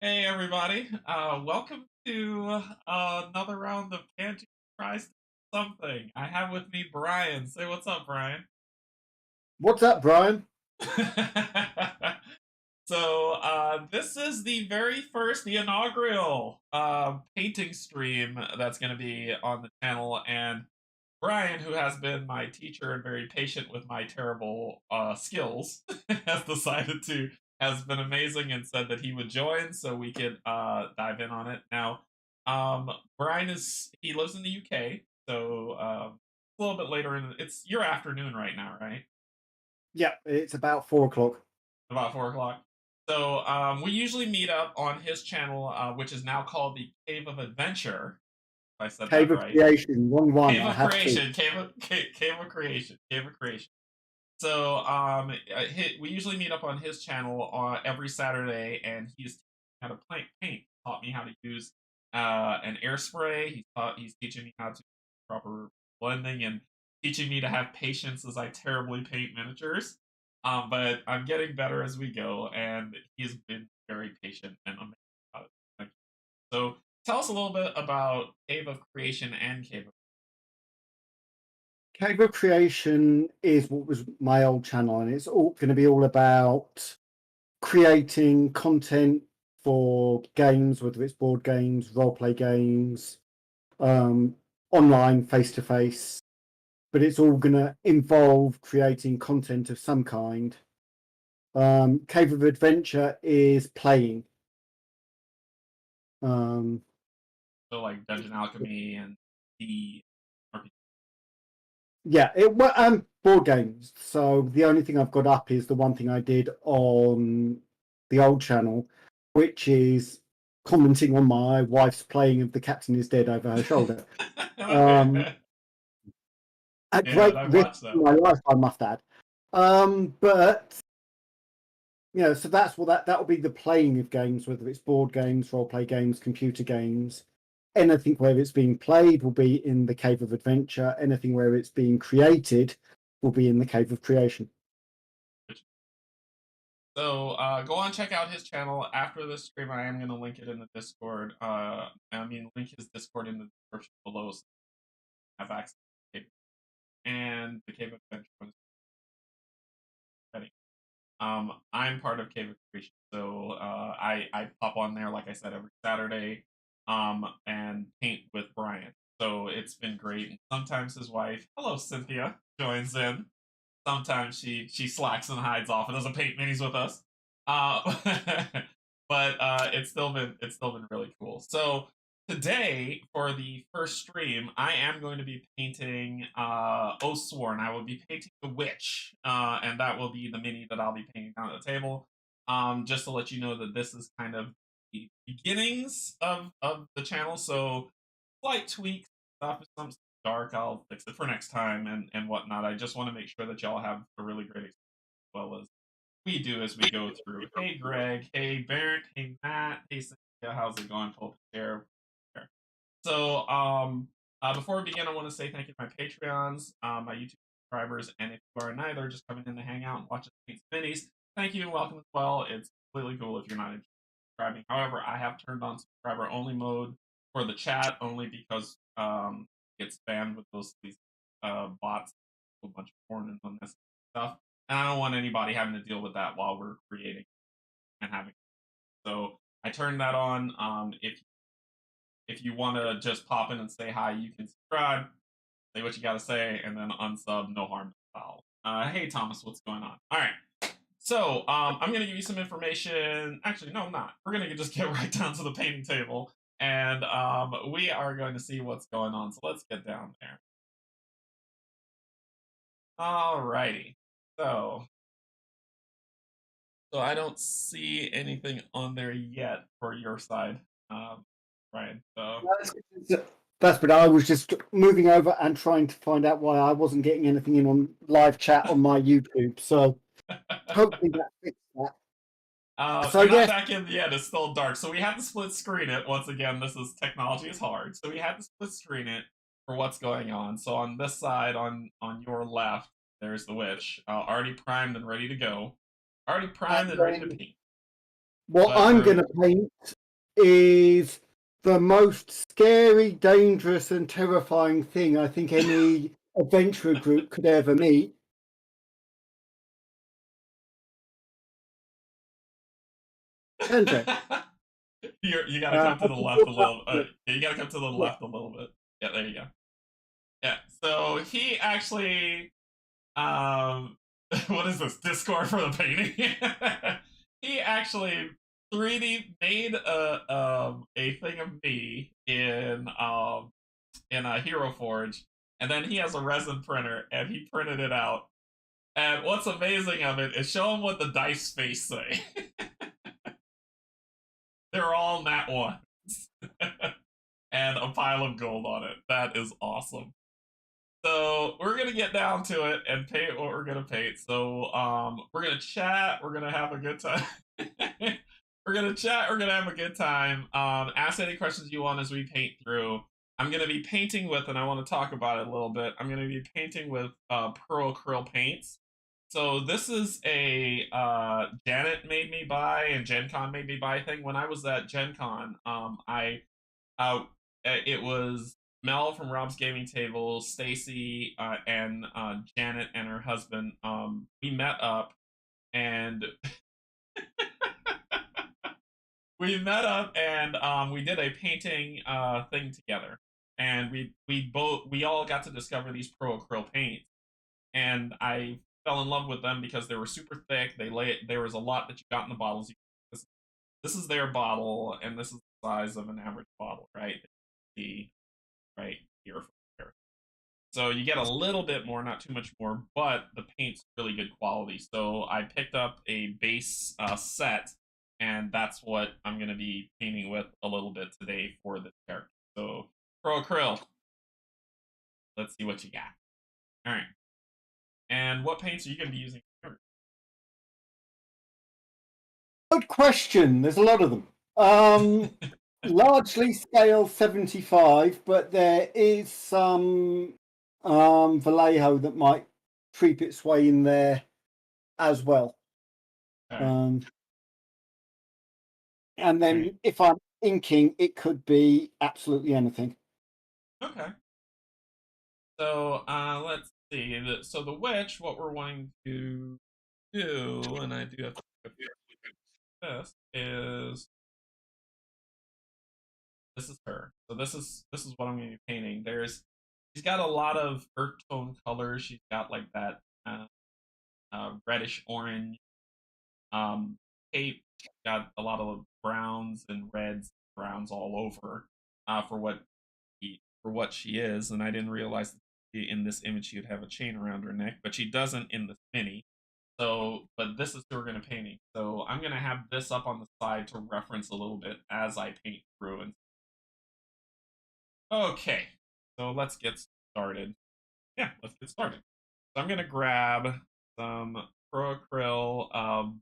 Hey everybody, welcome to another round of Canje Tries Something. I have with me Brian. Say what's up, Brian. What's up, Brian? This is the very first, the inaugural painting stream that's going to be on the channel, and Brian, who has been my teacher and very patient with my terrible skills, has decided to has been amazing and said that he would join so we could dive in on it. Now, Brian he lives in the UK, so a little bit later in it's your afternoon right now, right? Yeah, it's about 4 o'clock. About 4 o'clock. So we usually meet up on his channel, which is now called the Cave of Adventure. If I said Cave that of right. Creation, wrong one. Cave I of have to. Creation, Cave of Creation, Cave of Creation. So we usually meet up on his channel every Saturday, and he's how to paint. Taught me how to use an air spray. He's teaching me how to proper blending and teaching me to have patience as I terribly paint miniatures. But I'm getting better as we go, and he's been very patient and amazing about it. Thank you. So tell us a little bit about Cave of Creation and Cave of. Cave of Creation is what was my old channel, and it's all going to be all about creating content for games, whether it's board games, role play games, um, online, face to face. But it's all going to involve creating content of some kind. Cave of Adventure is playing. Um, So like Dungeon Alchemy and the RPG. Yeah, board games. So the only thing I've got up is the one thing I did on the old channel, which is commenting on my wife's playing of The Captain Is Dead over her shoulder. Um, a Yeah, great I risk watched that in my one. life, I must add. But so that's what that will be the playing of games, whether it's board games, role play games, computer games. Anything where it's being played will be in the Cave of Adventure. Anything where it's being created will be in the Cave of Creation. So go on, check out his channel after this stream. I am going to link it in the Discord. Link his Discord in the description below, so you have access to the cave and the Cave of Adventure when it's ready. I'm part of Cave of Creation, so I pop on there like I said every Saturday, and paint with Brian. So it's been great. And sometimes his wife, hello Cynthia, joins in. Sometimes she slacks and hides off and doesn't paint minis with us. Uh, but it's still been really cool. So today for the first stream, I am going to be painting Oathsworn. I will be painting the witch, and that will be the mini that I'll be painting down at the table. Just to let you know that this is kind of the beginnings of the channel. So slight tweaks, stuff, if something's dark, I'll fix it for next time and whatnot. I just want to make sure that y'all have a really great experience as well as we do as we go through. Hey Greg, hey Barrett, hey Matt, hey Cynthia, how's it going? Pull up the chair. So before we begin, I want to say thank you to my Patreons, my YouTube subscribers, and if you are neither, just coming in to hang out and watch us paint minis. Thank you and welcome as well. It's completely cool if you're not interested in subscribing. However, I have turned on subscriber only mode for the chat only because it gets spammed with these bots, a bunch of porn and unnecessary stuff, and I don't want anybody having to deal with that while we're creating and having. So I turned that on. If you want to just pop in and say hi, you can subscribe, say what you got to say, and then unsub. No harm, no foul. Hey Thomas, what's going on? All right. So I'm gonna give you some information. Actually, no, I'm not. We're gonna just get right down to the painting table, and we are going to see what's going on. So let's get down there. Alrighty. So I don't see anything on there yet for your side, Ryan. So That's but I was just moving over and trying to find out why I wasn't getting anything in on live chat on my YouTube. So hopefully that fixed that. So you're not yes, back in yet. It's still dark. So we had to split screen it. Once again, this is technology is hard. So we had to split screen it for what's going on. So on this side, on your left, there's the witch, already primed and ready to go. Already primed I'm and ready to going. paint. What But I'm going to paint is the most scary, dangerous, and terrifying thing I think any adventurer group could ever meet. Canje. you got to come to the left a little. Yeah. You got to come to the left a little bit. Yeah, there you go. Yeah. So he actually, what is this Discord for the painting? He actually 3D made a thing of me in a Hero Forge, and then he has a resin printer, and he printed it out. And what's amazing of it is show him what the dice face say. They're all nat ones, and a pile of gold on it. That is awesome. So we're gonna get down to it and paint what we're gonna paint. So we're gonna chat. We're gonna have a good time. We're gonna chat. We're gonna have a good time. Ask any questions you want as we paint through. I'm gonna be painting with, and I want to talk about it a little bit. I'm gonna be painting with Pearl Krill paints. So this is a Janet made me buy and Gen Con made me buy thing. When I was at Gen Con, it was Mel from Rob's Gaming Table, Stacy, and Janet and her husband. We met up and we did a painting thing together, and we all got to discover these Pro Acryl paints, and I fell in love with them because they were super thick. There was a lot that you got in the bottles. This is their bottle, and this is the size of an average bottle, right? The right here. So you get a little bit more, not too much more, but the paint's really good quality. So I picked up a base set, and that's what I'm going to be painting with a little bit today for this character. So Pro Acryl, let's see what you got. All right. And what paints are you going to be using? Good question. There's a lot of them. Largely scale 75, but there is some Vallejo that might creep its way in there as well. Right. And then right. if I'm inking, it could be absolutely anything. Okay. So let's see. So the witch, what we're wanting to do, and I do have to this is this is her. So this is what I'm going to be painting. She's got a lot of earth tone colors. She's got like that reddish orange cape. She's got a lot of browns and reds, browns all over for what she is. And I didn't realize that in this image she'd have a chain around her neck, but she doesn't in the mini. So, but this is who we're going to painting. So I'm going to have this up on the side to reference a little bit as I paint through. And okay, so let's get started. Yeah, let's get started. So I'm going to grab some Pro Acryl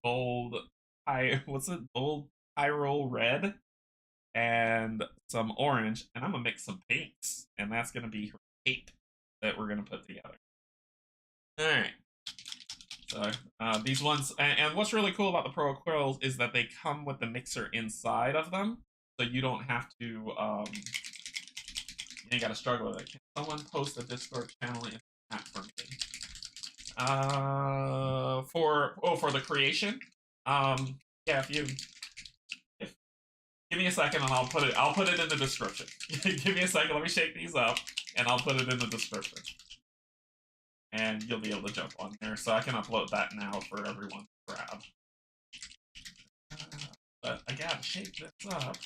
bold, what's it? Bold Pyro Red and some orange, and I'm going to mix some paints, and that's going to be her cape that we're going to put together. All right. So these ones, and what's really cool about the Pro Acryls is that they come with the mixer inside of them, so you don't have to. You ain't got to struggle with it. Can someone post a Discord channel in the chat for me? For the creation. Yeah, give me a second and I'll put it in the description. Give me a second. Let me shake these up, and I'll put it in the description. And you'll be able to jump on there. So I can upload that now for everyone to grab. But I gotta shake this up.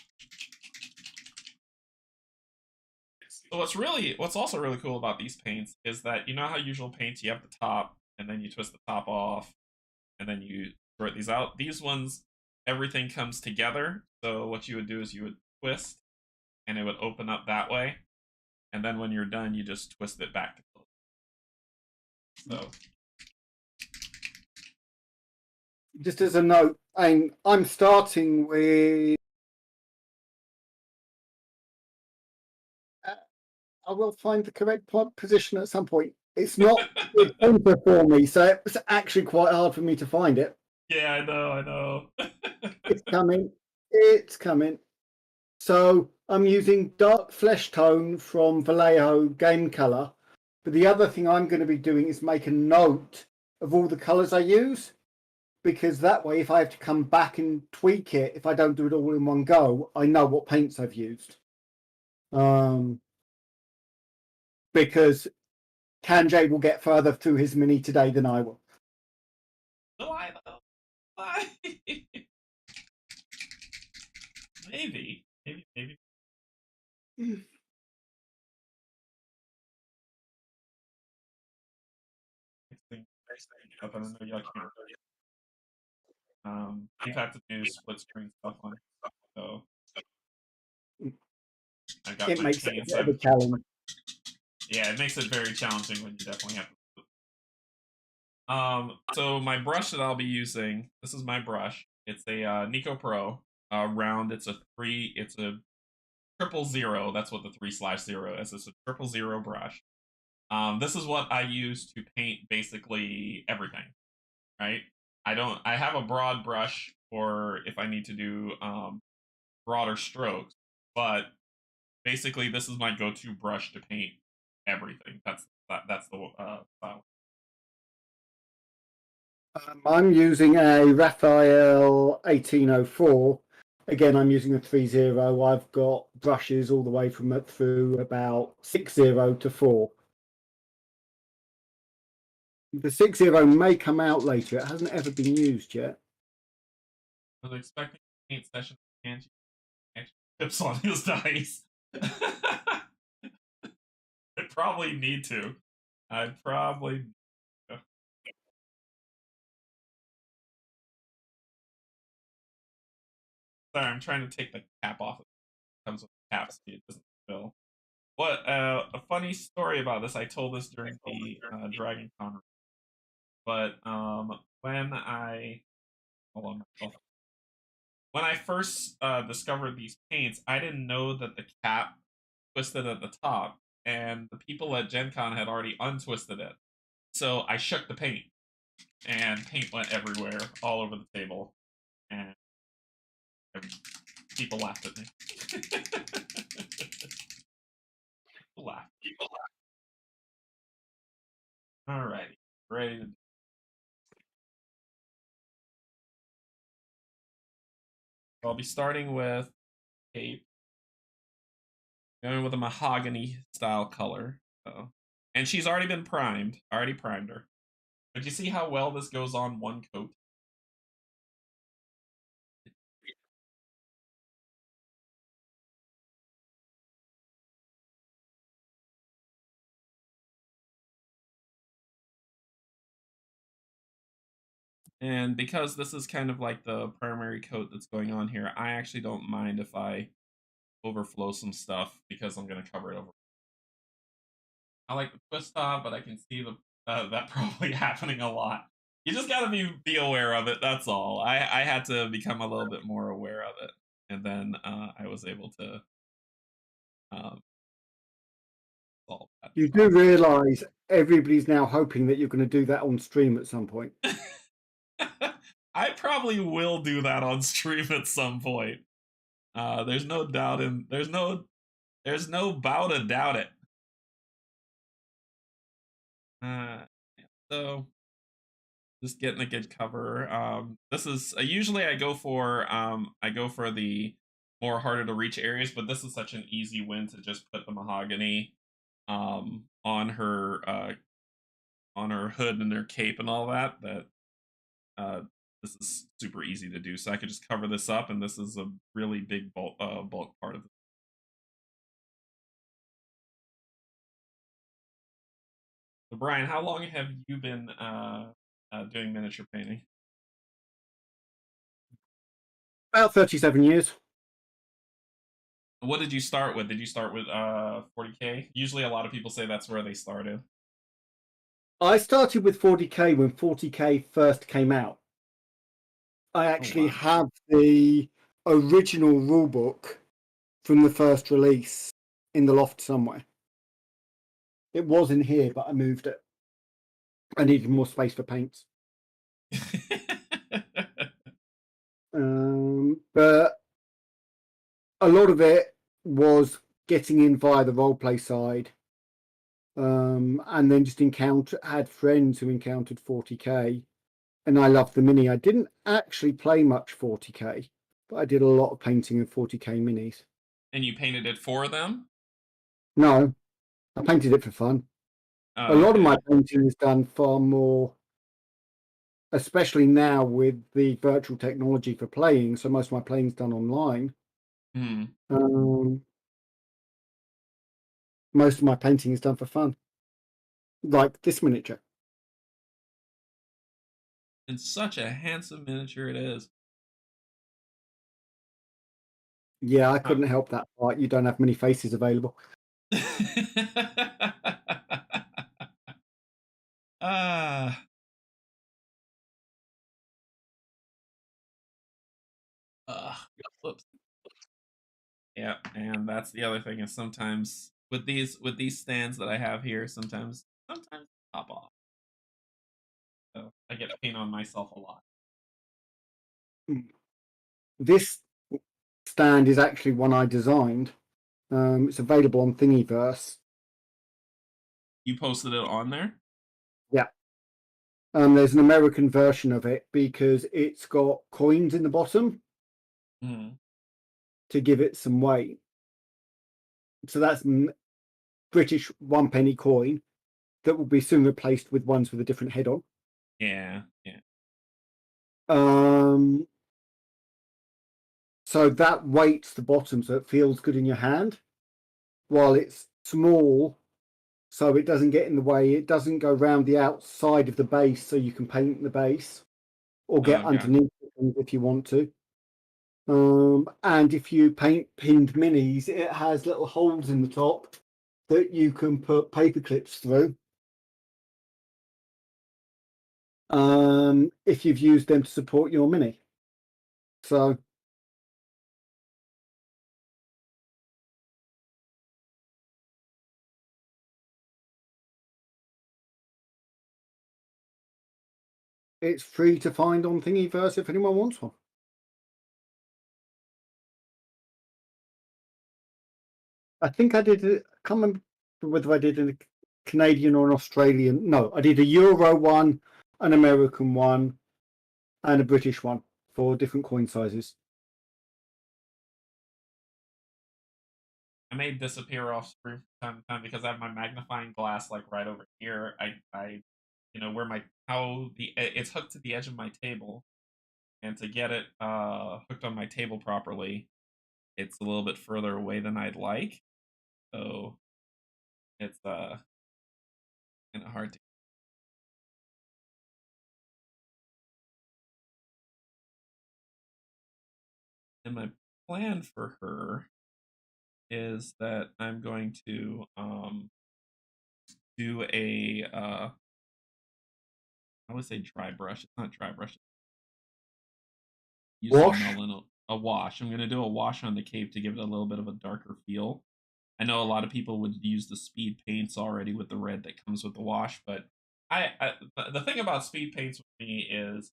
So what's also really cool about these paints is that you know how usual paints you have the top and then you twist the top off and then you sort these out. These ones, everything comes together. So what you would do is you would twist and it would open up that way. And then when you're done, you just twist it back to close. So just as a note, I'm starting with. I will find the correct position at some point. It's not for me, so it's actually quite hard for me to find it. Yeah, I know, I know. It's coming. It's coming. So I'm using dark flesh tone from Vallejo Game Color. But the other thing I'm going to be doing is make a note of all the colors I use, because that way, if I have to come back and tweak it, if I don't do it all in one go, I know what paints I've used. Because Canje will get further through his mini today than I will. Will I though? Why? Maybe. Maybe. Next thing up, I don't know y'all can't. We've had to do split screen stuff on it, so I got It my makes it a paints. bit of a challenge. Yeah, it makes it very challenging when you definitely have to. So my brush that I'll be using, this is my brush. It's a Nico Pro round. It's a 000. That's what the 3/0 is. It's a 000 brush. This is what I use to paint basically everything. Right. I have a broad brush for if I need to do broader strokes, but basically this is my go-to brush to paint everything. That's the style. I'm using a Raphael 1804. Again, I'm using a 30. I've got brushes all the way from through about 60 to 4. The 60 may come out later. It hasn't ever been used yet. I was expecting a paint session and extra tips on his dice. I probably need to. I probably. Sorry, I'm trying to take the cap off. It comes with the cap, so it doesn't spill. What a funny story about this. I told this during the Dragon Con, but when I hold on myself. When I first discovered these paints, I didn't know that the cap twisted at the top, and the people at Gen Con had already untwisted it. So I shook the paint, and paint went everywhere, all over the table, and people laughed at me. People laughed. Alrighty, ready to. I'll be starting with a going with a mahogany style color. So, and she's already been primed. I already primed her. But you see how well this goes on one coat? And because this is kind of like the primary coat that's going on here, I actually don't mind if I overflow some stuff because I'm going to cover it over. I like the twist top, but I can see that probably happening a lot. You just got to be aware of it. That's all. I had to become a little bit more aware of it, and then I was able to um, solve that You do problem. realise everybody's now hoping that you're going to do that on stream at some point. I probably will do that on stream at some point. There's no doubt in there's no bow to doubt it. Uh, so just getting a good cover. This is usually I go for the more harder to reach areas, but this is such an easy win to just put the mahogany on her hood and her cape and all that. Uh, this is super easy to do. So I could just cover this up, and this is a really big bulk part of it. So Bryan, how long have you been doing miniature painting? About 37 years. What did you start with? Did you start with 40K? Usually, a lot of people say that's where they started. I started with 40k when 40k first came out. I Oh actually wow! have the original rulebook from the first release in the loft somewhere. It was in here, but I moved it. I needed more space for paints. But a lot of it was getting in via the roleplay side, and then just had friends who encountered 40k, and I loved the mini. I didn't actually play much 40k, but I did a lot of painting of 40k minis. And you painted it for them? No, I painted it for fun. A Oh, lot of okay. my painting is done far more, especially now with the virtual technology for playing. So most of my playing is done online. Hmm. Um, most of my painting is done for fun, like this miniature. And such a handsome miniature it is. Yeah, I Uh, couldn't help that part. You don't have many faces available. ah, whoops. Yeah, and that's the other thing is sometimes with these stands that I have here, sometimes pop off. So I get paint on myself a lot. This stand is actually one I designed. It's available on Thingiverse. You posted it on there? Yeah. There's an American version of it because it's got coins in the bottom Mm. to give it some weight. So that's British 1 penny coin that will be soon replaced with ones with a different head on. Yeah, yeah. Um, so that weights the bottom so it feels good in your hand while it's small, so it doesn't get in the way. It doesn't go round the outside of the base so you can paint the base or get Oh, gotcha. underneath if you want to. And if you paint pinned minis, it has little holes in the top that you can put paper clips through. If you've used them to support your mini. So it's free to find on Thingiverse if anyone wants one. I think I did it. I can't remember whether I did a Canadian or an Australian. No, I did a Euro one, an American one, and a British one for different coin sizes. I may disappear off screen from time to time because I have my magnifying glass like right over here. Where my how the it's hooked to the edge of my table, and to get it hooked on my table properly, it's a little bit further away than I'd like. So it's kind of hard to. And my plan for her is that I'm going to do a I would say dry brush. It's not dry brush. Use some Wash. melon a wash. I'm gonna do a wash on the cape to give it a little bit of a darker feel. I know a lot of people would use the speed paints already with the red that comes with the wash, but the thing about speed paints with me is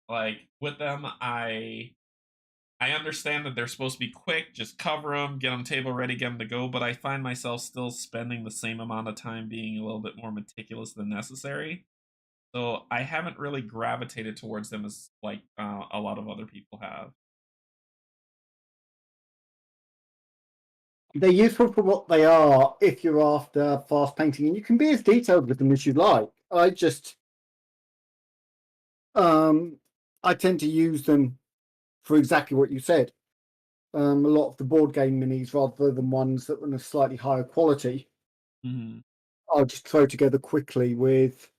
like with them I understand that they're supposed to be quick, just cover them, get them table ready, get them to go, but I find myself still spending the same amount of time being a little bit more meticulous than necessary. So I haven't really gravitated towards them as like a lot of other people have. They're useful for what they are if you're after fast painting, and you can be as detailed with them as you like. Um, I tend to use them for exactly what you said. A lot of the board game minis, rather than ones that were in a slightly higher quality, Mm-hmm. I'll just throw together quickly with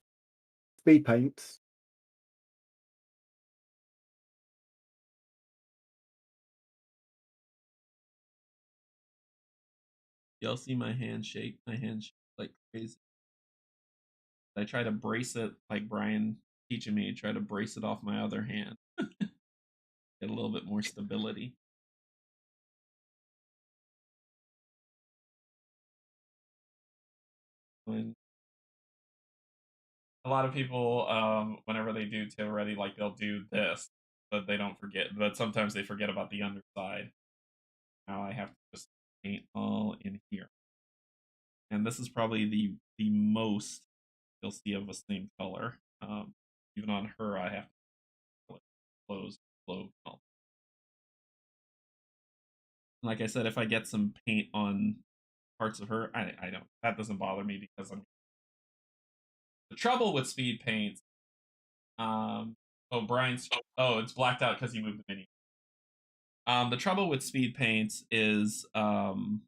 speed paints. Y'all see my hand shake? My hand shake like crazy. I try to brace it like Bryan teaching me, try to brace it off my other hand. Get a little bit more stability. When a lot of people, whenever they do table ready, like they'll do this. but they don't forget. But sometimes they forget about the underside. Now I have to just paint all in here, and this is probably the most you'll see of a same color. Even on her, I have to close, flow. Like I said, if I get some paint on parts of her, I don't. That doesn't bother me because I'm the trouble with speed paints. Oh, Brian's. Oh, it's blacked out because he moved the mini. The trouble with speed paints is when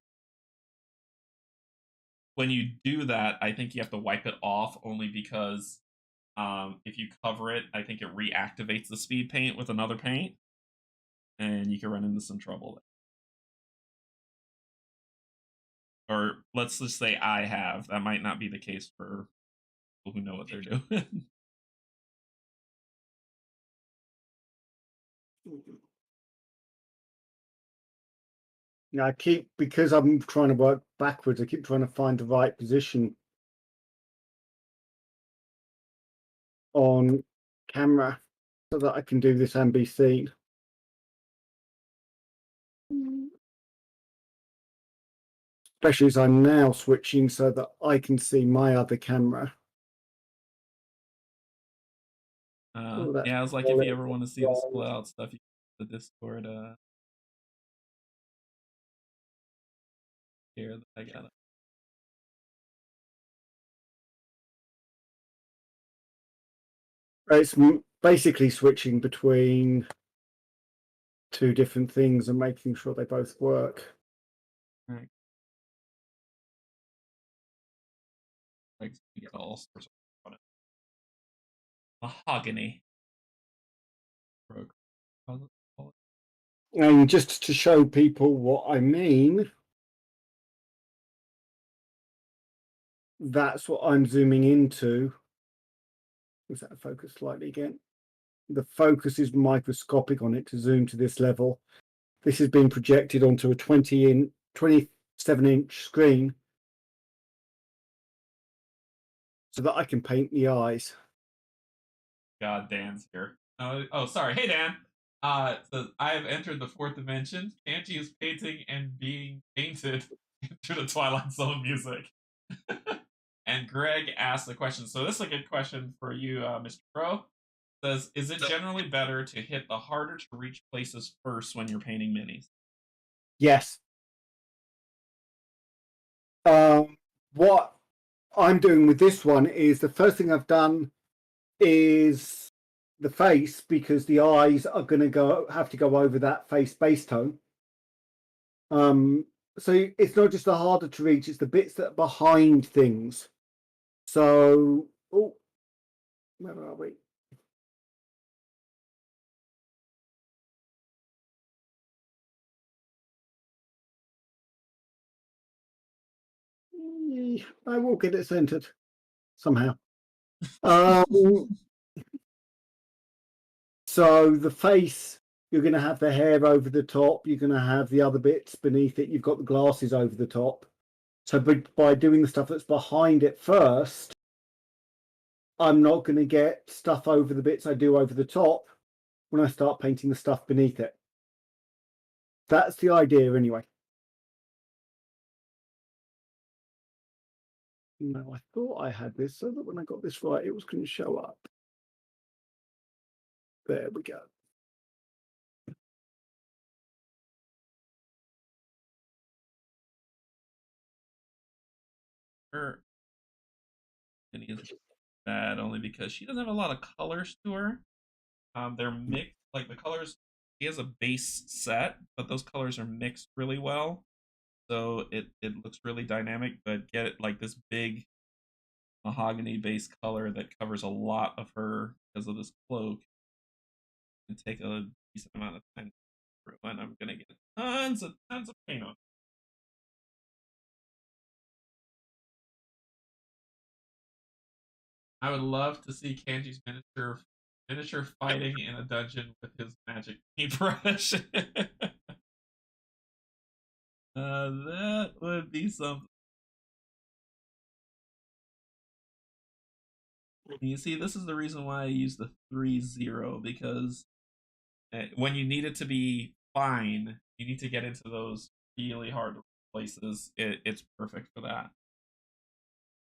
you do that, I think you have to wipe it off only because if you cover it, I think it reactivates the speed paint with another paint, and you can run into some trouble. Or let's just say I have. That might not be the case for people who know what they're doing. Yeah, I keep, because I'm trying to work backwards, I keep trying to find the right position on camera so that I can do this and be seen. Especially as I'm now switching so that I can see my other camera. Oh, that's Yeah, I was like, if you ever want to see the split out stuff, you can the Discord here that I got it. It's basically switching between two different things and making sure they both work. Right. Like you get all sorts of mahogany. And just to show people what I mean, that's what I'm zooming into. Is that focus slightly again? The focus is microscopic on it to zoom to this level. This is being projected onto a 27-inch screen so that I can paint the eyes. God, Dan's here. Oh, sorry. Hey, Dan. So I have entered the fourth dimension. Canje is painting and being painted through the Twilight Zone music. And Greg asked the question. So this is a good question for you, Mr. Pro. Says, is it generally better to hit the harder to reach places first when you're painting minis? Yes. What I'm doing with this one is the first thing I've done is the face, because the eyes are going to have to go over that face base tone. So it's not just the harder to reach, it's the bits that are behind things. So, oh, where are we? I will get it centered somehow. So the face, you're going to have the hair over the top. You're going to have the other bits beneath it. You've got the glasses over the top. So by doing the stuff that's behind it first, I'm not going to get stuff over the bits I do over the top when I start painting the stuff beneath it. That's the idea anyway. No, I thought I had this so that when I got this right, it was going to show up. There we go. Her mini is bad only because she doesn't have a lot of colors to her. They're mixed, like the colors. She has a base set, but those colors are mixed really well, so it looks really dynamic. But get it like this big mahogany base color that covers a lot of her because of this cloak, and take a decent amount of time through, and I'm gonna get tons of paint on. I would love to see Kanji's miniature fighting in a dungeon with his magic paintbrush. That would be something. You see, this is the reason why I use the 3-0 because When you need it to be fine, you need to get into those really hard places. It's perfect for that.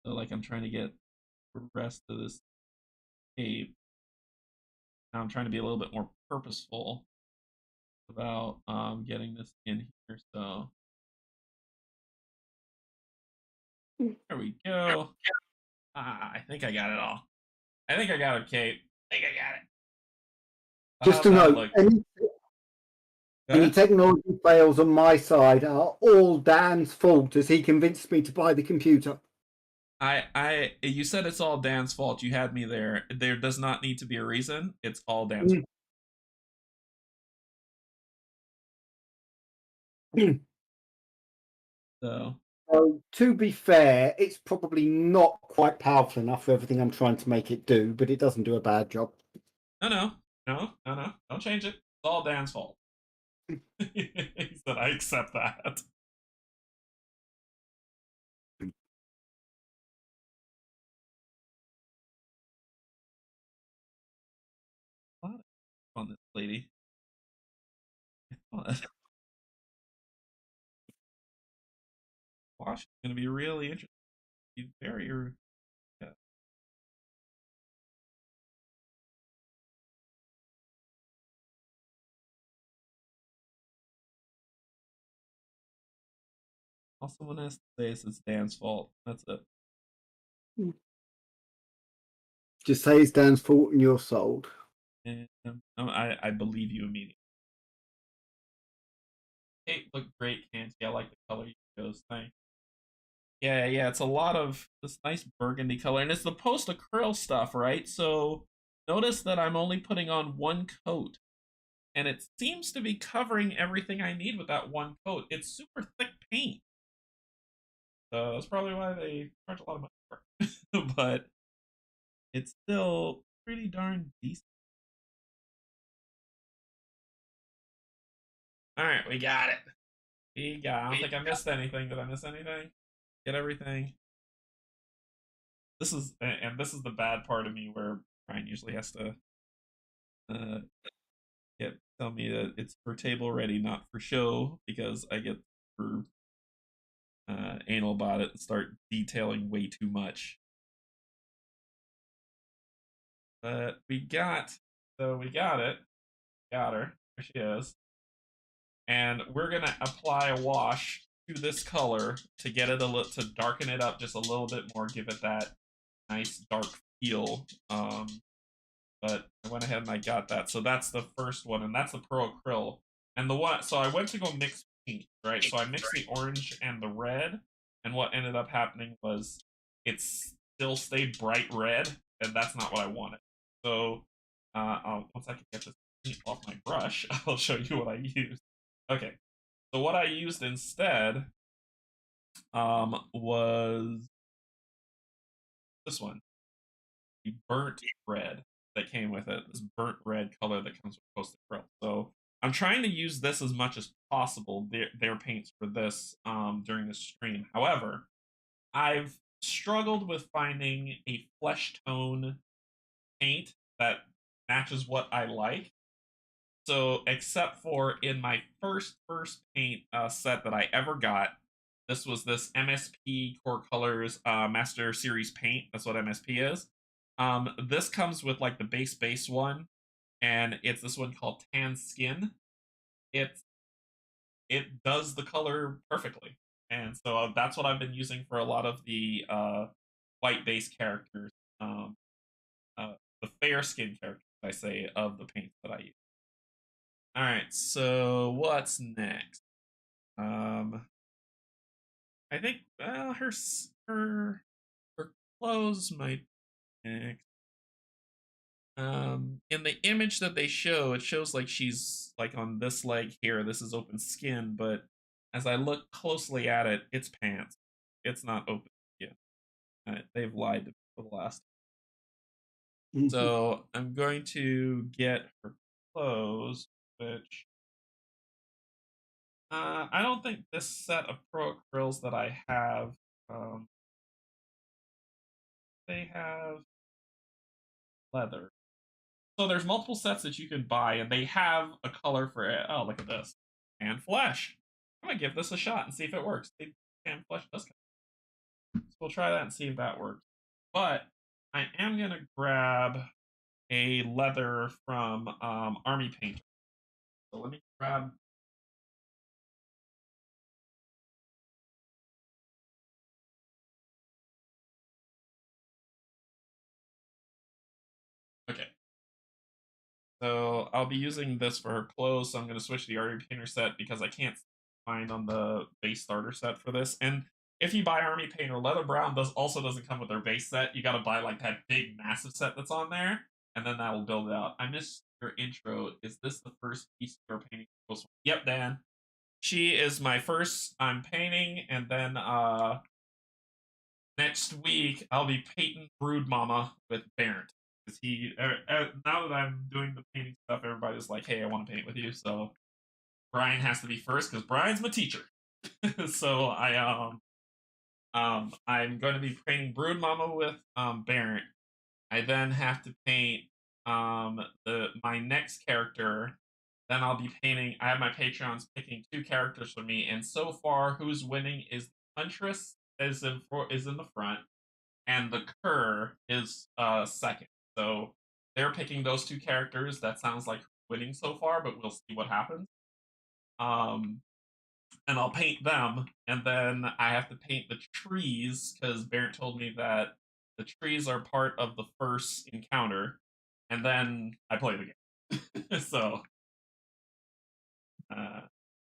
So like I'm trying to get the rest of this tape. Now I'm trying to be a little bit more purposeful about getting this in here. So there we go. I think I got it all. I think I got it, Kate. I think I got it. So Just how's to that note, look? any Good. technology fails on my side are all Dan's fault as he convinced me to buy the computer. You said it's all Dan's fault. You had me there. There does not need to be a reason. It's all Dan's Mm. fault. So So, to be fair, it's probably not quite powerful enough for everything I'm trying to make it do, but it doesn't do a bad job. no. Don't change it. It's all Dan's fault. He said, I accept that. A lot on this lady. Wash is going to be really interesting. He's very. Yeah. All someone has to say is it's Dan's fault. That's it. Just say it's Dan's fault and you're sold. And I believe you immediately. Hey, look great, Canje. I like the color you chose. Thanks. Yeah. It's a lot of this nice burgundy color, and it's the post acrylic stuff, right? So notice that I'm only putting on one coat, and it seems to be covering everything I need with that one coat. It's super thick paint, so that's probably why they charge a lot of money for it. But it's still pretty darn decent. All right, we got it. I don't think I missed anything. Did I miss anything? Get everything. This is the bad part of me where Bryan usually has to uh, tell me that it's for table ready, not for show, because I get for anal about it and start detailing way too much. But we got it. Got her. There she is. And we're gonna apply a wash to this color to get it to darken it up just a little bit more, give it that nice dark feel. But I went ahead and I got that. So that's the first one, and that's the Pro Acryl. And the one, so I went to go mix paint, right? So I mixed the orange and the red, and what ended up happening was it still stayed bright red, and that's not what I wanted. So once I can get this paint off my brush, I'll show you what I used. Okay, so what I used instead was this one, the burnt red that came with it, this burnt red color that comes with Post Acrylic. So I'm trying to use this as much as possible, their paints for this during the stream. However, I've struggled with finding a flesh tone paint that matches what I like. So, except for in my first paint set that I ever got, this was this MSP Core Colors Master Series paint. That's what MSP is. This comes with like the base one, and it's this one called Tan Skin. It it does the color perfectly, and so that's what I've been using for a lot of the white base characters, uh, the fair skin characters, I say, of the paints that I use. All right, so what's next? I think her clothes might be next. In the image that they show, it shows like she's like on this leg here. This is open skin, but as I look closely at it, it's pants. It's not open skin. They've lied to me for the last. So I'm going to get her clothes, which I don't think this set of Pro Acryls that I have, um, they have leather. So there's multiple sets that you can buy, and they have a color for it. Oh, look at this. And flesh. I'm gonna give this a shot and see if it works. And flesh does come. So we'll try that and see if that works. But I am gonna grab a leather from Army Painter. So let me grab. Okay. So I'll be using this for her clothes. So I'm going to switch to the Army Painter set because I can't find on the base starter set for this. And if you buy Army Painter, Leather Brown also doesn't come with their base set. You got to buy like that big massive set that's on there, and then that will build it out. I missed your intro. Is this the first piece you're painting? Yep, Dan. She is my first. I'm painting, and then next week I'll be painting Brood Mama with Barrett. Because now that I'm doing the painting stuff, everybody's like, "Hey, I want to paint with you." So Bryan has to be first because Bryan's my teacher. So I'm going to be painting Brood Mama with Barrett. I then have to paint the my next character. Then I'll be painting. I have my Patreons picking 2 characters for me, and so far, who's winning is Huntress is in the front, and the Cur is second. So they're picking those 2 characters. That sounds like winning so far, but we'll see what happens. Um, and I'll paint them, and then I have to paint the trees because Barrett told me that the trees are part of the first encounter, and then I play the game. So, uh,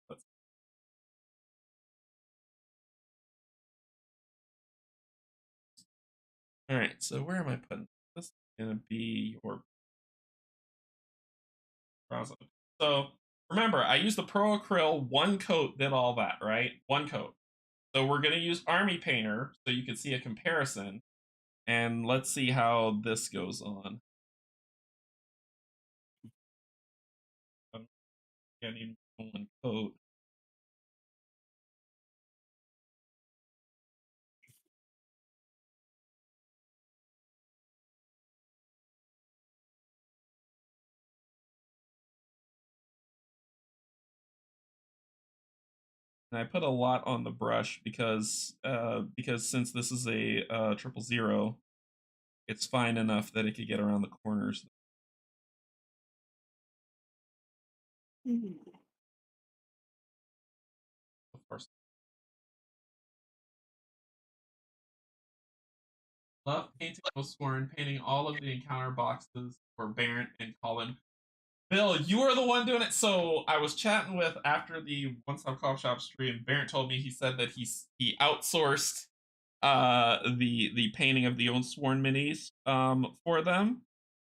let's, all right. So where am I putting this? Is gonna be your browser. So remember, I used the Pro Acryl. One coat did all that, right? One coat. So we're gonna use Army Painter so you can see a comparison, and let's see how this goes on. I'm getting one coat. And I put a lot on the brush because since this is a 000, it's fine enough that it could get around the corners. Of course, love painting Oathsworn, painting all of the encounter boxes for Barrett and Colin. Bill, you were the one doing it. So I was chatting with after the One Stop Coffee Shop stream. Barrett told me he said that he outsourced the painting of the Oathsworn minis for them.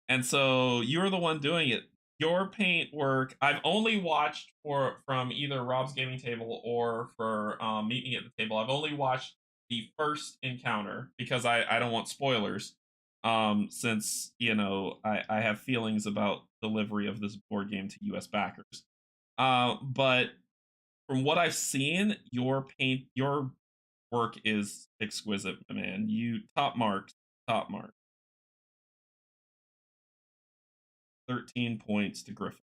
And so you're the one doing it. Your paint work, I've only watched from either Rob's Gaming Table or for Meet Me at the Table. I've only watched the first encounter because I don't want spoilers. Since I have feelings about delivery of this board game to U.S. backers. But from what I've seen, your work is exquisite, man. You top marks, top mark. 13 points to Griffin.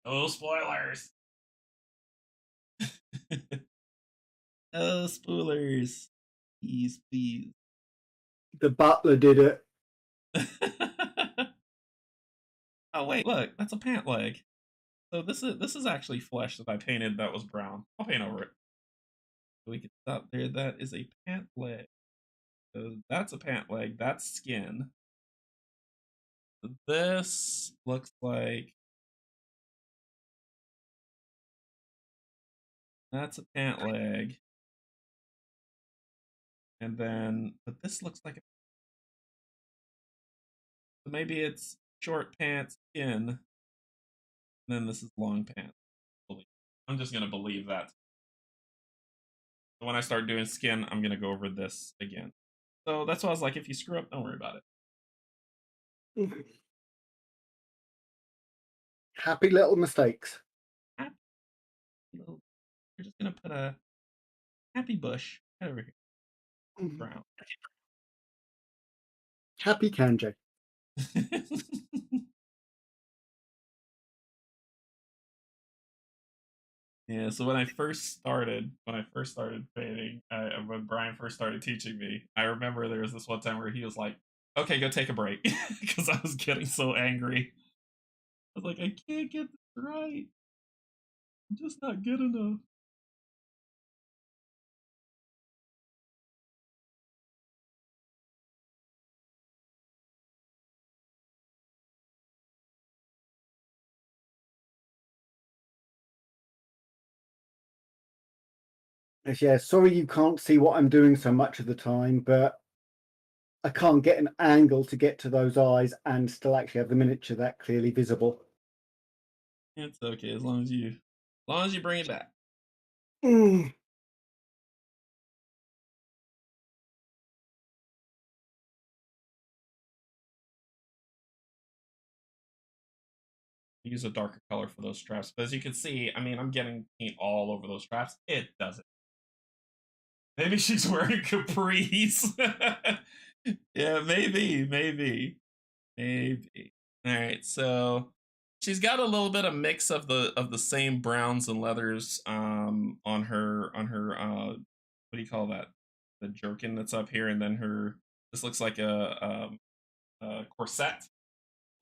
No spoilers. No spoilers. Please, please. The butler did it. Oh wait, look, that's a pant leg. So this is actually flesh that I painted that was brown. I'll paint over it. We can stop there. That is a pant leg. So that's a pant leg. That's skin. This looks like that's a pant leg. And then, but this looks like maybe it's short pants skin. And then this is long pants. I'm just gonna believe that. So when I start doing skin, I'm gonna go over this again. So that's why I was like, if you screw up, don't worry about it. Happy little mistakes. Happy little. We're just gonna put a happy bush right over here. Mhm. Brown. Happy Canje. Yeah, so when I first started painting, when Bryan first started teaching me, I remember there was this one time where he was like, "Okay, go take a break," because I was getting so angry. I was like, "I can't get this right. I'm just not good enough." Yeah, sorry you can't see what I'm doing so much of the time, but I can't get an angle to get to those eyes and still actually have the miniature that clearly visible. It's okay as long as you bring it back. Mm. Use a darker color for those straps, but as you can see, I mean, I'm getting paint all over those straps. It doesn't. Maybe she's wearing capris. Yeah, maybe. All right, so she's got a little bit of mix of the same browns and leathers on her what do you call that? The jerkin that's up here, and then her this looks like a corset. So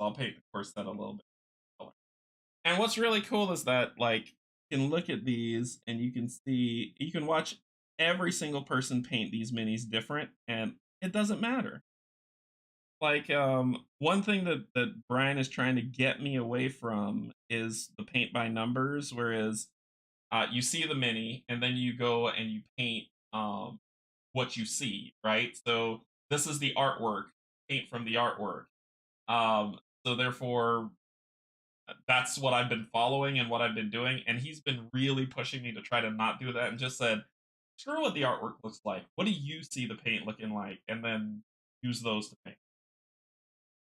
I'll paint the corset a little bit. And what's really cool is that like you can look at these and you can watch every single person paint these minis different, and it doesn't matter. Like one thing that Bryan is trying to get me away from is the paint by numbers, whereas you see the mini and then you go and you paint what you see, right? So this is the artwork, paint from the artwork. So therefore that's what I've been following and what I've been doing. And he's been really pushing me to try to not do that and just said, screw what the artwork looks like. What do you see the paint looking like? And then use those to paint.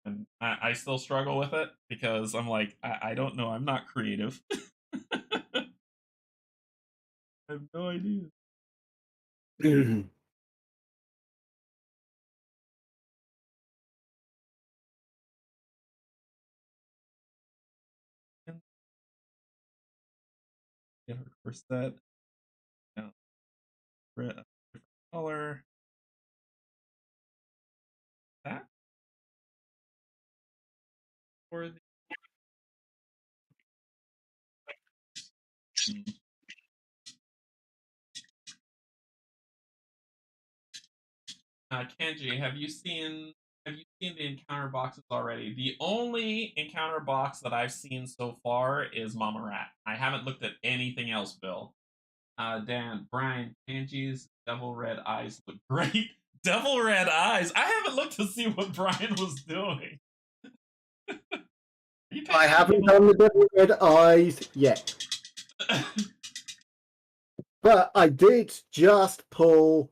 And I still struggle with it because I'm like, I don't know. I'm not creative. I have no idea. And get her corset. Now, red, different color. That for the. Hmm. Canje, have you seen the encounter boxes already? The only encounter box that I've seen so far is Mama Rat. I haven't looked at anything else, Bill. Dan, Bryan, Kanji's devil red eyes look great. Devil red eyes. I haven't looked to see what Bryan was doing. Are you I painting the haven't devil? done the double red eyes yet, but I did just pull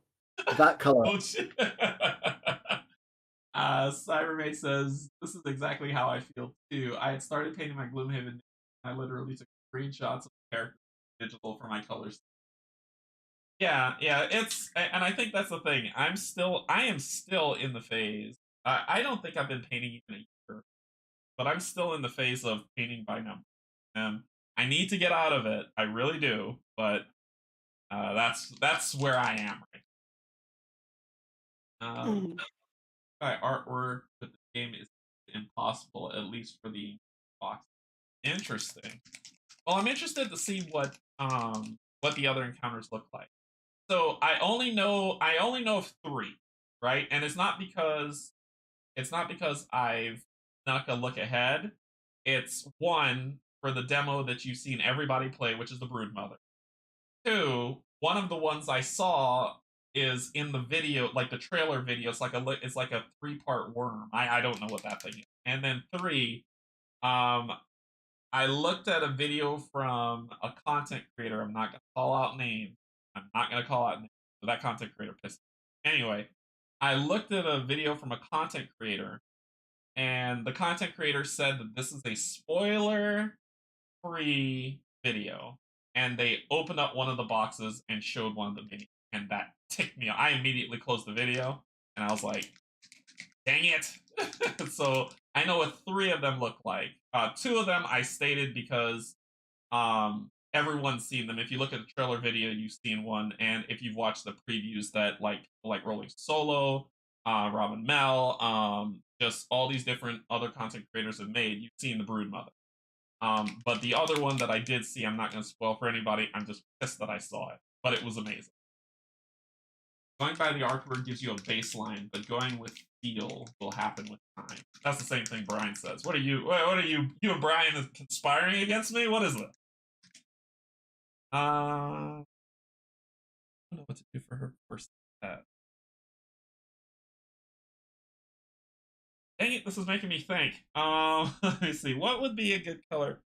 that color. Oh shit. Cybermate says, "This is exactly how I feel too. I had started painting my Gloomhaven. I literally took screenshots of the character digital for my colors. Yeah, and I think that's the thing. I am still in the phase. I don't think I've been painting even a year, but I'm still in the phase of painting by number. I need to get out of it. I really do, but that's where I am right now. By artwork, but the game is impossible, at least for the box. Interesting. Well, I'm interested to see what the other encounters look like. So I only know of three, right? And it's not because I've snuck a look ahead. It's one for the demo that you've seen everybody play, which is the Broodmother. Two, one of the ones I saw is in the video, like the trailer video. It's like a three-part worm. I don't know what that thing is. And then three, um, I looked at a video from a content creator. I'm not gonna call out names. I'm not gonna call out names. But that content creator pissed me. Anyway, I looked at a video from a content creator and the content creator said that this is a spoiler-free video, and they opened up one of the boxes and showed one of the minis, and that ticked me off. I immediately closed the video, and I was like, dang it. So I know what 3 of them look like. 2 of them I stated because everyone's seen them. If you look at the trailer video, you've seen one, and if you've watched the previews that like Rolling Solo, Robin Mel, just all these different other content creators have made, you've seen the Broodmother. But the other one that I did see, I'm not going to spoil for anybody. I'm just pissed that I saw it, but it was amazing. Going by the artwork gives you a baseline, but going with feel will happen with time. That's the same thing Bryan says. What are you? What are you? You and Bryan is conspiring against me? What is it? I don't know what to do for her first set. Dang it! This is making me think. Let me see. What would be a good color?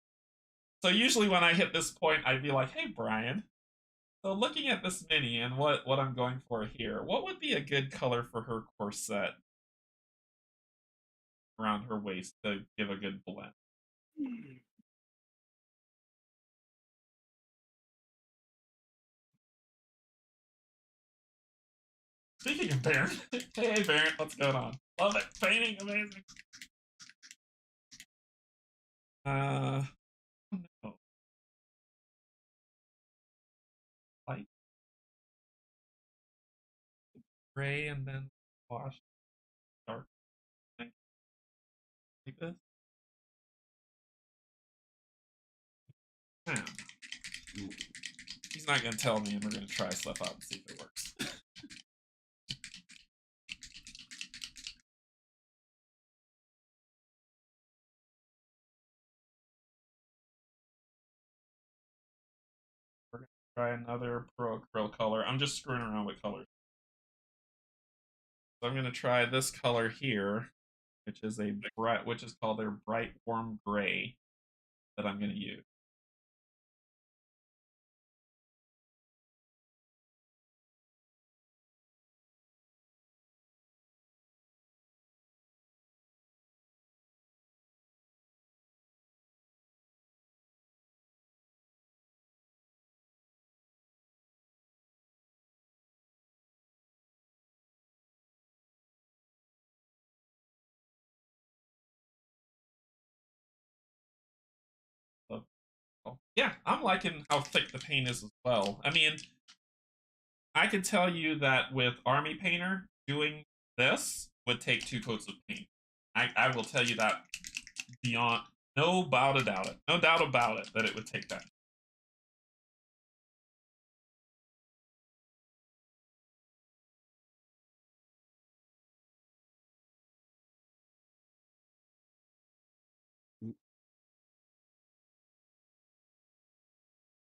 So usually when I hit this point, I'd be like, "Hey, Bryan. So looking at this mini and what I'm going for here, what would be a good color for her corset around her waist to give a good blend?" Speaking of Baron, hey Baron, what's going on? Love it, painting, amazing. No. Light gray and then wash dark, like this. Yeah. He's not gonna tell me, and we're gonna try stuff out and see if it works. We're gonna try another Pro Acryl color. I'm just screwing around with colors. So I'm gonna try this color here, which is which is called their bright warm gray that I'm gonna use. So, yeah, I'm liking how thick the paint is as well. I mean, I can tell you that with Army Painter, doing this would take 2 coats of paint. I will tell you that beyond no doubt about it. No doubt about it that it would take that.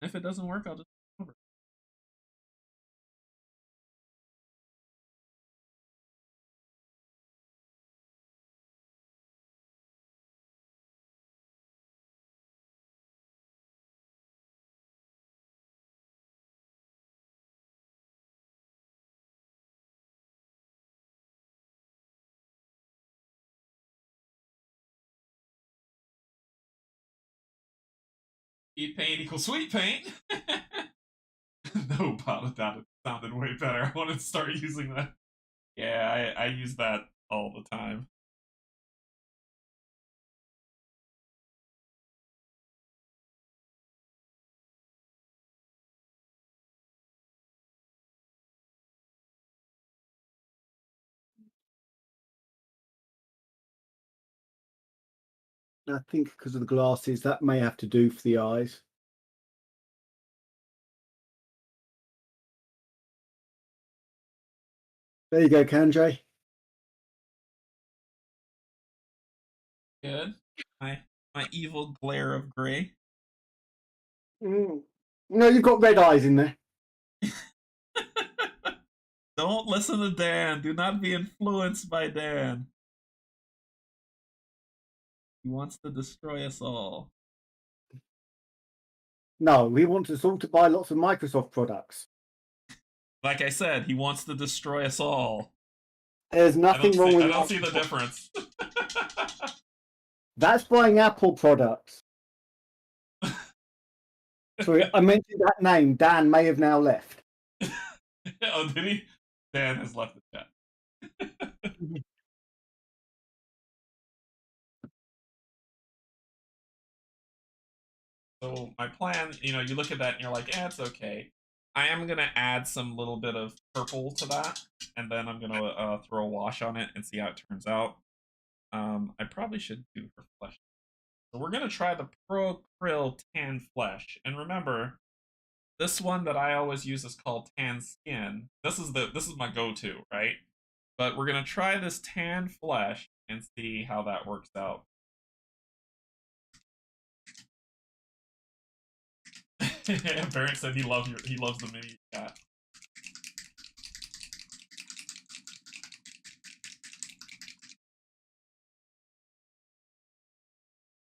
If it doesn't work, I'll just over. Speed paint equals sweet paint. No doubt about it. Sounded way better. I want to start using that. Yeah, I use that all the time. I think because of the glasses, that may have to do for the eyes. There you go, Canje. Good. My evil glare of gray. No, you've got red eyes in there. Don't listen to Dan. Do not be influenced by Dan. He wants to destroy us all. No, we want us all to buy lots of Microsoft products. Like I said, he wants to destroy us all. There's nothing wrong with I don't see the difference. That's buying Apple products. Sorry, I mentioned that name. Dan may have now left. Oh, did he? Dan has left the chat. So my plan, you look at that and you're like, it's okay. I am gonna add some little bit of purple to that, and then I'm gonna throw a wash on it and see how it turns out. I probably should do her flesh. So we're gonna try the Pro Krill Tan Flesh, and remember, this one that I always use is called Tan Skin. This is my go-to, right? But we're gonna try this Tan Flesh and see how that works out. Barrett said he loves the mini cat.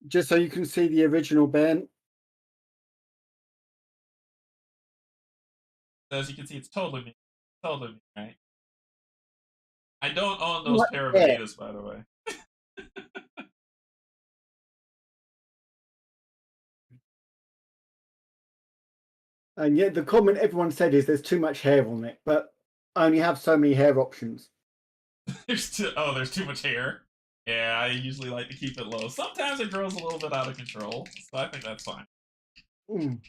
Just so you can see the original Ben. As you can see, it's totally me, right? I don't own those Right pair of there. Adidas, by the way. And yet the comment everyone said is there's too much hair on it, but I only have so many hair options. There's too much hair. Yeah, I usually like to keep it low. Sometimes it grows a little bit out of control, so I think that's fine. Mm.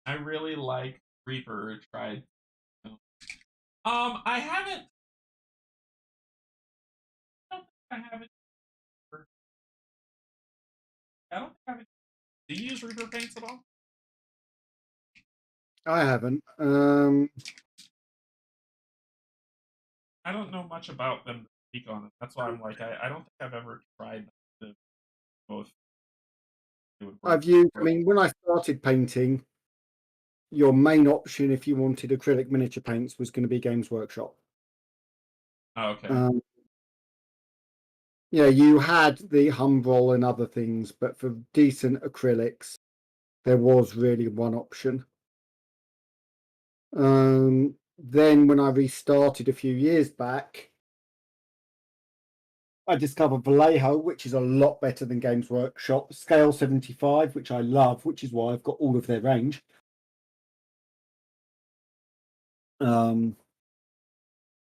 I really like Reaper. Tried. I haven't. I don't think I haven't. I don't think I haven't. Do you use Reaper paints at all? I haven't. I don't know much about them to speak on it. That's why I'm like, I don't think I've ever tried to know if it would work. I've used, I mean, when I started painting, your main option if you wanted acrylic miniature paints was going to be Games Workshop. Oh, okay. Yeah, you had the Humbrol and other things, but for decent acrylics, there was really one option. Then when I restarted a few years back, I discovered Vallejo, which is a lot better than Games Workshop. Scale 75, which I love, which is why I've got all of their range.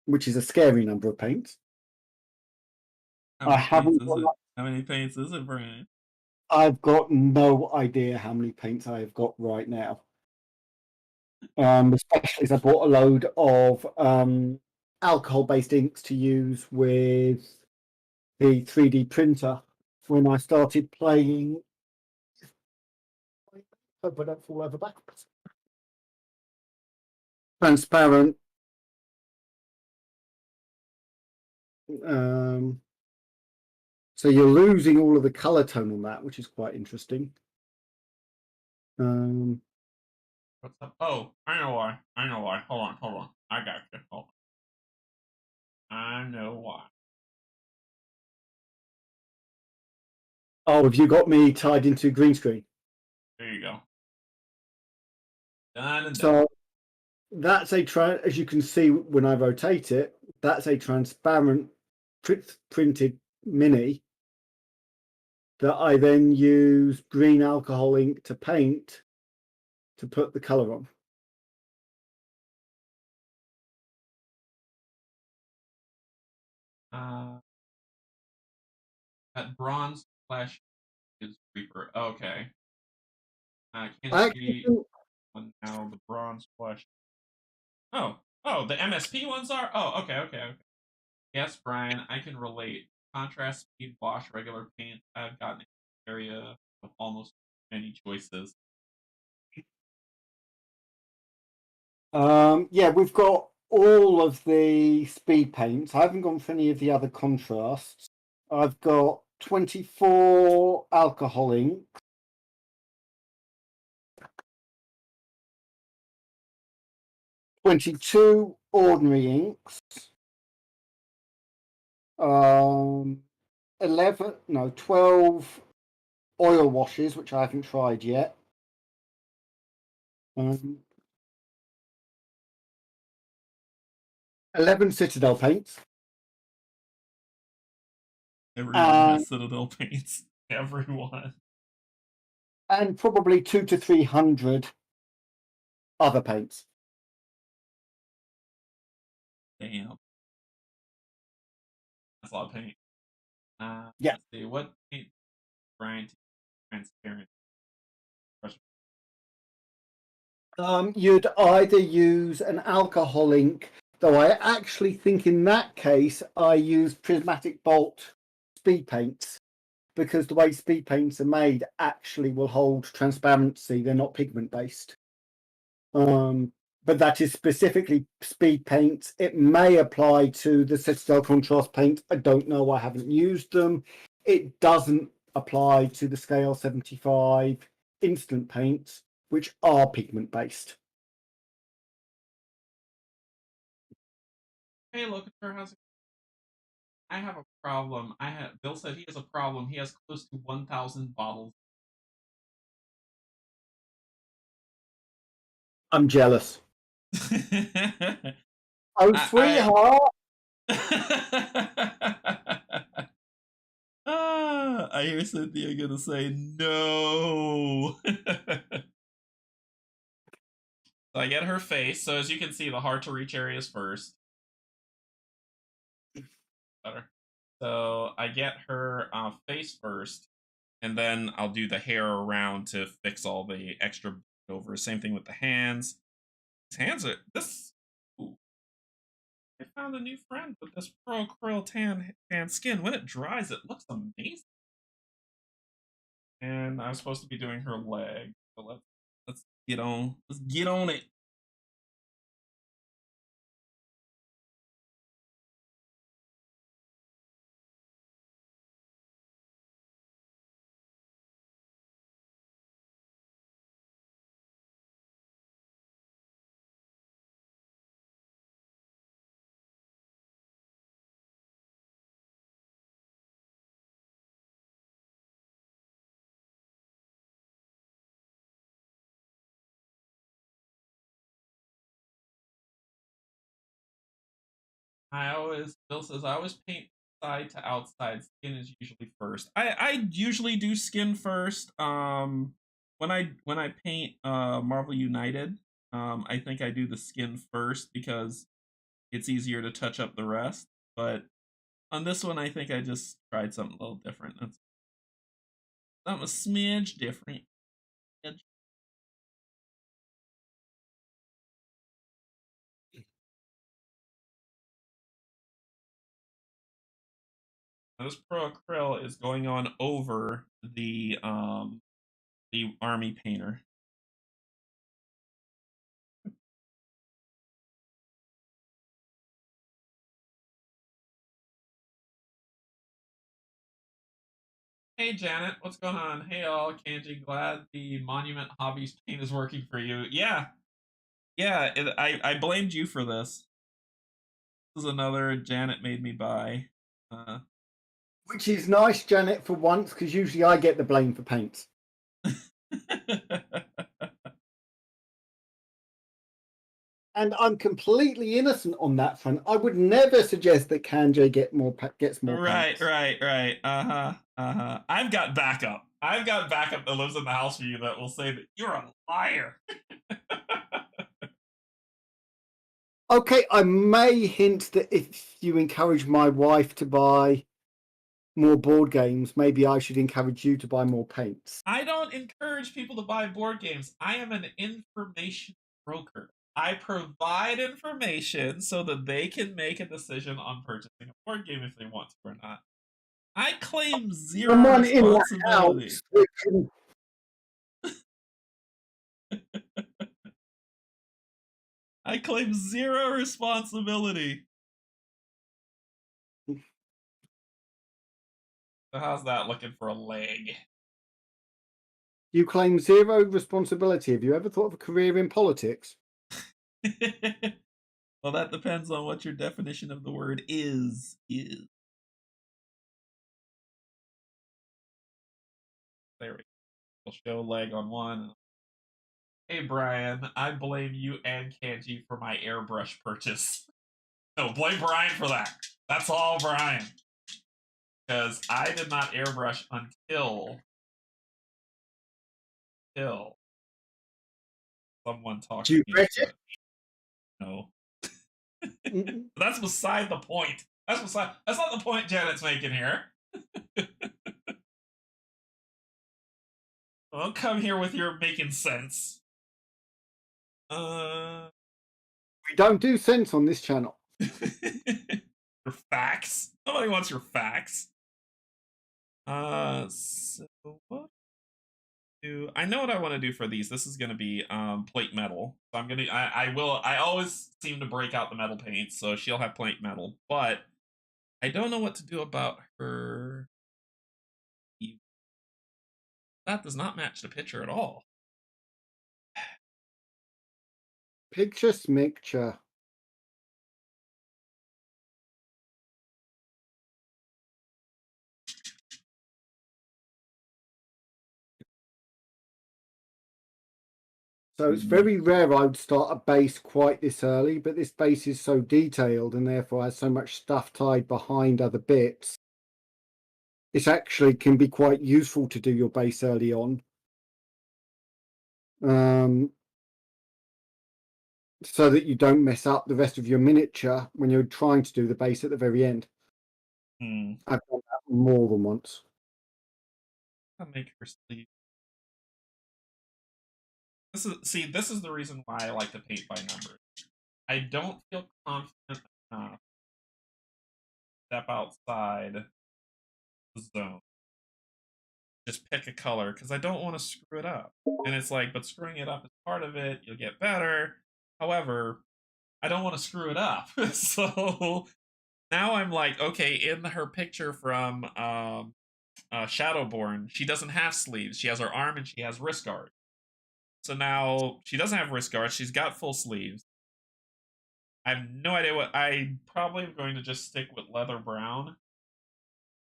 Which is a scary number of paints. How I many paints haven't is got, it? How many paints is it, Bryan? I've got no idea how many paints I have got right now. Especially as I bought a load of alcohol-based inks to use with the 3D printer when I started playing. Hope I don't fall over backwards. Transparent. So you're losing all of the color tone on that, which is quite interesting. What's up? Oh, I know why. I know why. Hold on. I got you. Hold on. I know why. Oh, have you got me tied into green screen? There you go. Done and done. So that's as you can see when I rotate it, that's a transparent printed mini that I then use green alcohol ink to paint to put the color on. That bronze flesh is Reaper. Okay. I can't I actually see think, one now. The bronze flesh. Oh, the MSP ones are. Oh, okay. Yes, Brian, I can relate. Contrast, speed, wash, regular paint. I've gotten an area of almost many choices. yeah, we've got all of the speed paints. I haven't gone for any of the other contrasts. I've got 24 alcohol ink, 22 ordinary inks, 12 oil washes, which I haven't tried yet. 11 Citadel paints. Everyone and has Citadel paints. Everyone. probably 200 to 300 other paints. Damn. That's a lot of paint. Yeah. Let's see. What paint Bryan transparent? You'd either use an alcohol ink, though I actually think in that case I use prismatic bolt speed paints, because the way speed paints are made actually will hold transparency. They're not pigment based. But that is specifically speed paints. It may apply to the Citadel contrast paint. I don't know. I haven't used them. It doesn't apply to the Scale 75 instant paints, which are pigment based. Hey, look at her. How's it? I have a problem. Bill said he has a problem. He has close to 1,000 bottles. I'm jealous. I, Oh, I sweetheart. I hear Cynthia gonna say no. So I get her face. So as you can see, the hard to reach area is first. Better. So I get her face first, and then I'll do the hair around to fix all the extra over. Same thing with the hands. His hands are this. Ooh, I found a new friend with this pearl krill tan skin. When it dries, it looks amazing. And I'm supposed to be doing her leg. So let's get on. Let's get on it. Bill says I always paint side to outside. Skin is usually first. I usually do skin first. When I paint Marvel United, I think I do the skin first because it's easier to touch up the rest. But on this one, I think I just tried something a little different. That's something a smidge different. This Pro Acryl is going on over the army painter. Hey Janet, what's going on? Hey all, Canje, glad the Monument Hobbies paint is working for you. Yeah, yeah, I blamed you for this. This is another Janet made me buy. Uh, Which is nice, Janet, for once, because usually I get the blame for paints. And I'm completely innocent on that front. I would never suggest that Canje gets more right, paints. right. Uh huh. I've got backup. I've got backup that lives in the house for you that will say that you're a liar. Okay, I may hint that if you encourage my wife to buy more board games, maybe I should encourage you to buy more paints. I don't encourage people to buy board games. I am an information broker. I provide information so that they can make a decision on purchasing a board game if they want to or not. I claim zero Someone in the responsibility. house that can... I claim zero responsibility. So how's that looking for a leg? You claim zero responsibility. Have you ever thought of a career in politics? Well, that depends on what your definition of the word is. There we go. We'll show leg on one. Hey Bryan, I blame you and Canje for my airbrush purchase. No, blame Bryan for that. That's all Bryan. because I did not airbrush until someone talked Do you me bet into it. No. it? That's beside the point. That's not the point Janet's making here. Don't come here with your making sense. We don't do sense on this channel. Your facts. Nobody wants your facts. So what do I know what I want to do for these? This is gonna be plate metal. So I always seem to break out the metal paint, so she'll have plate metal, but I don't know what to do about her. That does not match the picture at all. Picture smicture. So it's very rare I would start a base quite this early, but this base is so detailed and therefore has so much stuff tied behind other bits. It actually can be quite useful to do your base early on. So that you don't mess up the rest of your miniature when you're trying to do the base at the very end. I've done that more than once. I'll make her sleep. This is the reason why I like to paint by numbers. I don't feel confident enough to step outside the zone. Just pick a color because I don't want to screw it up. And it's like, but screwing it up is part of it. You'll get better. However, I don't want to screw it up. So now I'm like, okay, in her picture from Shadowborn, she doesn't have sleeves. She has her arm and she has wrist guard. So now she doesn't have wrist guards. She's got full sleeves. I have no idea what. I probably am going to just stick with leather brown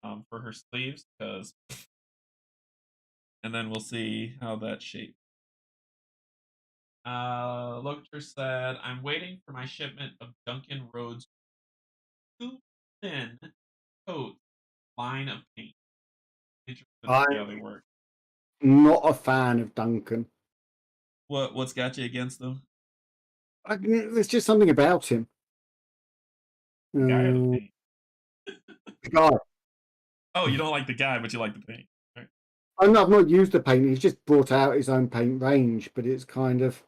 for her sleeves because, and then we'll see how that shapes. Locator said, "I'm waiting for my shipment of Duncan Rhodes too thin coat line of paint. Interested to see how they I'm work." not a fan of Duncan. What's got you against them? There's just something about him. The guy or the paint? The guy. Oh, you don't like the guy, but you like the paint. Right. I've not used the paint. He's just brought out his own paint range, but it's kind of,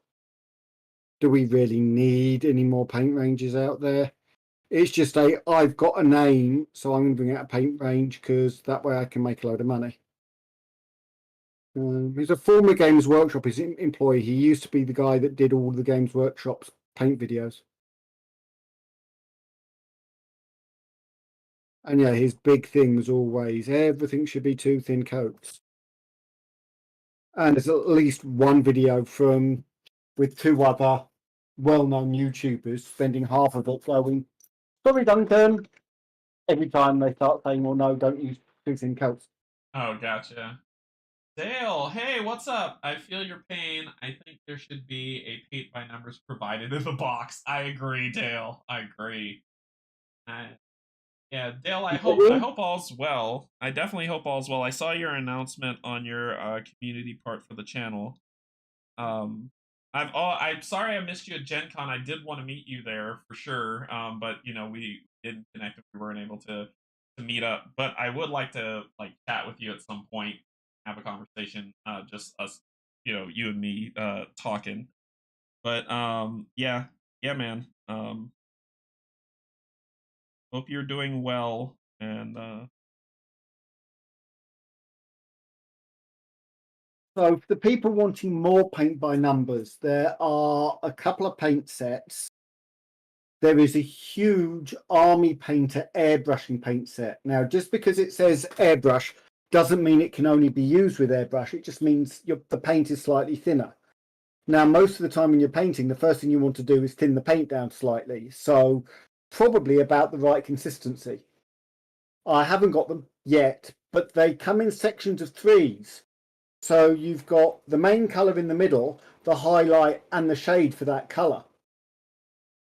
do we really need any more paint ranges out there? It's just I've got a name, so I'm going to bring out a paint range because that way I can make a load of money. He's a former Games Workshop employee. He used to be the guy that did all the Games Workshop's paint videos. And yeah, his big thing was always everything should be 2 thin coats. And there's at least one video with 2 other well-known YouTubers spending half of it going, "Sorry, Duncan," every time they start saying, "Well, no, don't use 2 thin coats." Oh, gotcha. Dale, hey, what's up? I feel your pain. I think there should be a paint by numbers provided in the box. I agree, Dale. I agree. Yeah, Dale. I hope all's well. I definitely hope all's well. I saw your announcement on your community part for the channel. Um, I'm sorry I missed you at Gen Con. I did want to meet you there for sure. But you know we didn't connect if we weren't able to meet up. But I would like to like chat with you at some point, have a conversation. Just us, you know, you and me talking. But yeah, yeah, man. Hope you're doing well and So for the people wanting more paint by numbers, there are a couple of paint sets. There is a huge Army Painter airbrushing paint set. Now, just because it says airbrush doesn't mean it can only be used with airbrush. It just means the paint is slightly thinner. Now, most of the time when you're painting, the first thing you want to do is thin the paint down slightly. So probably about the right consistency. I haven't got them yet, but they come in sections of 3s. So you've got the main colour in the middle, the highlight and the shade for that colour.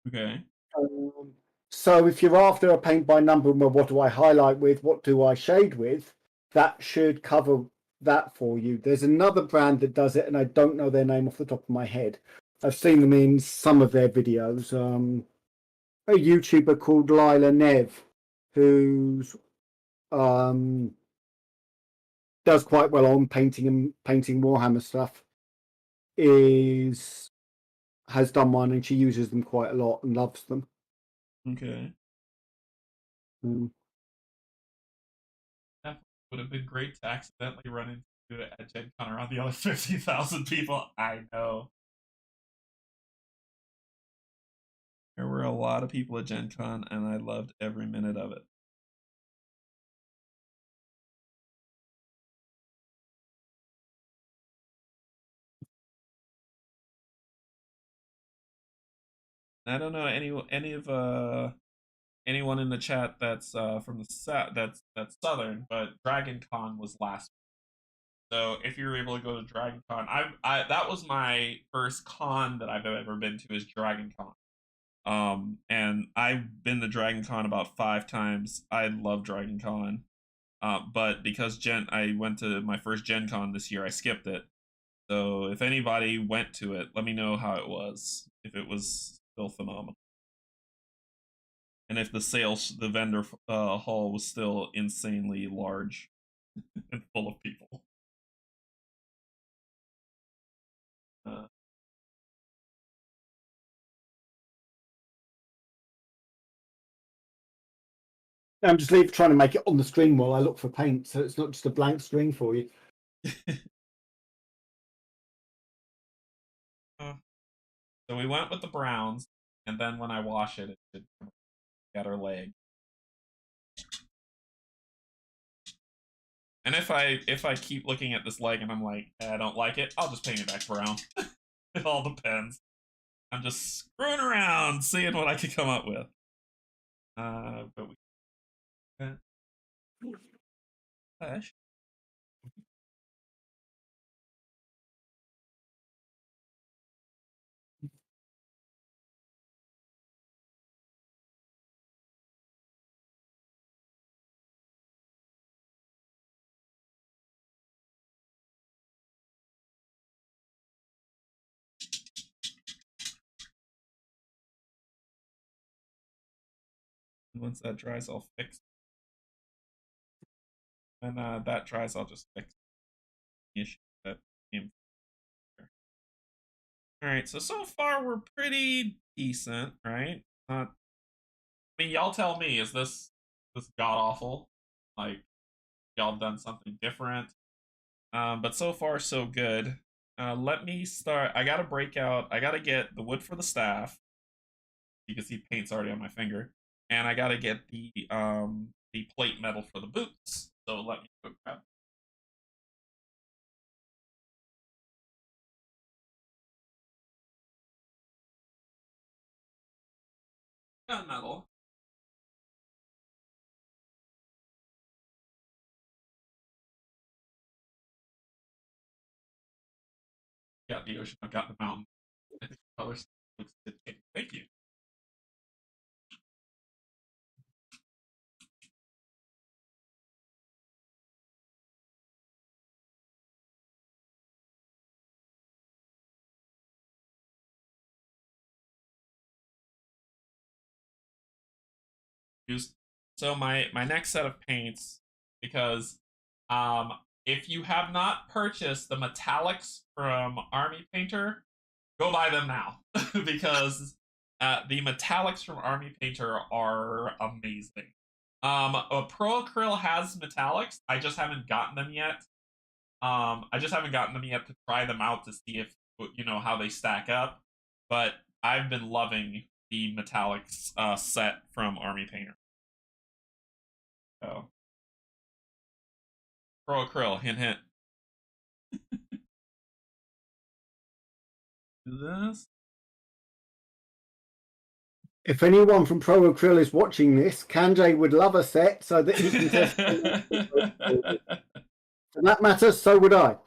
okay. Um, So if you're after a paint by number, well, what do I highlight with? What do I shade with? That should cover that for you. There's another brand that does it, and I don't know their name off the top of my head. I've seen them in some of their videos. A YouTuber called Lila Nev, who's does quite well on painting Warhammer stuff, has done one, and she uses them quite a lot and loves them. Okay. That would have been great to accidentally run into it at Gen Con around the other 50,000 people. I know. There were a lot of people at Gen Con, and I loved every minute of it. I don't know any of anyone in the chat that's from the that's southern, but Dragon Con was last week. So if you're able to go to Dragon Con, I that was my first con that I've ever been to is Dragon Con. And I've been to Dragon Con about 5 times. I love Dragon Con. But because I went to my first Gen Con this year, I skipped it. So if anybody went to it, let me know how it was. If it was still phenomenal, and if the vendor hall was still insanely large and full of people. Uh, I'm just trying to make it on the screen while I look for paint, so it's not just a blank screen for you. so we went with the browns, and then when I wash it, it should get our leg. And if I keep looking at this leg and I'm like, I don't like it, I'll just paint it back brown. It all depends. I'm just screwing around, seeing what I can come up with. But we flash. Once that dries, I'll fix it. And that dries, I'll just fix the issue that came. All right, so far we're pretty decent, right? I mean, y'all tell me, is this god awful? Like y'all done something different? But so far so good. Let me start. I gotta break out. I gotta get the wood for the staff. You can see paint's already on my finger, and I gotta get the plate metal for the boots. So let me go grab gunmetal. Got the ocean. I've got the mountain. I think the colors looks good. Thank you. Used. So my next set of paints, because um if you have not purchased the metallics from Army Painter, go buy them now because the metallics from Army Painter are amazing. Pro Acryl has metallics. I just haven't gotten them yet. I just haven't gotten them yet to try them out to see if how they stack up. But I've been loving the metallics set from Army Painter. So Pro Acryl, hint hint. Do this. If anyone from Pro Acryl is watching this, Canje would love a set so that he can test. And that matters, so would I.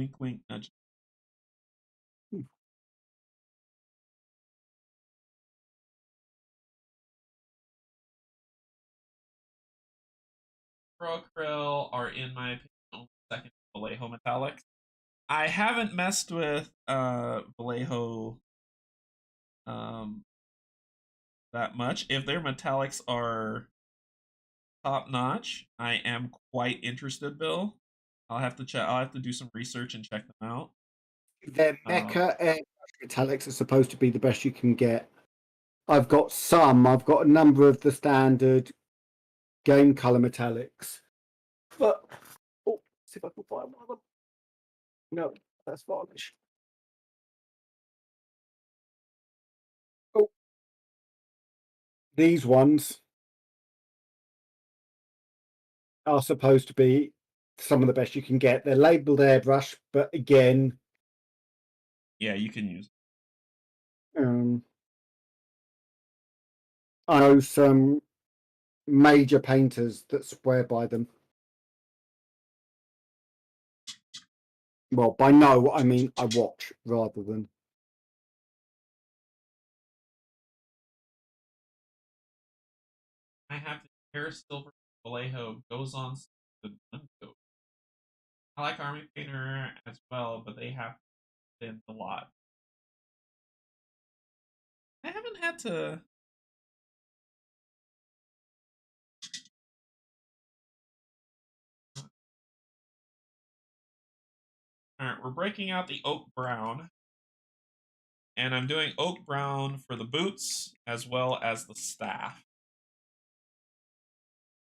Wink, wink, nudge. Acryl are, in my opinion, only second to Vallejo metallics. I haven't messed with Vallejo um, that much. If their metallics are top notch, I am quite interested, Bill. I'll have to check. I'll have to do some research and check them out. Their Uh, Mecha airbrush metallics are supposed to be the best you can get. I've got some. I've got a number of the standard game color metallics. But see if I can find one of them. No, that's varnish. Oh, these ones are supposed to be some of the best you can get. They're labeled airbrush, but again, yeah, you can use. I know some major painters that swear by them. Well, by no, I mean I watch rather than. I have the Air Silver Vallejo goes on the Uncoat. I like Army Painter as well, but they have been a lot. I haven't had to. All right, we're breaking out the Oak Brown, and I'm doing Oak Brown for the boots as well as the staff.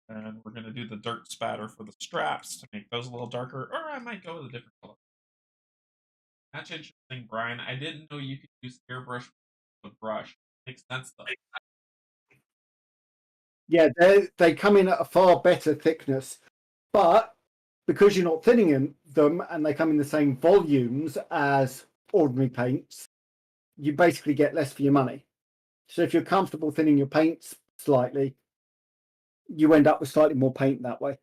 And we're going to do the dirt spatter for the straps to make those a little darker, or I might go with a different color. That's interesting, Brian. I didn't know you could use airbrush with brush. Makes sense though. Yeah, they come in at a far better thickness, but because you're not thinning them and they come in the same volumes as ordinary paints, you basically get less for your money. So if you're comfortable thinning your paints slightly, you end up with slightly more paint that way.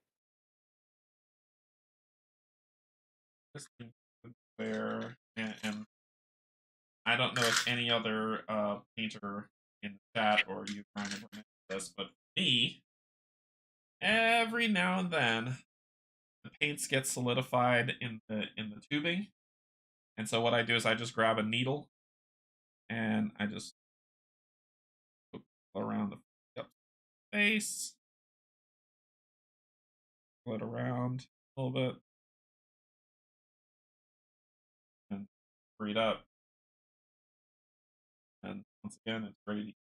Where and I don't know if any other painter in the chat or you kind of run into this, but me, every now and then, the paints get solidified in the tubing, and so what I do is I just grab a needle and I just go around the face, pull it around a little bit, and free it up, and once again, it's ready to.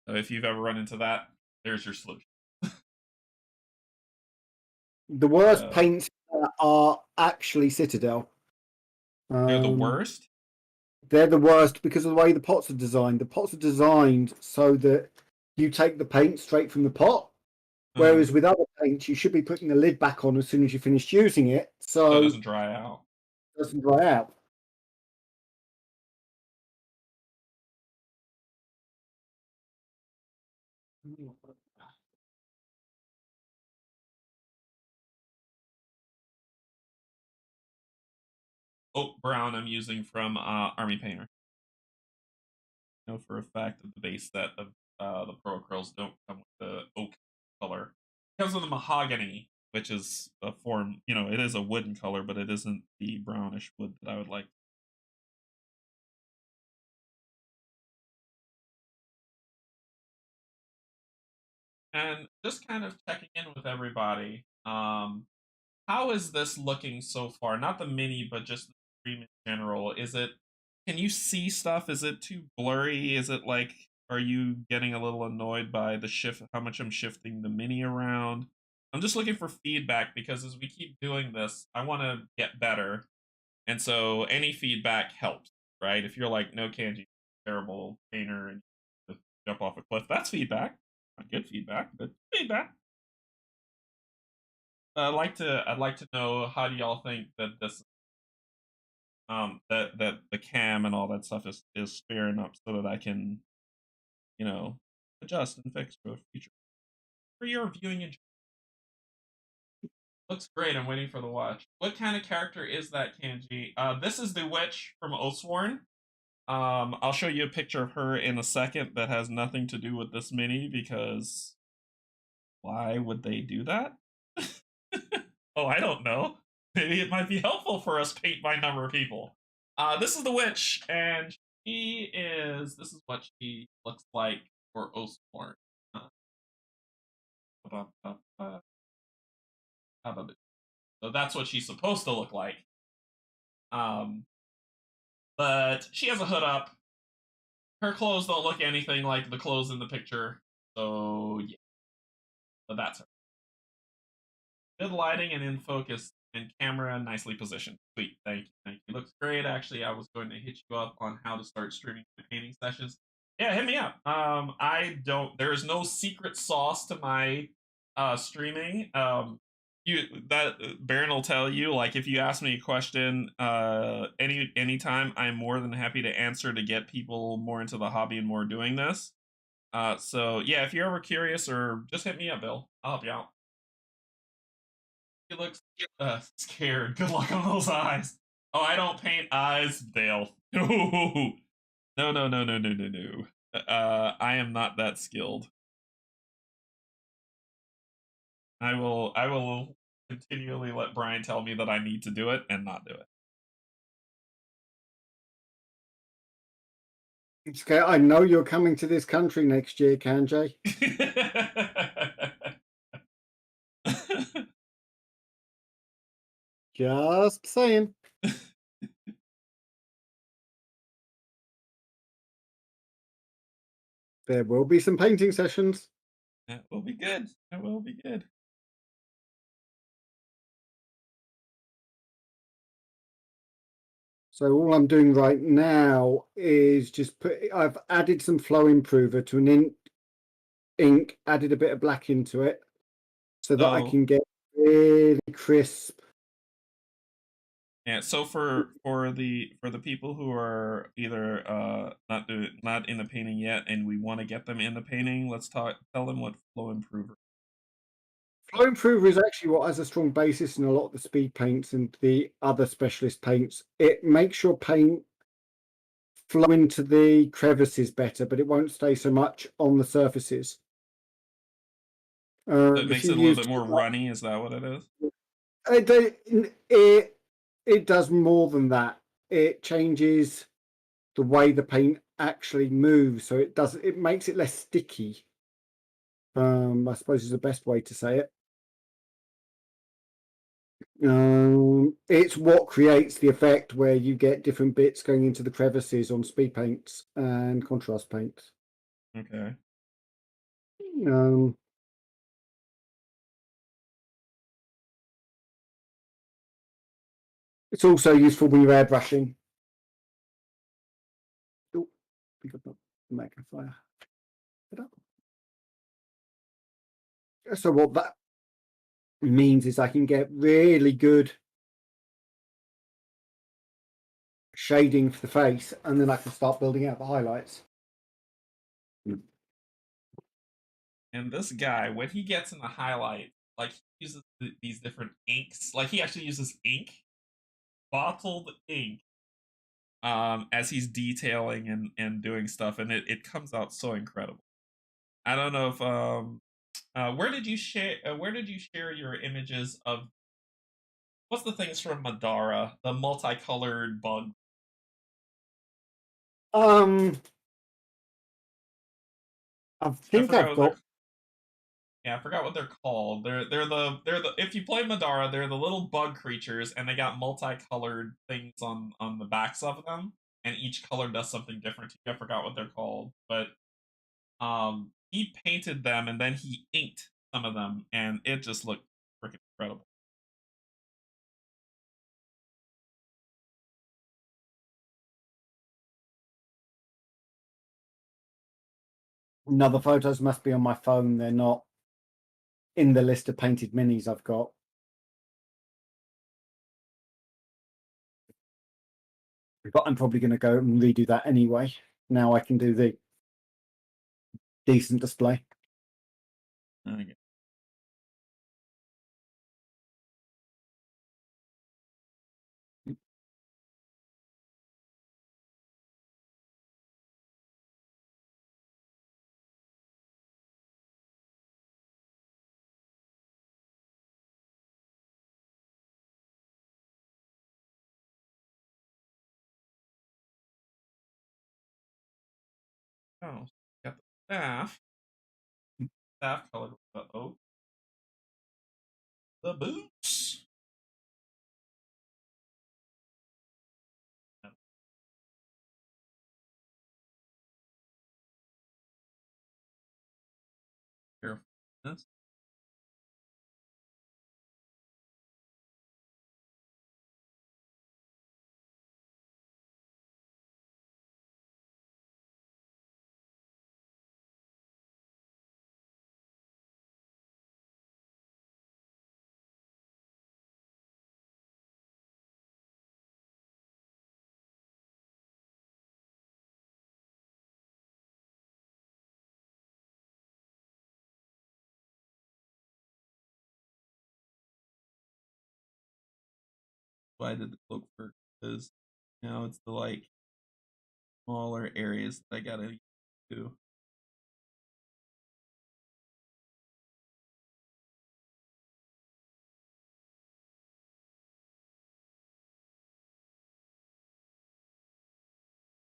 So if you've ever run into that, there's your solution. The worst Uh, paints are actually Citadel. they're the Um, worst. they're the worst because of the way the pots are designed. The pots are designed so that you take the paint straight from the pot, Uh, whereas with other paints, you should be putting the lid back on as soon as you finish using it, so it so doesn't dry out. it doesn't dry out. Oak brown I'm using from Army Painter. I know for a fact that the base set of the Pro Curls don't come with the oak color. It comes with the mahogany, which is a form, it is a wooden color, but it isn't the brownish wood that I would like. And just kind of checking in with everybody. How is this looking so far? Not the mini, but just the stream in general. Can you see stuff? Is it too blurry? Is it like, are you getting a little annoyed by the shift, how much I'm shifting the mini around? I'm just looking for feedback because as we keep doing this, I want to get better. And so any feedback helps, right? If you're like, no, Canje, terrible painter and jump off a cliff, that's feedback. Not good feedback, but feedback. I'd like to know, how do y'all think that this that the cam and all that stuff is fair enough so that I can, you know, adjust and fix for the future. for your viewing enjoyment. Looks great. I'm waiting for the watch. What kind of character is that, Kanji? This is the witch from Oathsworn. I'll show you a picture of her in a second that has nothing to do with this mini because why would they do that? Oh, I don't know. Maybe it might be helpful for us paint by number people. This is the witch, and this is what she looks like for Oathsworn. So that's what she's supposed to look like. Um, but she has a hood up. Her clothes don't look anything like the clothes in the picture. So yeah, but that's her. Good lighting and in focus and camera nicely positioned. Sweet, thank you, thank you. Looks great. Actually, I was going to hit you up on how to start streaming my painting sessions. Yeah, hit me up. I don't. There is no secret sauce to my streaming. You that Baron will tell you. Like, if you ask me a question, anytime, I'm more than happy to answer to get people more into the hobby and more doing this. So yeah, if you're ever curious, or just hit me up, Bill. I'll help you out. He looks scared. Good luck on those eyes. Oh, I don't paint eyes, Dale. No, no, no, no, no, no, no, no. I am not that skilled. I will continually let Bryan tell me that I need to do it and not do it. It's okay. I know you're coming to this country next year, Canje. Just saying. There will be some painting sessions. That will be good. That will be good. So all I'm doing right now is just I've added some flow improver to an ink, added a bit of black into it so that I can get really crisp. Yeah, so for the people who are either not in the painting yet and we want to get them in the painting, tell them what flow improver. Flow improver is actually what has a strong basis in a lot of the speed paints and the other specialist paints. It makes your paint flow into the crevices better, but it won't stay so much on the surfaces. So it If makes you it a little use bit more runny. Is that what it is? it does more than that. It changes the way the paint actually moves, so it makes it less sticky. I suppose is the best way to say it. It's what creates the effect where you get different bits going into the crevices on speed paints and contrast paints. Okay. It's also useful when you're airbrushing. Oh, pick up the magnifier. So what that means is I can get really good shading for the face, and then I can start building out the highlights. And this guy, when he gets in the highlight, like he uses these different inks. Like he actually uses ink, bottled ink, as he's detailing and doing stuff, and it comes out so incredible. I don't know if where did you share your images of what's the things from Madara, the multicolored bug? I think I've got. Yeah, I forgot what they're called. They're the if you play Madara, they're the little bug creatures, and they got multicolored things on the backs of them, and each color does something different. I forgot what they're called, but he painted them and then he inked some of them, and it just looked freaking incredible. No, the photos must be on my phone. They're not in the list of painted minis I've got. But I'm probably going to go and redo that anyway. Now I can do the decent display. Okay. Oh, got the staff colored with the oak. The boots. Careful. Why I did the cloak first because now it's the like smaller areas that I gotta do.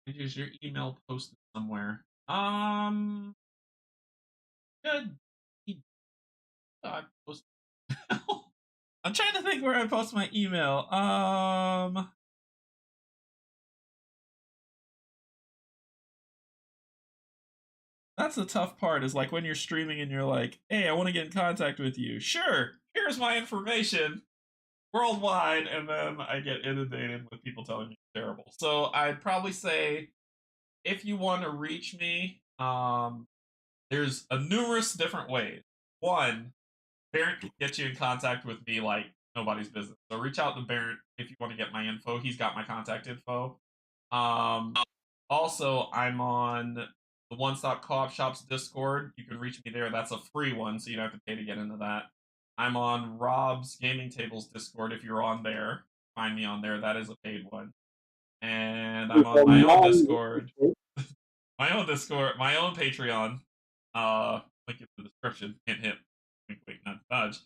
Is your email posted somewhere? Good. I post. I'm trying to think where I post my email. That's the tough part. Is like when you're streaming and you're like, "Hey, I want to get in contact with you." Sure, here's my information worldwide, and then I get inundated with people telling me it's terrible. So I'd probably say if you want to reach me, there's a numerous different ways. One, Barrett can get you in contact with me like nobody's business. So reach out to Barrett if you want to get my info. He's got my contact info. Um, Also, I'm on the One Stop Co-op Shops Discord. You can reach me there. That's a free one, so you don't have to pay to get into that. I'm on Rob's Gaming Tables Discord. If you're on there, find me on there. That is a paid one. And I'm on my own Discord, my own Patreon. Link in the description. Hint, hint. Wink, wink, nudge, nudge.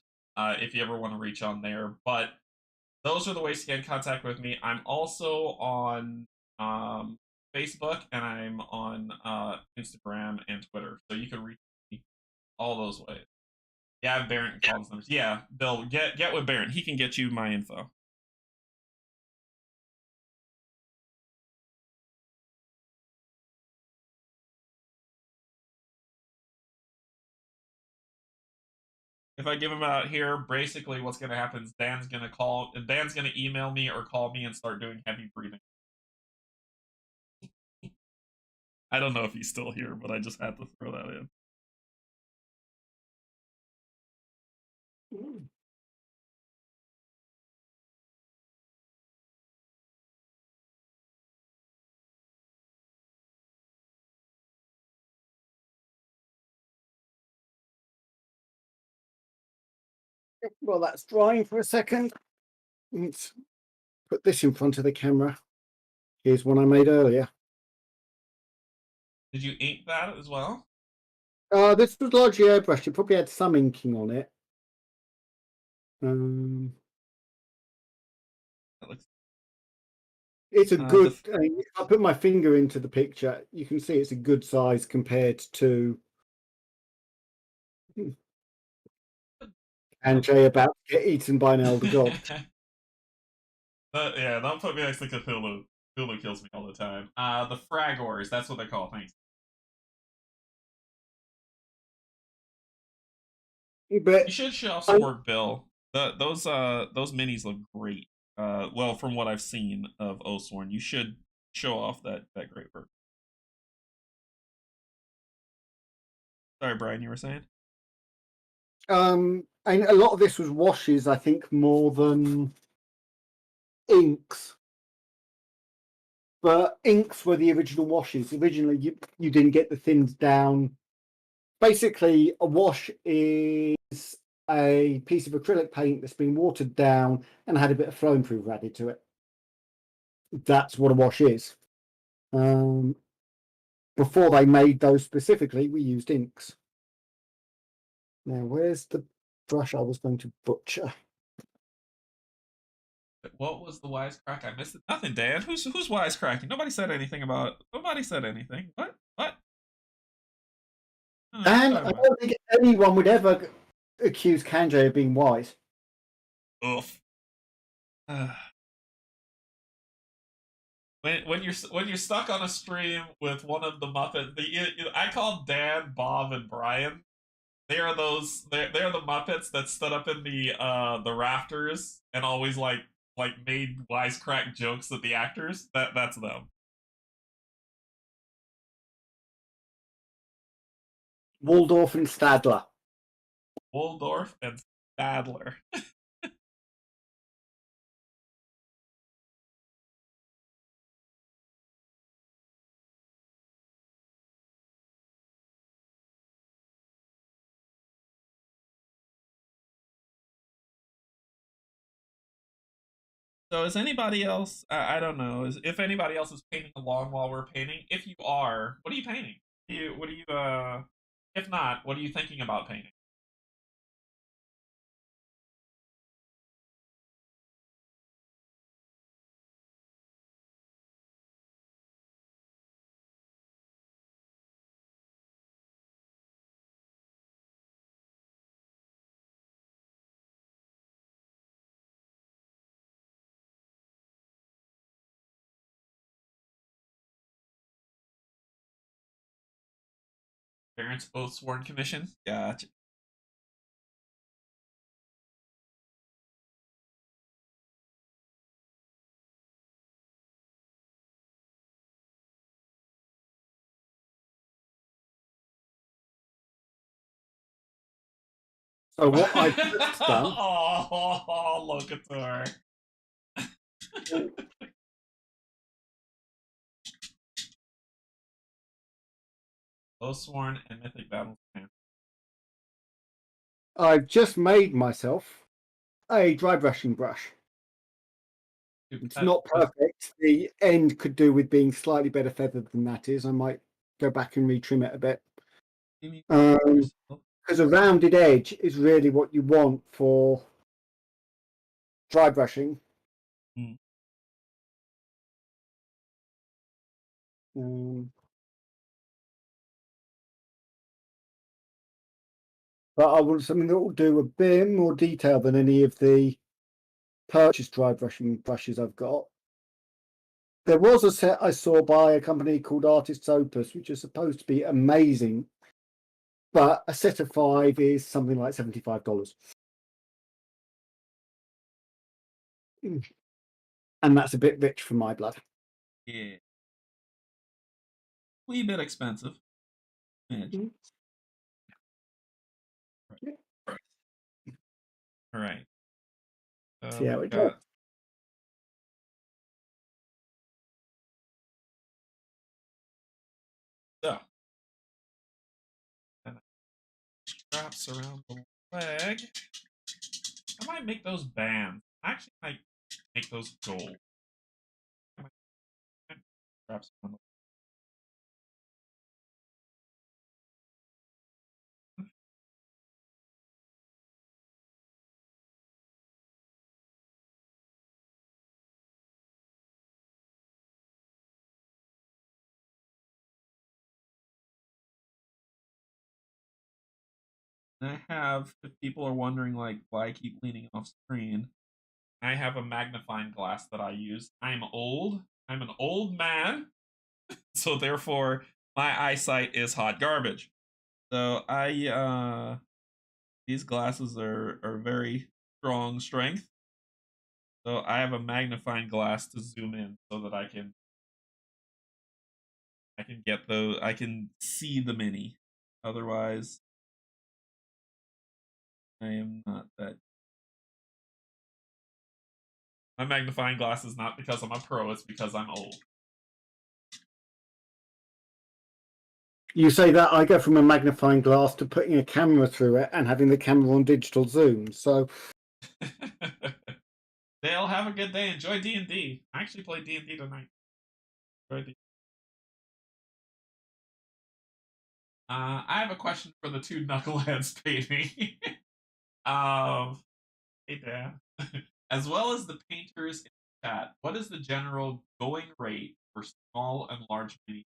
If you ever want to reach on there, but those are the ways to get in contact with me. I'm also on Facebook and I'm on Instagram and Twitter, so you can reach me all those ways. Yeah, I have Barrett and Colin's numbers. Yeah, Bill, get with Barrett. He can get you my info. If I give him out here, basically what's gonna happen is Dan's gonna email me or call me and start doing heavy breathing. I don't know if he's still here, but I just had to throw that in. Well, that's drying for a second. Let's put this in front of the camera. Here's one I made earlier. Did you ink that as well? This was largely airbrushed. It probably had some inking on it. That looks. It's a good. If I put my finger into the picture, you can see it's a good size compared to Canje about to get eaten by an elder god. Yeah, don't put me next to Cthulhu. Cthulhu kills me all the time. The Fragors, that's what they're called. Thanks. But You should show off some work, Bill. Those minis look great. Well, from what I've seen of Oathsworn, you should show off that great work. Sorry, Brian, you were saying? and a lot of this was washes, I think, more than inks. But inks were the original washes. Originally, you didn't get the thins down. Basically, a wash is a piece of acrylic paint that's been watered down and had a bit of flow improver added to it. That's what a wash is. Before they made those specifically, we used inks. Now, where's the brush I was going to butcher? What was the wisecrack? I missed it. Nothing, Dan. Who's wisecracking? Nobody said anything about. Nobody said anything. What? What? And I Karma. don't think anyone would ever accuse Canje of being wise. Oof. When you're stuck on a stream with one of the Muppets, I call Dan, Bob, and Bryan. They're the Muppets that stood up in the rafters and always like made wisecrack jokes at the actors. That's them. Waldorf and Stadler. Waldorf and Stadler. So is anybody else? I don't know. If anybody else is painting along while we're painting? If you are, what are you painting? What do you? If not, what are you thinking about painting? Parents Oathsworn Commission. Gotcha. So what I've just done. Oh, look at her. Oathsworn and Mythic Battles. I've just made myself a dry brushing brush. It's not perfect. The end could do with being slightly better feathered than that is. I might go back and retrim it a bit. Because a rounded edge is really what you want for dry brushing. Mm. But I want something that will do a bit more detail than any of the purchased dry brushing brushes I've got. There was a set I saw by a company called Artist's Opus, which is supposed to be amazing, but a set of 5 is something like $75. And that's a bit rich for my blood. Yeah. Wee bit expensive. Mm. All right. See how We've it goes. got so straps around the leg. I might make those bands. I actually might make those gold. Straps around the I have, if people are wondering like why I keep leaning off screen, I have a magnifying glass that I use. I'm old. I'm an old man, so therefore my eyesight is hot garbage. So these glasses are very strong strength. So I have a magnifying glass to zoom in so that I can get those I can see the mini. Otherwise, I am not that. My magnifying glass is not because I'm a pro, it's because I'm old. You say that I go from a magnifying glass to putting a camera through it and having the camera on digital zoom. So Dale, have a good day. Enjoy D&D. I actually play D&D tonight. I have a question for the two knuckleheads painting. Hey Dan. As well as the painters in the chat, what is the general going rate for small and large mini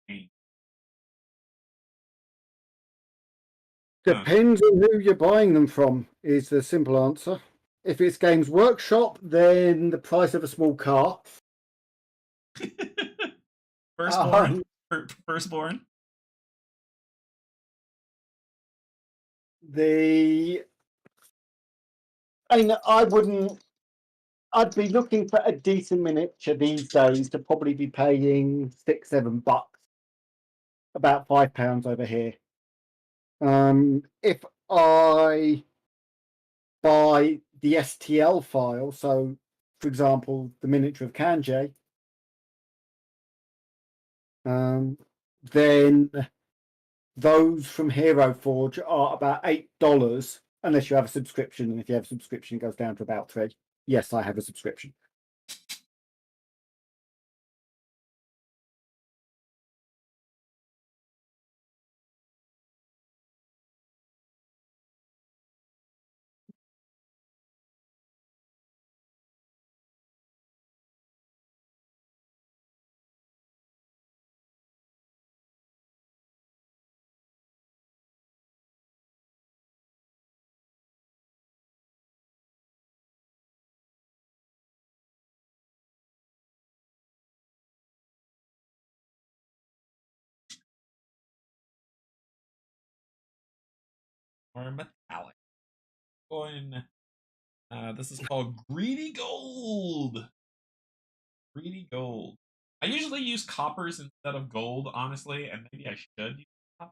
paint? Huh. Depends on who you're buying them from, is the simple answer. If it's Games Workshop, then the price of a small car. Firstborn? Um, Firstborn? the I mean, I wouldn't. I'd be looking for a decent miniature these days to probably be paying $6-7, about £5 over here. If I buy the STL file, so for example, the miniature of Canje, then those from Hero Forge are about $8 unless you have a subscription. And if you have a subscription, it goes down to about 3. Yes, I have a subscription. Or metallic? Coin. This is called Greedy Gold. Greedy Gold. I usually use coppers instead of gold, honestly, and maybe I should use copper.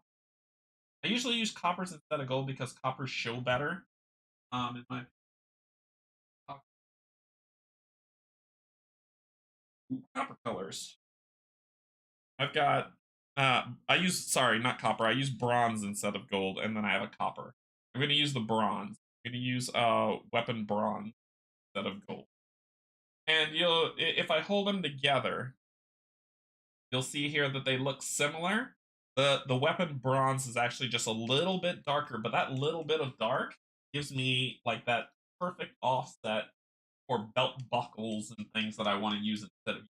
I usually use coppers instead of gold because coppers show better. In my copper colors. I've got I use sorry, not copper. I use bronze instead of gold, and then I have a copper. I'm gonna use the bronze. I'm gonna use weapon bronze instead of gold. And you'll if I hold them together, you'll see here that they look similar. The weapon bronze is actually just a little bit darker, but that little bit of dark gives me like that perfect offset for belt buckles and things that I want to use instead of.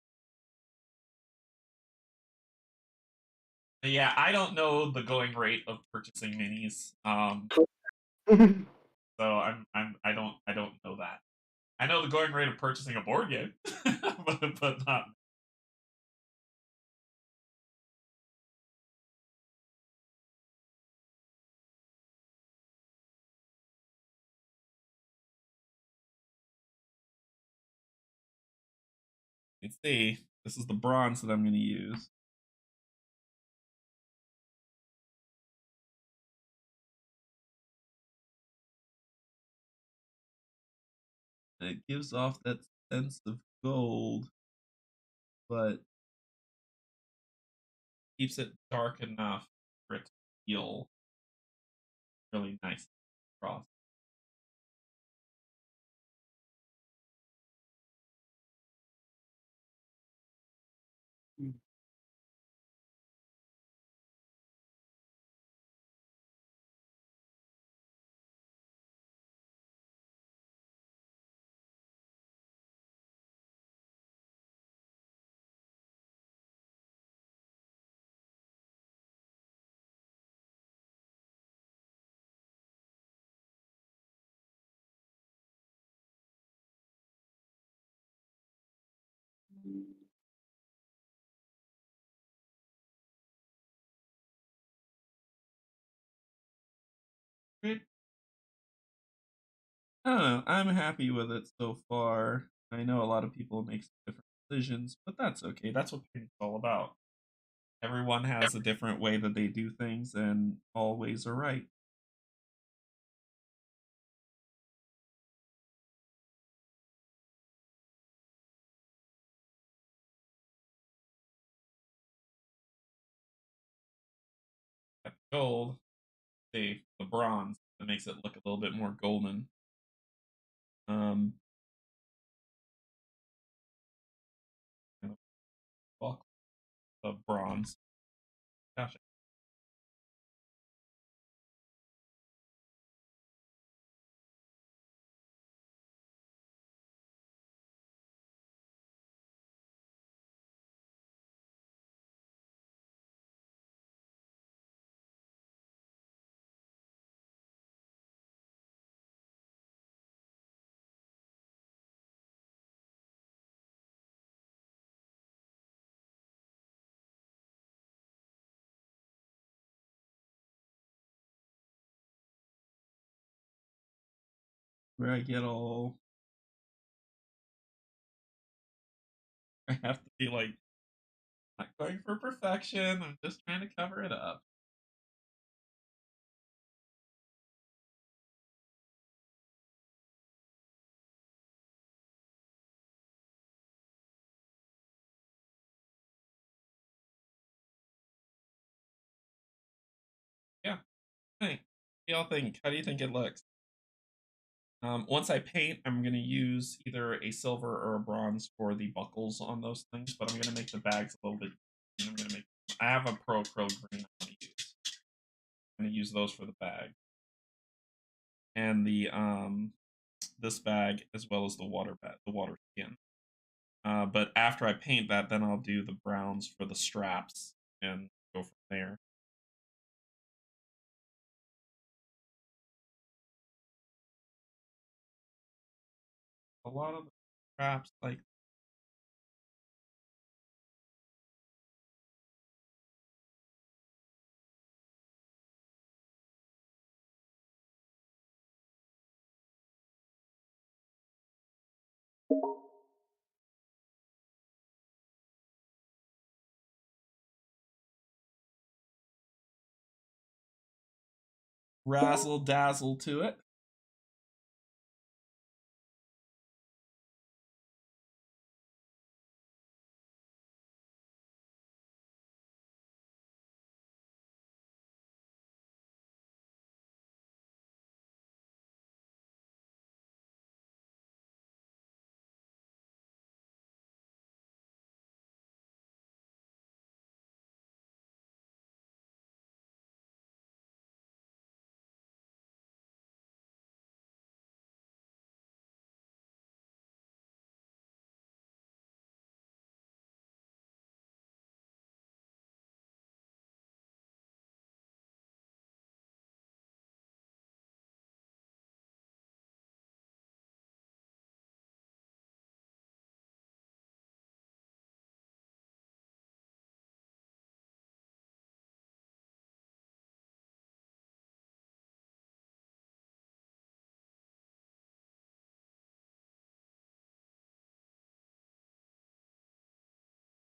But yeah, I don't know the going rate of purchasing minis. So I don't know that. I know the going rate of purchasing a board game, but not. Let's see. This is the bronze that I'm going to use. And it gives off that sense of gold, but keeps it dark enough for it to feel really nice across. Great. I don't know. I'm happy with it so far. I know a lot of people make different decisions, but that's okay. That's what painting's all about. Everyone has a different way that they do things, and all ways are right. Got the gold, the bronze that makes it look a little bit more golden. Um, and the of bronze. Gosh, where I get all. I have to be like, not going for perfection. I'm just trying to cover it up. Yeah. Hey, what do y'all think? How do you think it looks? Once I paint, I'm going to use either a silver or a bronze for the buckles on those things, but I'm going to make the bags a little bit. I'm going to make. I have a pro acrylic green I want to use. I'm going to use those for the bag and the this bag as well as the water bag, the water skin. But after I paint that, then I'll do the browns for the straps and go from there. A lot of the straps, like razzle dazzle to it.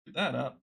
Get that up.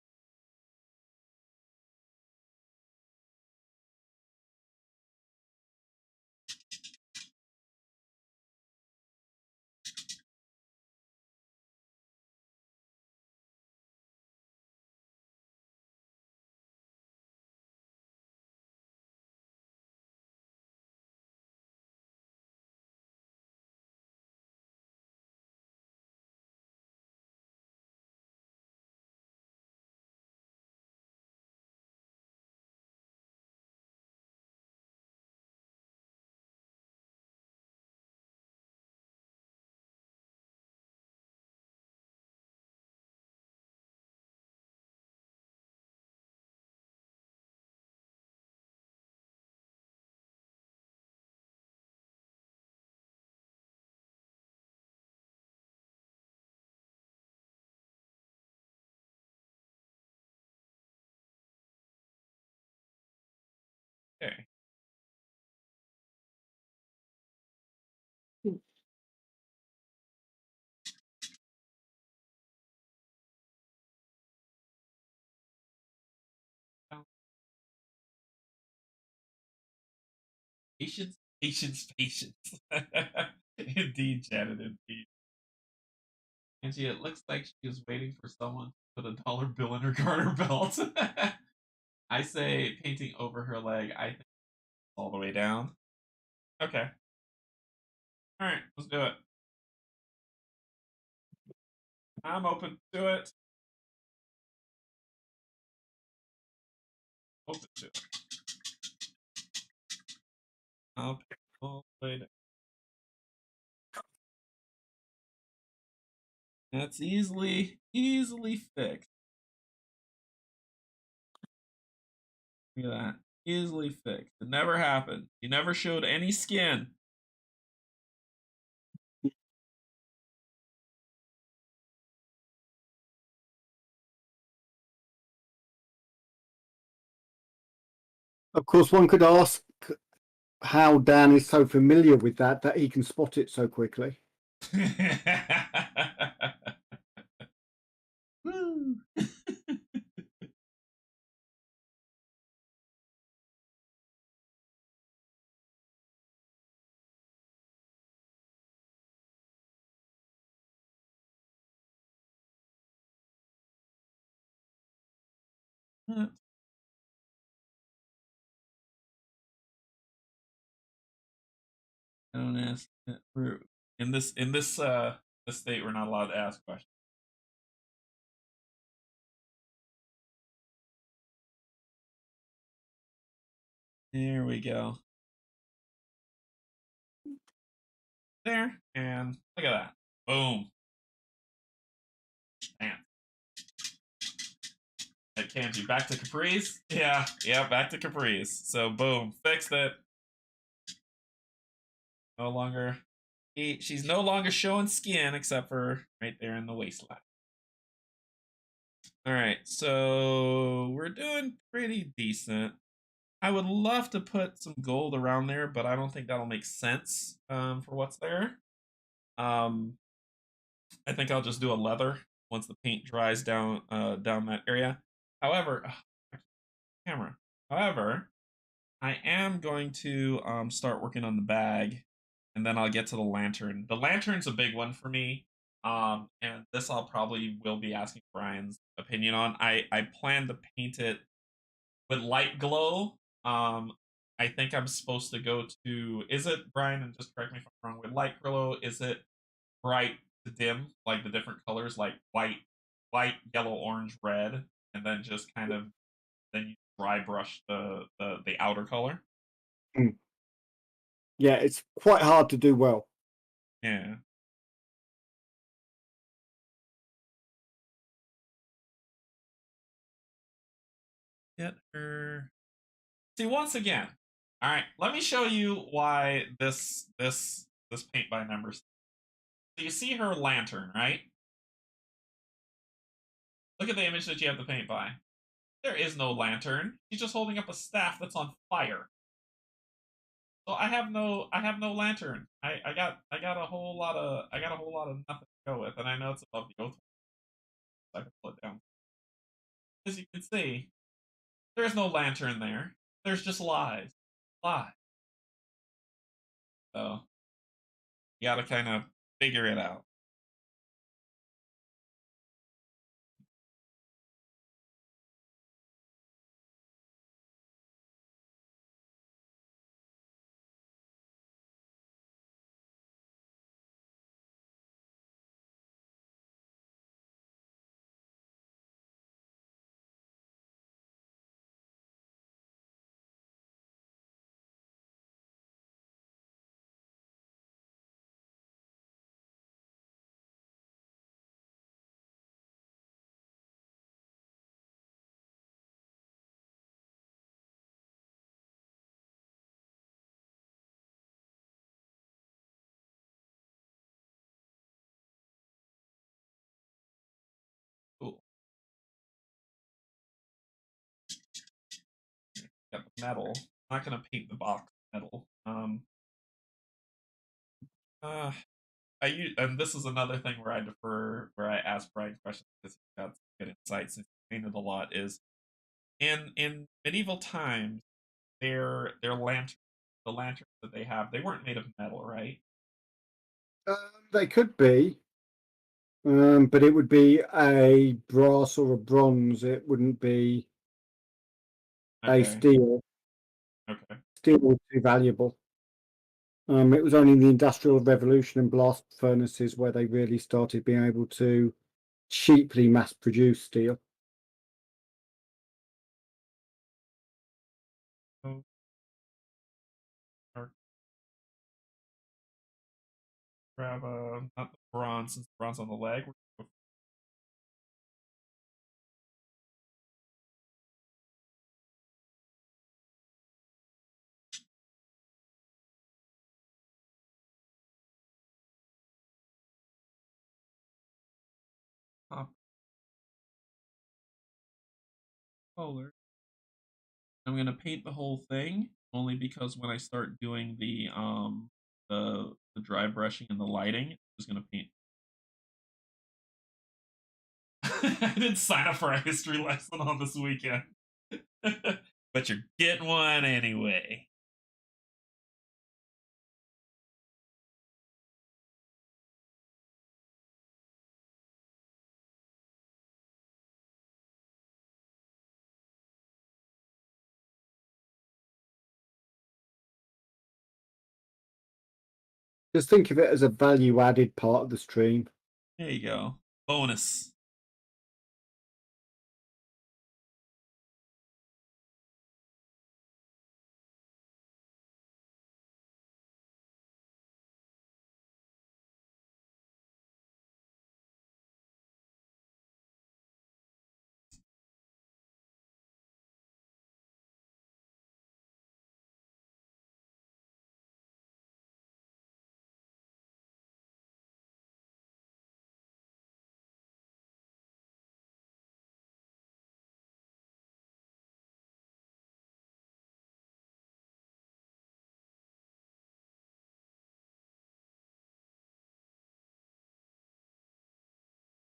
Okay. Patience, patience, patience. Indeed, Janet, indeed. Angie, it looks like she is waiting for someone to put a dollar bill in her garter belt. I say painting over her leg. I think all the way down. Okay. All right, let's do it. I'm open to it. Open to it. I'll paint all the way down. That's easily fixed. Look at that. Easily fixed. It never happened. You never showed any skin. Of course, one could ask how Dan is so familiar with that he can spot it so quickly. Woo. Don't ask. We're in this state. We're not allowed to ask questions. There we go. There, and look at that. Boom. Man, at Canje, back to Caprice. Yeah, back to Caprice. So boom, fixed it. No longer. She's no longer showing skin except for right there in the waistline. All right, so we're doing pretty decent. I would love to put some gold around there, but I don't think that'll make sense for what's there. Um, I think I'll just do a leather once the paint dries down that area. However, camera. However, I am going to start working on the bag, and then I'll get to the lantern. The lantern's a big one for me, and this I'll probably will be asking Bryan's opinion on. I plan to paint it with light glow. I think I'm supposed to go to. Is it Bryan? And just correct me if I'm wrong. With light glow, is it bright to dim, like the different colors, like white, yellow, orange, red, and then just kind of then you dry brush the outer color. Mm. Yeah, it's quite hard to do well. Yeah. Get her. See, once again. All right, let me show you why this paint by numbers. So you see her lantern, right? Look at the image that you have to paint by. There is no lantern. She's just holding up a staff that's on fire. So I have no lantern. I got a whole lot of nothing to go with, and I know it's above the Oathsworn, so I can pull it down. As you can see, there's no lantern there. There's just lies. Lies. So you gotta kind of figure it out. Cool. Got the metal. I'm not gonna paint the box metal. Uh, and this is another thing where I defer, where I ask Bryan questions because he's got some good insights and he's painted a lot. Is in medieval times, their lantern, the lanterns that they have, they weren't made of metal, right? They could be, but it would be a brass or a bronze. It wouldn't be a Okay, steel. okay. Steel was too valuable. It was only in the Industrial Revolution and blast furnaces where they really started being able to cheaply mass produce steel. So, or grab not the bronze, since the bronze on the leg. Top color. I'm gonna paint the whole thing. only because when I start doing the dry brushing and the lighting, it's gonna paint. I didn't sign up for a history lesson on this weekend. But you're getting one anyway. Just think of it as a value added part of the stream. There you go. Bonus.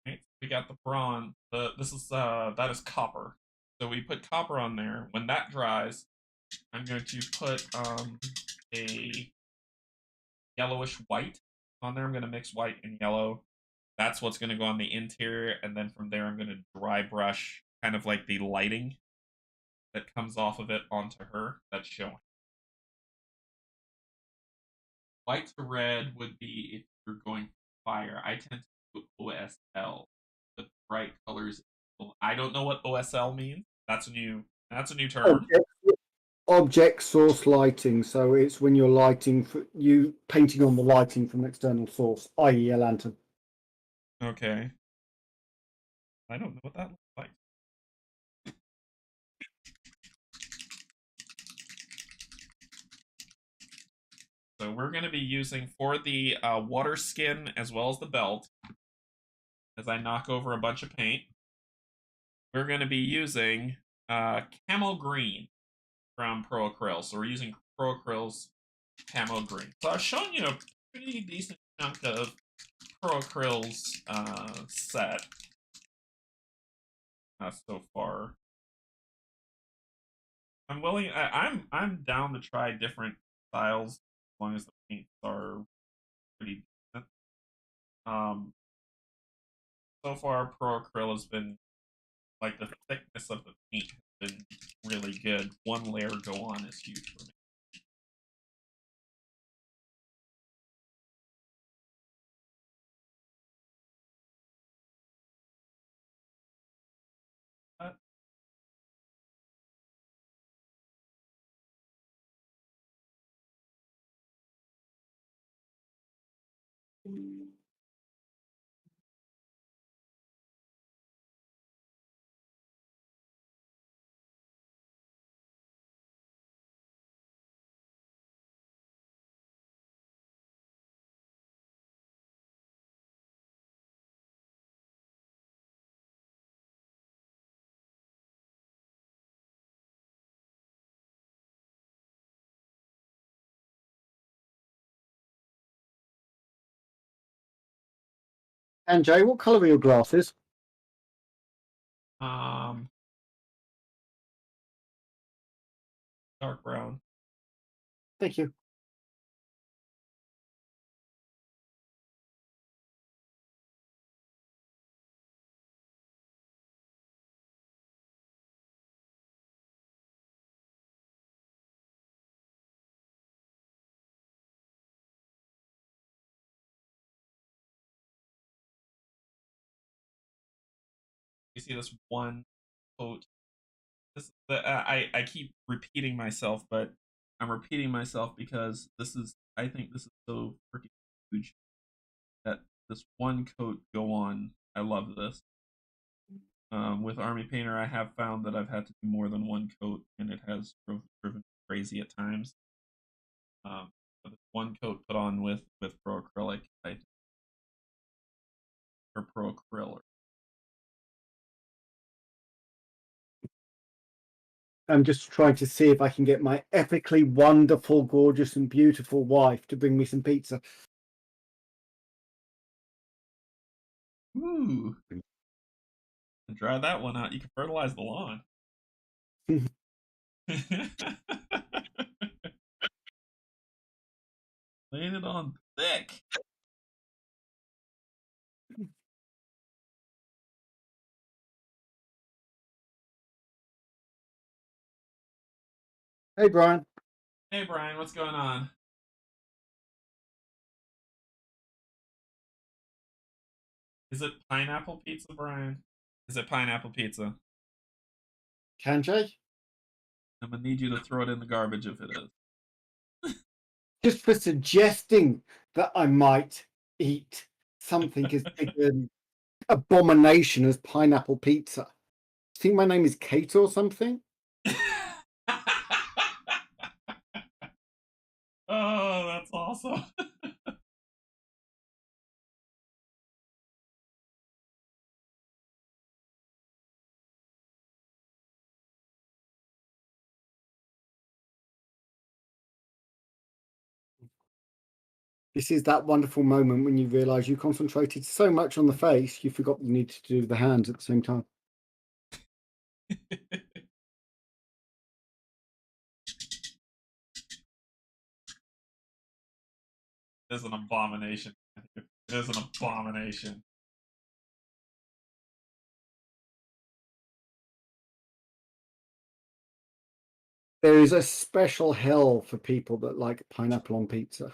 Right? We got the bronze. This is that is copper. So we put copper on there. When that dries, I'm going to put a yellowish white on there. I'm going to mix white and yellow. That's what's going to go on the interior, and then from there I'm going to dry brush kind of like the lighting that comes off of it onto her. That's showing. White to red would be if you're going fire. I tend to do OSL, the bright colors. I don't know what OSL means. That's a new term. Object, object source lighting. So it's when you're lighting for you painting on the lighting from an external source, i.e., a lantern. Okay. I don't know what that looks like. So we're going to be using for the water skin as well as the belt. As I knock over a bunch of paint, we're going to be using Camo Green from Pro Acryl. So we're using Pro Acryl's Camo Green. So I've shown you a pretty decent chunk of Pro Acryl's set so far. I'm willing. I'm down to try different styles as long as the paints are pretty decent. Um, so far, Pro Acryl has been like the thickness of the paint has been really good. One layer go on is huge for me. Uh, And Jay, what colour are your glasses? um, dark brown. Thank you. You see this one coat. I keep repeating myself, but I'm repeating myself because I think this is so freaking huge that this one coat go on. I love this. With Army Painter, I have found that I've had to do more than one coat, and it has driven crazy at times. But one coat put on with Pro Acrylic, or Pro Acrylic. I'm just trying to see if I can get my epically wonderful, gorgeous, and beautiful wife to bring me some pizza. Ooh. Dry that one out. You can fertilize the lawn. Laying it on thick. Hey, Brian. Hey, Brian, what's going on? Is it pineapple pizza, Brian? Is it pineapple pizza? Canje? I'm gonna need you to throw it in the garbage if it is. Just for suggesting that I might eat something as big an abomination as pineapple pizza. I think my name is Kate or something. Oh, that's awesome. This is that wonderful moment when you realise you concentrated so much on the face, you forgot you needed to do the hands at the same time. It is an abomination. It is an abomination. There is a special hell for people that like pineapple on pizza.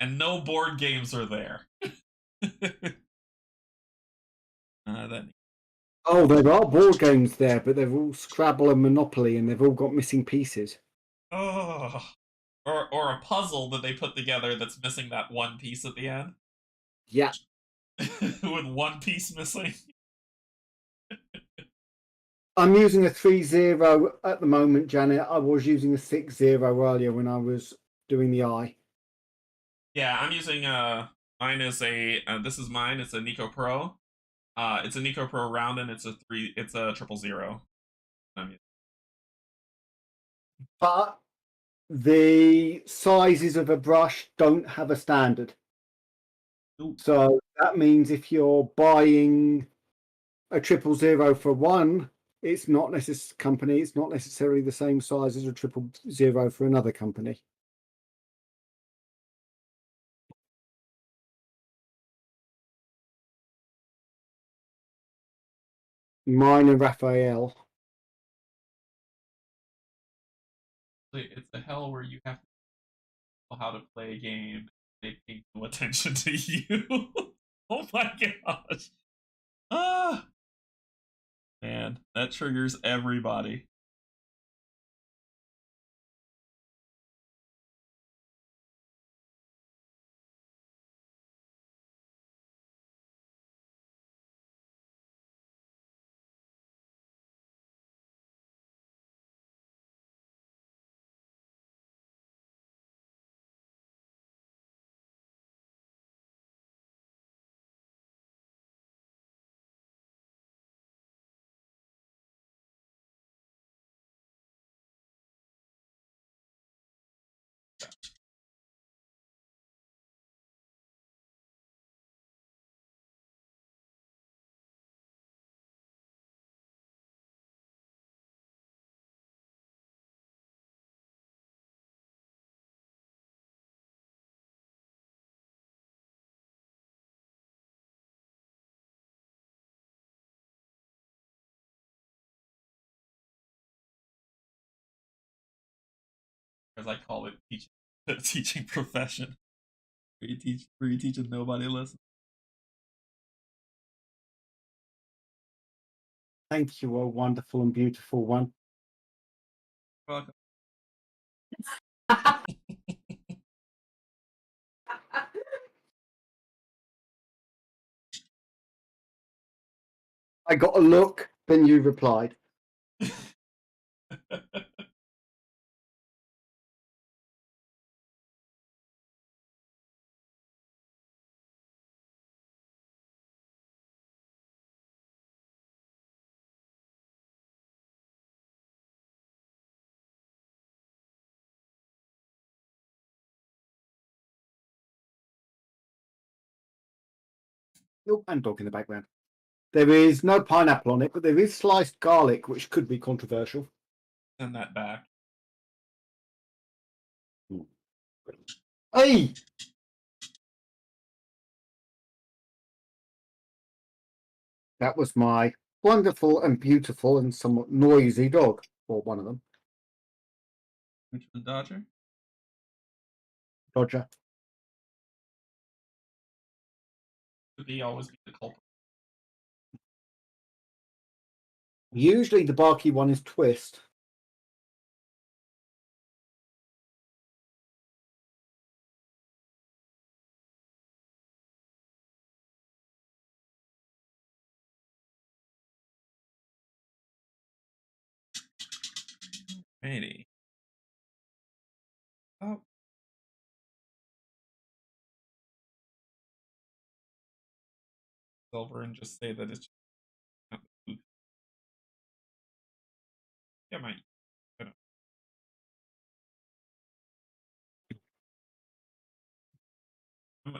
And no board games are there. That Oh, there are board games there, but they're all Scrabble and Monopoly, and they've all got missing pieces. oh, or a puzzle that they put together that's missing that one piece at the end. Yeah, With one piece missing. I'm using a 3-0 at the moment, Janet. I was using a 6-0 earlier when I was doing the eye. Yeah, I'm using mine is a this is mine. It's a Nico Pro. It's a Nico Pro round and it's a 000. But the sizes of a brush don't have a standard. Ooh. So that means if you're buying a 000 for one, it's not company. It's not necessarily the same size as a 000 for another company. Mine and Raphael. It's a hell where you have to know how to play a game. They pay no attention to you. Oh my gosh. Ah, man, that triggers everybody. As I call it, teaching teaching profession. Where you teach and nobody listens. Thank you, a wonderful and beautiful one. Welcome. I got a look, then you replied. Oh, and dog in the background. There is no pineapple on it, but there is sliced garlic, which could be controversial. Send that back. Hey! That was my wonderful and beautiful and somewhat noisy dog, or one of them. Richmond Dodger. Dodger. Could he always be the culprit? Usually the barky one is Twist. Maybe. Oh. Silver and just say that it's just not the food. Yeah, might.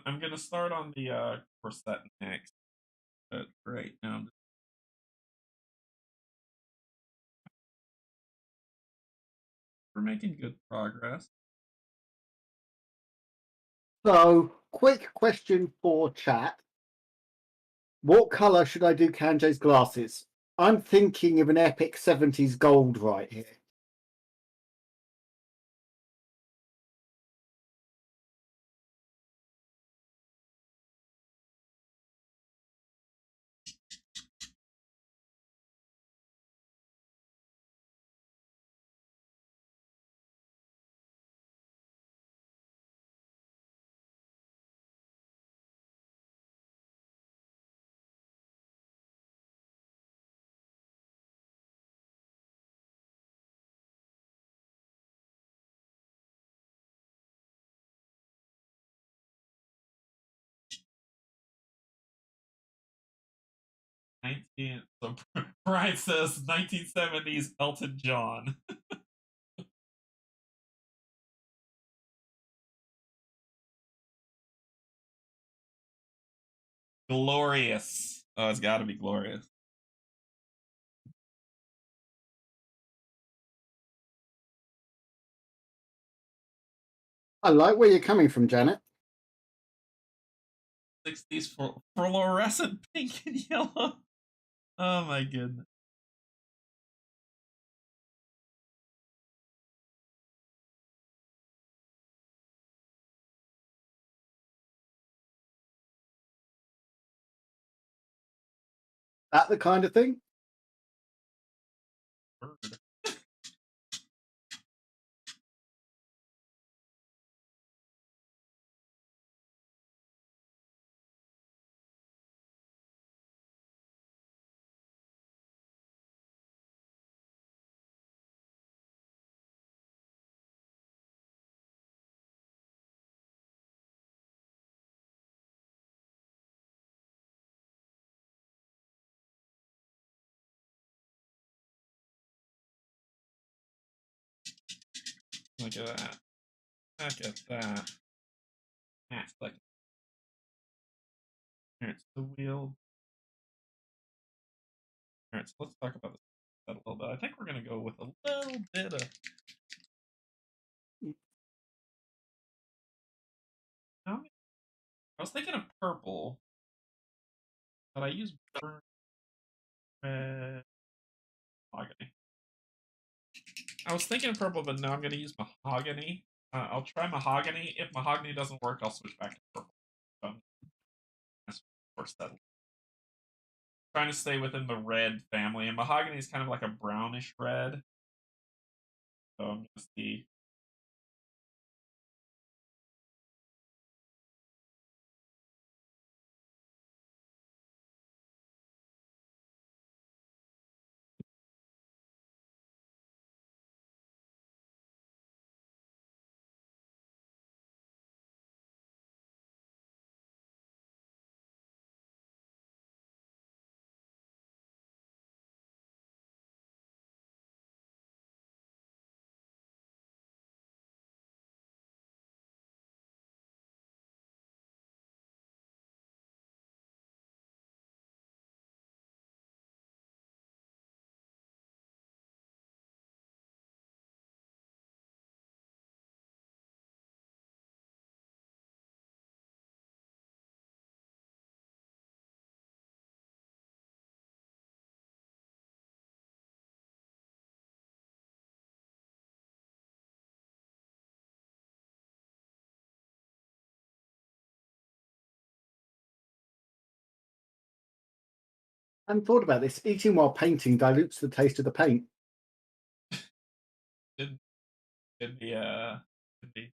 I'm gonna start on the corset next. But right now, we're making good progress. So, quick question for chat. What colour should I do Kanje's glasses? I'm thinking of an epic 70s gold right here. So Bryan says 1970s Elton John. Glorious. Oh, it's got to be glorious. I like where you're coming from, Janet. 60s fluorescent pink and yellow. Oh my goodness. That the kind of thing? Bird. Look at that. Look at that. That's like. Here's the wheel. Alright, so let's talk about this a little bit. I think we're going to go with a little bit of. I was thinking of purple, but I use burnt red mahogany. I was thinking of purple, but now I'm going to use mahogany. I'll try mahogany. If mahogany doesn't work, I'll switch back to purple. That's first that. Trying to stay within the red family, and mahogany is kind of like a brownish red. So I'm going to see. I hadn't thought about this. Eating while painting dilutes the taste of the paint. Should should be should be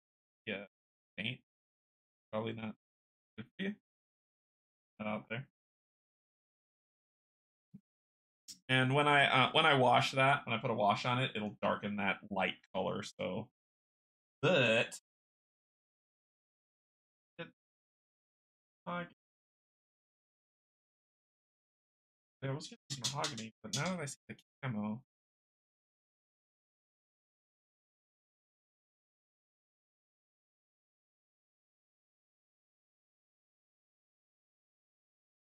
yeah paint. Probably not good for you. Not out there. And when I wash that, when I put a wash on it, it'll darken that light color. So, but it, I was getting mahogany, but now that I see the camo,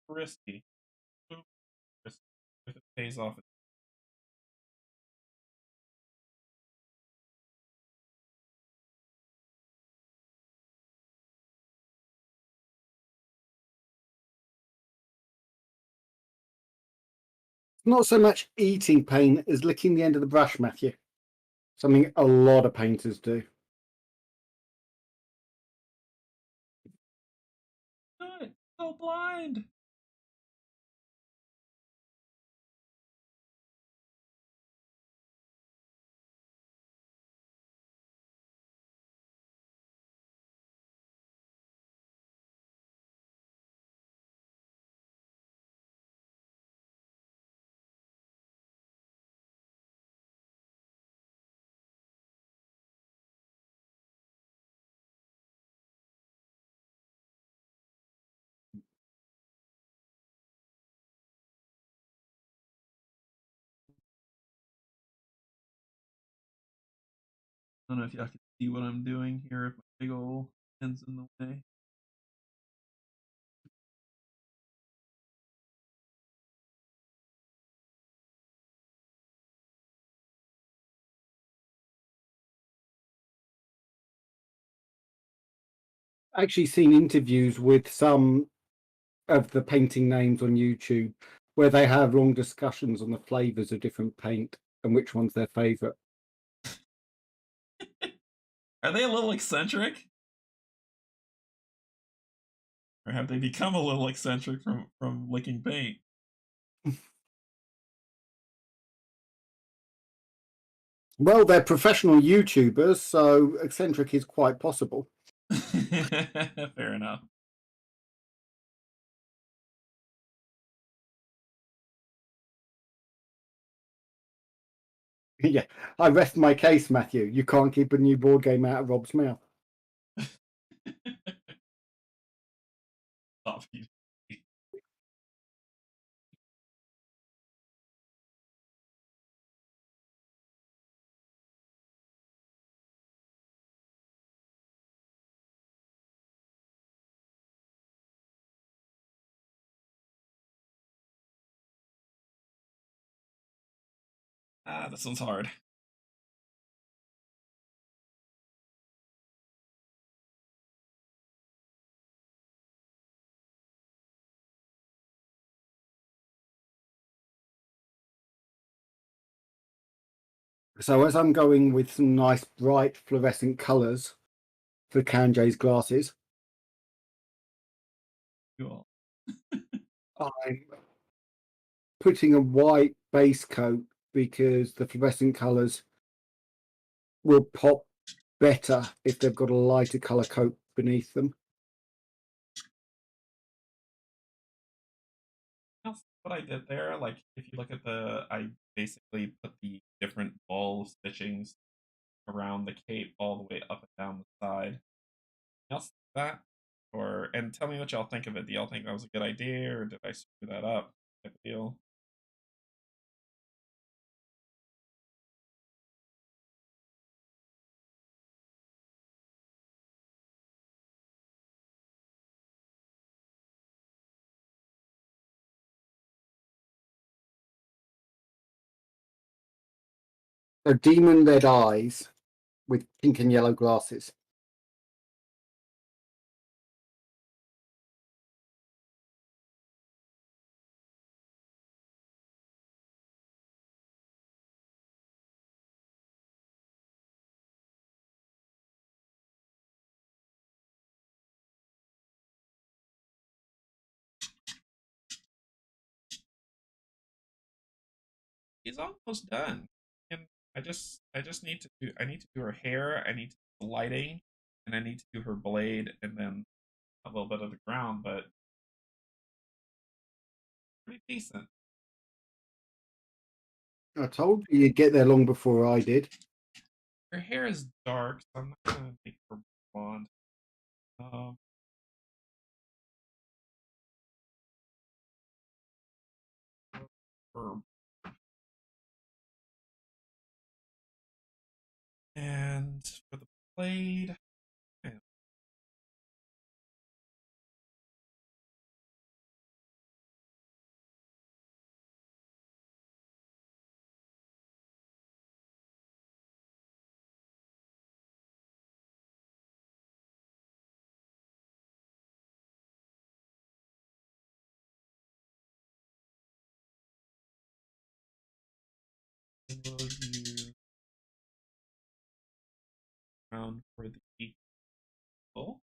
risky. Risky. If it pays off, Not so much eating paint as licking the end of the brush, Matthew. Something a lot of painters do. good. So blind. I don't know if y'all can see what I'm doing here. If my big old pen's in the way. Actually, seen interviews with some of the painting names on YouTube where they have long discussions on the flavors of different paint and which one's their favorite. Are they a little eccentric, or have they become a little eccentric from licking paint? Well, they're professional YouTubers, so eccentric is quite possible. Fair enough. Yeah, I rest my case, Matthew. You can't keep a new board game out of Rob's mouth. This one's hard. So as I'm going with some nice bright fluorescent colours for Canje's glasses, Cool. I'm putting a white base coat because the fluorescent colours will pop better if they've got a lighter colour coat beneath them. That's what I did there. Like, if you look at I basically put the different ball stitchings around the cape all the way up and down the side. Y'all see that? Or and tell me what y'all think of it. Do y'all think that was a good idea, or did I screw that up? Type of deal. So demon red eyes with pink and yellow glasses. She's almost done. And I just need to do her hair, I need to do the lighting, and I need to do her blade and then a little bit of the ground, but pretty decent. I told you you'd get there long before I did. Her hair is dark, so I'm not gonna make her blonde. Um her, and for the blade, yeah, we'll use brown for the eagle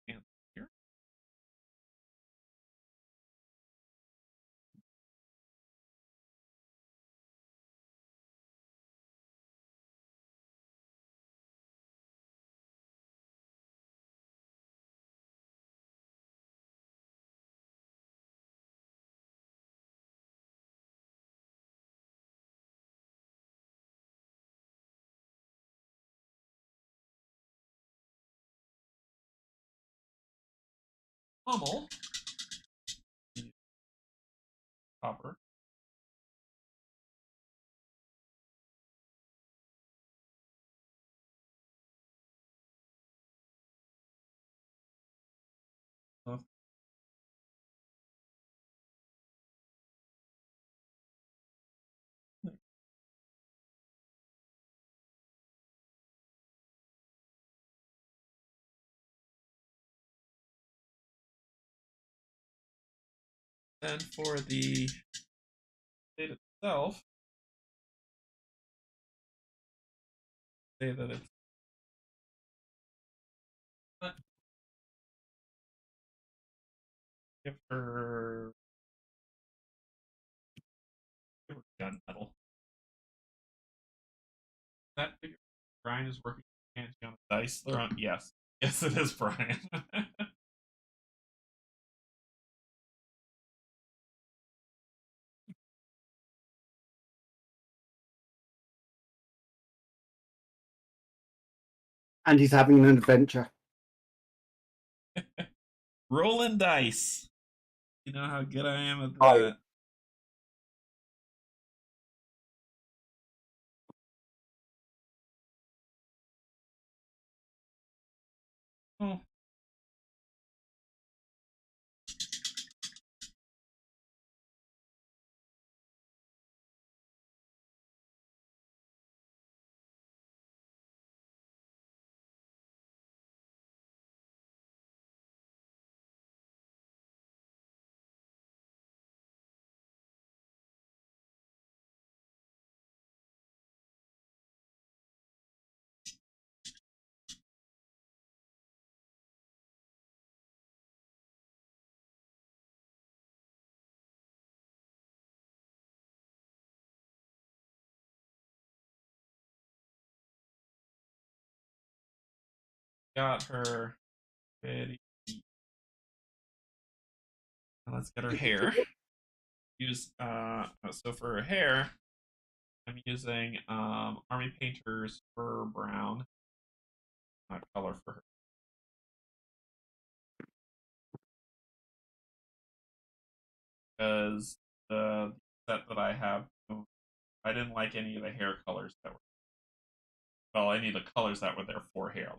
and here. Pommel, copper. Left. Then for the blade itself, say that it's give her gunmetal. That figure Bryan is working Canje on the dice. They're on yes. Yes it is Bryan. And he's having an adventure. Rolling dice. You know how good I am at Oh, that. Oh, got her ready. Let's get her hair. Use so for her hair, I'm using Army Painter's Fur Brown color for her because the set that I have, I didn't like any of the hair colors that were well, any of the colors that were there for hair.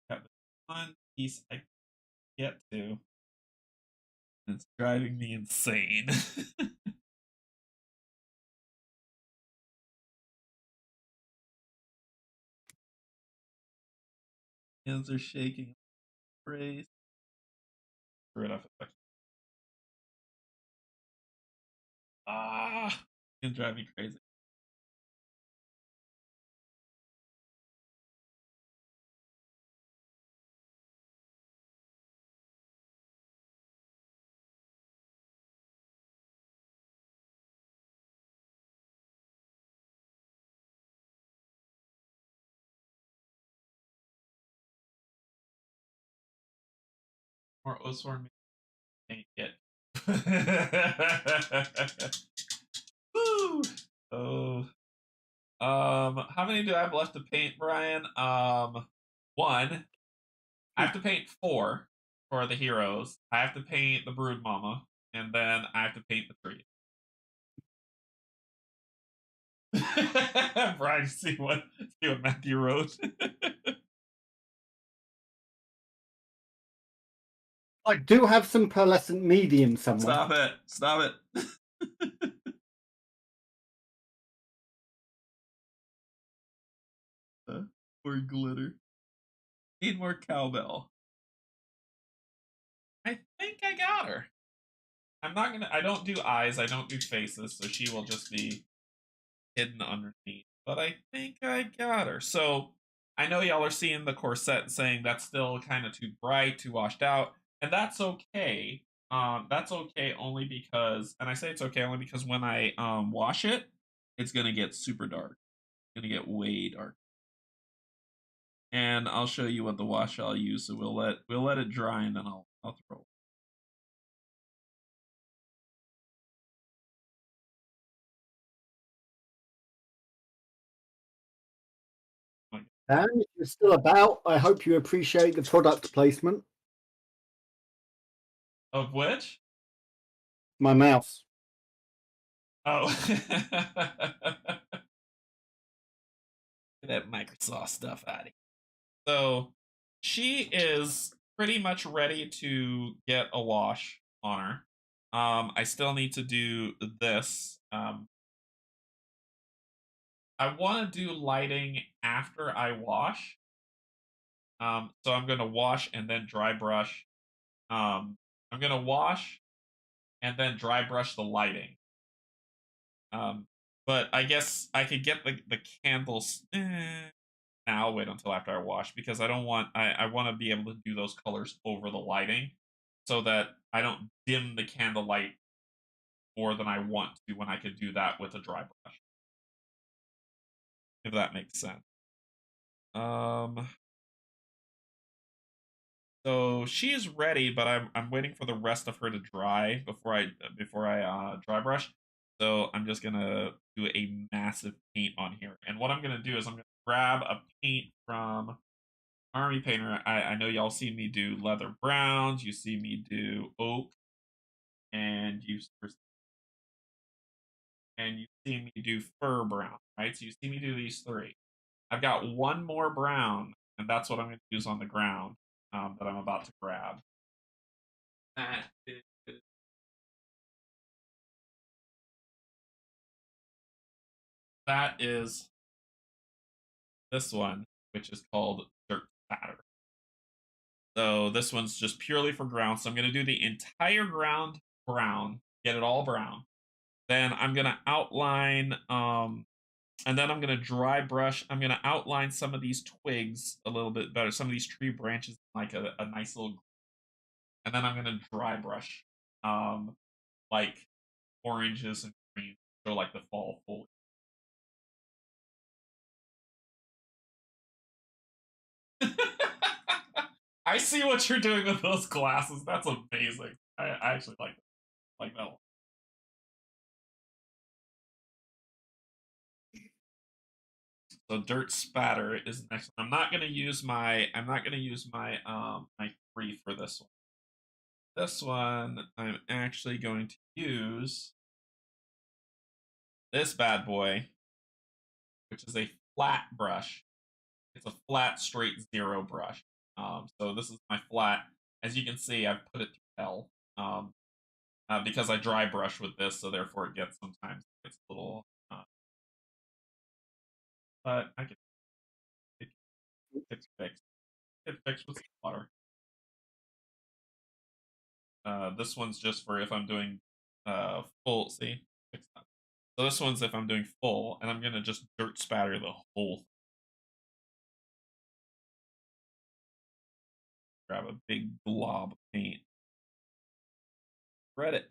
Got one piece I get to. It's driving me insane. Hands are shaking. Brace. Screw it up. Ah, it's driving me crazy. More Oathsworn ain't yet. Woo! Oh. How many do I have left to paint, Brian? One. I have to paint four for the heroes. I have to paint the brood mama, and then I have to paint the tree. Brian, see what Matthew wrote. I do have some pearlescent medium somewhere. Stop it! Stop it! More glitter. Need more cowbell. I think I got her. I'm not gonna. I don't do eyes. I don't do faces, so she will just be hidden underneath. But I think I got her. So I know y'all are seeing the corset and saying that's still kind of too bright, too washed out, and that's okay. That's okay only because, and I say it's okay only because when I wash it, it's gonna get super dark. It's gonna get way dark. And I'll show you what the wash I'll use. So we'll let it dry and then I'll throw. It. And if you're still about, I hope you appreciate the product placement. Of which? My mouse. Oh. Get that Microsoft stuff out of here. So she is pretty much ready to get a wash on her. I still need to do this. I want to do lighting after I wash. So I'm gonna wash and then dry brush. I'm gonna wash and then dry brush the lighting. Um, but I guess I could get the candles. Now I'll wait until after I wash because I don't want I want to be able to do those colors over the lighting so that I don't dim the candle light more than I want to when I could do that with a dry brush. If that makes sense. Um so she is ready, but I'm waiting for the rest of her to dry before I dry brush. So I'm just gonna do a massive paint on here. And what I'm gonna do is I'm gonna grab a paint from Army Painter. I know y'all see me do leather browns, you see me do oak, and you see me do fur brown, right? So you see me do these three. I've got one more brown, and that's what I'm going to use on the ground that I'm about to grab. That is, that is this one, which is called Dirt Spatter. So this one's just purely for ground. So I'm going to do the entire ground brown, get it all brown. Then I'm going to outline and then I'm going to dry brush. I'm going to outline some of these twigs a little bit better, some of these tree branches, like a nice little. And then I'm going to dry brush, like oranges and greens, so like the fall foliage. I see what you're doing with those glasses. That's amazing. I actually like that one. So dirt spatter is next. I'm not gonna use my 3 for this one. This one I'm actually going to use this bad boy, which is a flat brush. It's a flat straight 0 brush. So this is my flat. As you can see, I've put it through hell. Because I dry brush with this, so therefore it gets sometimes it's a little but I can it, it's fixed. It's fixed with some water. This one's just for if I'm doing full. See, fix that. So this one's if I'm doing full, and I'm gonna just dirt spatter the whole thing. Grab a big glob of paint, spread it.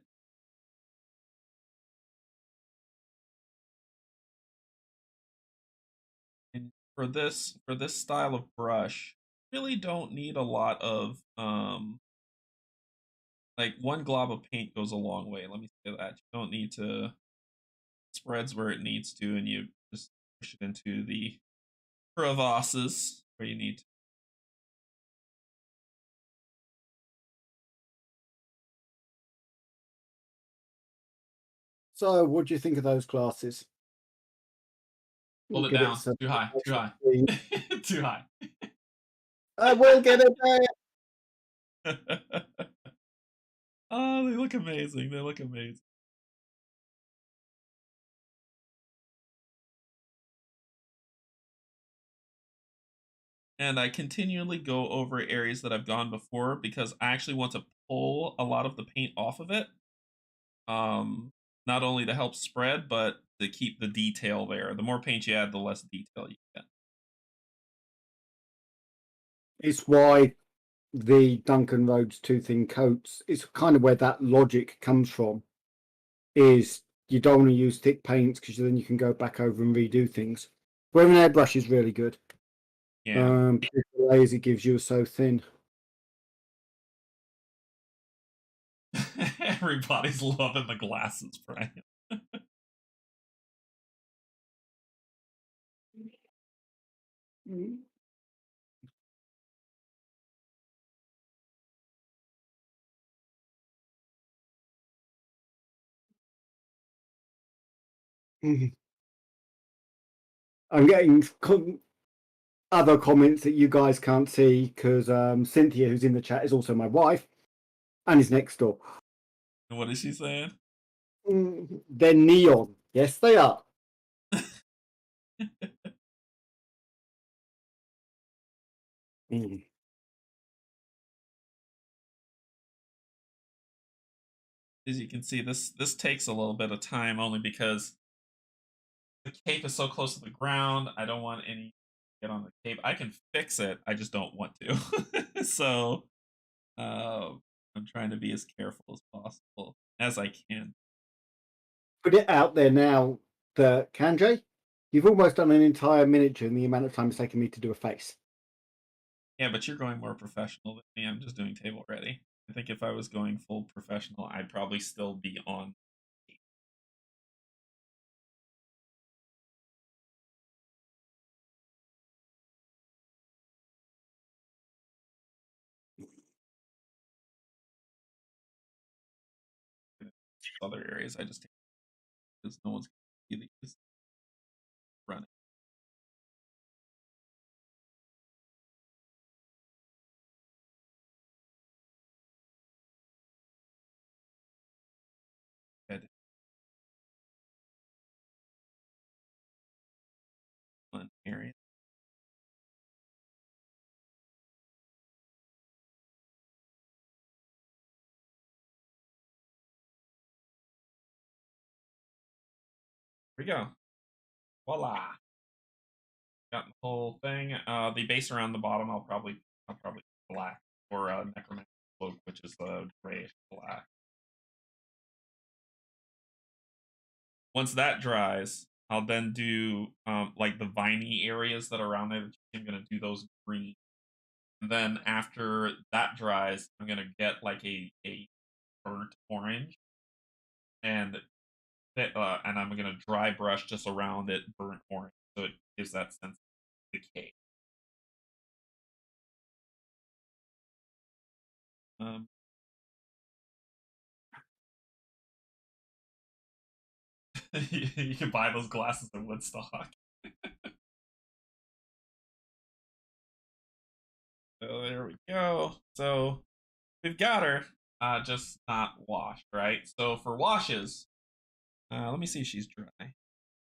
And for this style of brush, really don't need a lot of like one glob of paint goes a long way. Let me say that. You don't need to spreads where it needs to, and you just push it into the crevasses where you need to. So, what do you think of those glasses? Hold We'll it get it down. so Too high. Too high. Too high. I will get it Oh, they look amazing. They look amazing. And I continually go over areas that I've gone before because I actually want to pull a lot of the paint off of it. Not only to help spread, but to keep the detail there. The more paint you add, the less detail you get. It's why the Duncan Rhodes two thin coats. It's kind of where that logic comes from. Is you don't want to use thick paints because then you can go back over and redo things. Where an airbrush is really good. Yeah. Because the layers it gives you are so thin. Everybody's loving the glasses, Bryan. I'm getting other comments that you guys can't see because Cynthia, who's in the chat, is also my wife and is next door. What is she saying? They're neon. Yes, they are. As you can see, this takes a little bit of time only because the cape is so close to the ground. I don't want any get on the cape. I can fix it. I just don't want to. So I'm trying to be as careful as possible as I can. Put it out there now that Canje, you've almost done an entire miniature in the amount of time it's taken me to do a face. Yeah, but you're going more professional than me. I'm just doing table ready. I think if I was going full professional, I'd probably still be on. Other areas I just take because no one's going to see these running. Head one area. Here we go. Voila. Got the whole thing. The base around the bottom, I'll probably black or necromancer cloak, which is the grayish black. Once that dries, I'll then do like the viney areas that are around there. I'm gonna do those green. And then after that dries, I'm gonna get like a burnt orange, and and I'm gonna dry brush just around it burnt orange, so it gives that sense of decay. Um, you can buy those glasses in Woodstock. So there we go. So we've got her, just not washed, right? So for washes, let me see if she's dry.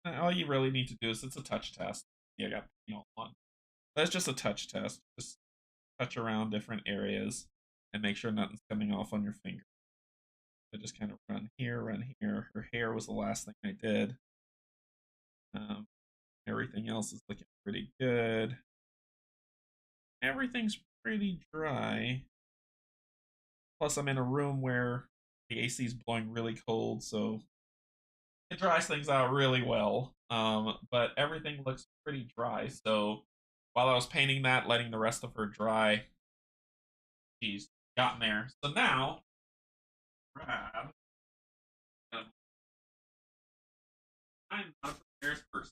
All you really need to do is it's a touch test. Yeah, I got on. That's just a touch test. Just touch around different areas and make sure nothing's coming off on your finger. So just kind of run here, run here. Her hair was the last thing I did. Um, Everything else is looking pretty good. Everything's pretty dry. Plus, I'm in a room where the AC is blowing really cold, so it dries things out really well. But everything looks pretty dry. So while I was painting that, letting the rest of her dry, she's gotten there. So now, grab. I'm not a prepared person.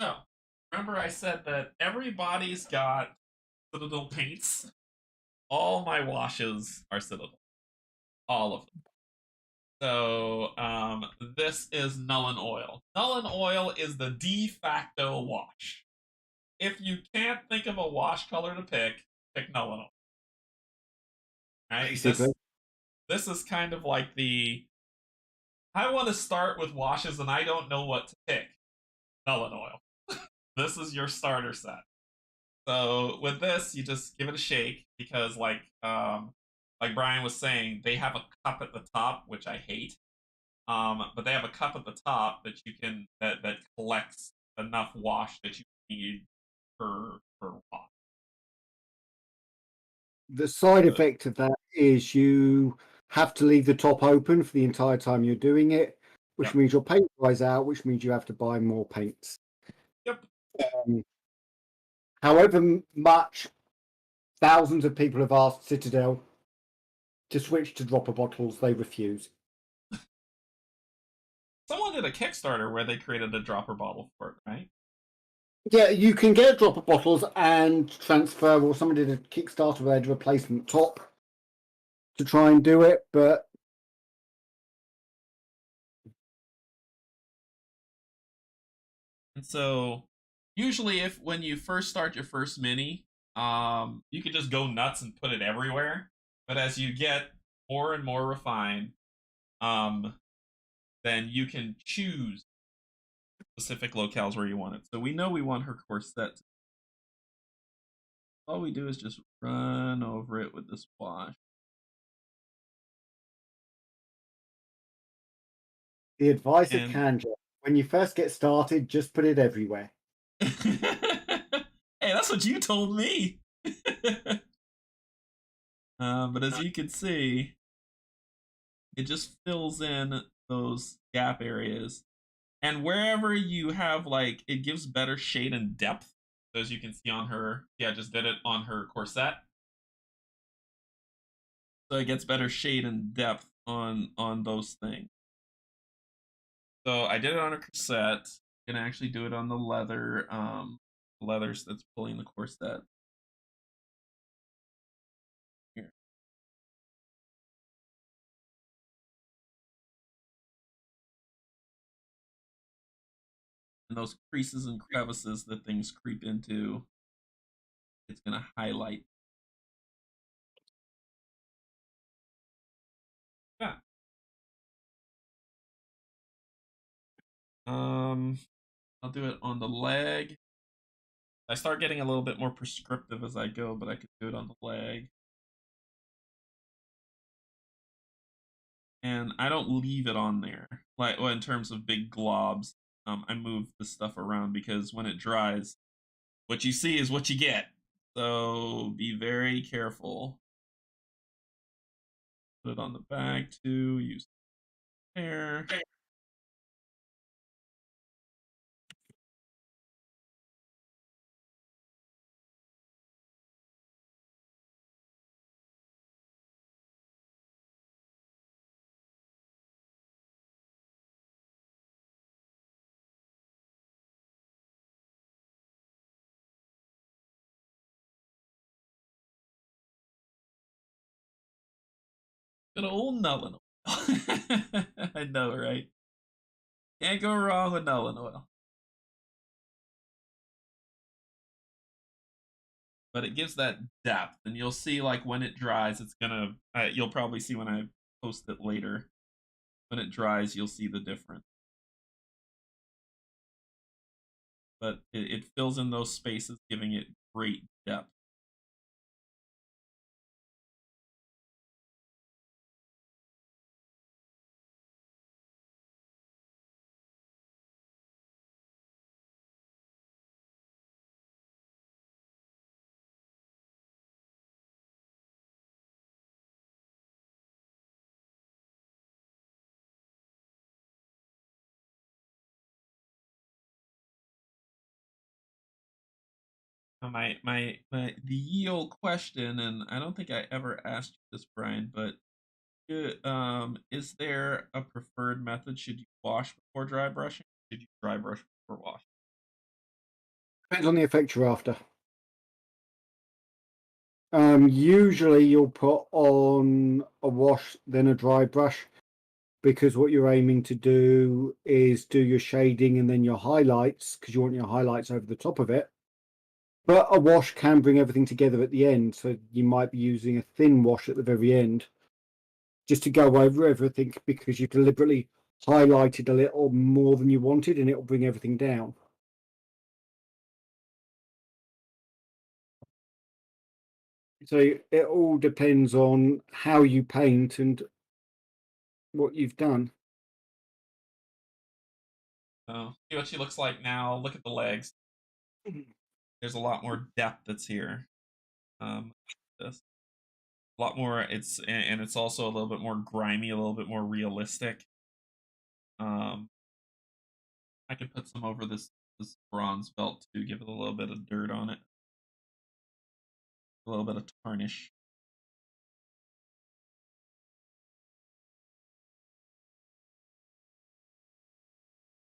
So, remember I said that everybody's got Citadel paints? All my washes are Citadel. All of them. So, this is Null and Oil. Null and Oil is the de facto wash. If you can't think of a wash color to pick Null and Oil. Right? Basically, This is kind of like the I want to start with washes and I don't know what to pick. Null and Oil. This is your starter set. So with this, you just give it a shake because like Bryan was saying, they have a cup at the top, which I hate. But they have a cup at the top that you can that collects enough wash that you need per wash. the side So, effect of that is you have to leave the top open for the entire time you're doing it, which yep, means your paint dries out, which means you have to buy more paints. yep. Um, however much thousands of people have asked Citadel to switch to dropper bottles, they refuse. Someone did a Kickstarter where they created a dropper bottle for it, right? Yeah, you can get dropper bottles and transfer, or someone did a Kickstarter where they did a replacement top to try and do it, but And so usually if when you first start your first mini, you could just go nuts and put it everywhere. But as you get more and more refined, um, then you can choose specific locales where you want it. So we know we want her corset. All we do is just run over it with this wash. the advice of And Canje, when you first get started, just put it everywhere. hey, that's what you told me. But as you can see, it just fills in those gap areas. And wherever you have like it gives better shade and depth. So as you can see on her, yeah, just did it on her corset. So it gets better shade and depth on those things. So I did it on a corset. I'm gonna actually do it on the leathers that's pulling the corset. Here. And those creases and crevices that things creep into, it's gonna highlight. Yeah. Um, I'll do it on the leg. I start getting a little bit more prescriptive as I go, but I could do it on the leg. And I don't leave it on there. Like well, in terms of big globs, I move the stuff around because when it dries, what you see is what you get. So be very careful. Put it on the bag too. Use hair. Good old Nullin oil. I know, right? Can't go wrong with Nullin oil. But it gives that depth, and you'll see like when it dries, it's gonna. You'll probably see when I post it later. When it dries, you'll see the difference. But it fills in those spaces, giving it great depth. The yield question, and I don't think I ever asked you this, Brian, but is there a preferred method? Should you wash before dry brushing? Should you dry brush before wash? Depends on the effect you're after. Usually you'll put on a wash, then a dry brush, because what you're aiming to do is do your shading and then your highlights, because you want your highlights over the top of it. But a wash can bring everything together at the end, so you might be using a thin wash at the very end just to go over everything because you deliberately highlighted a little more than you wanted, and it'll bring everything down. So it all depends on how you paint and what you've done. Oh, see what she looks like now. Look at the legs. There's a lot more depth that's here. This a lot more. And it's also a little bit more grimy, a little bit more realistic. Um, I could put some over this bronze belt to give it a little bit of dirt on it, a little bit of tarnish.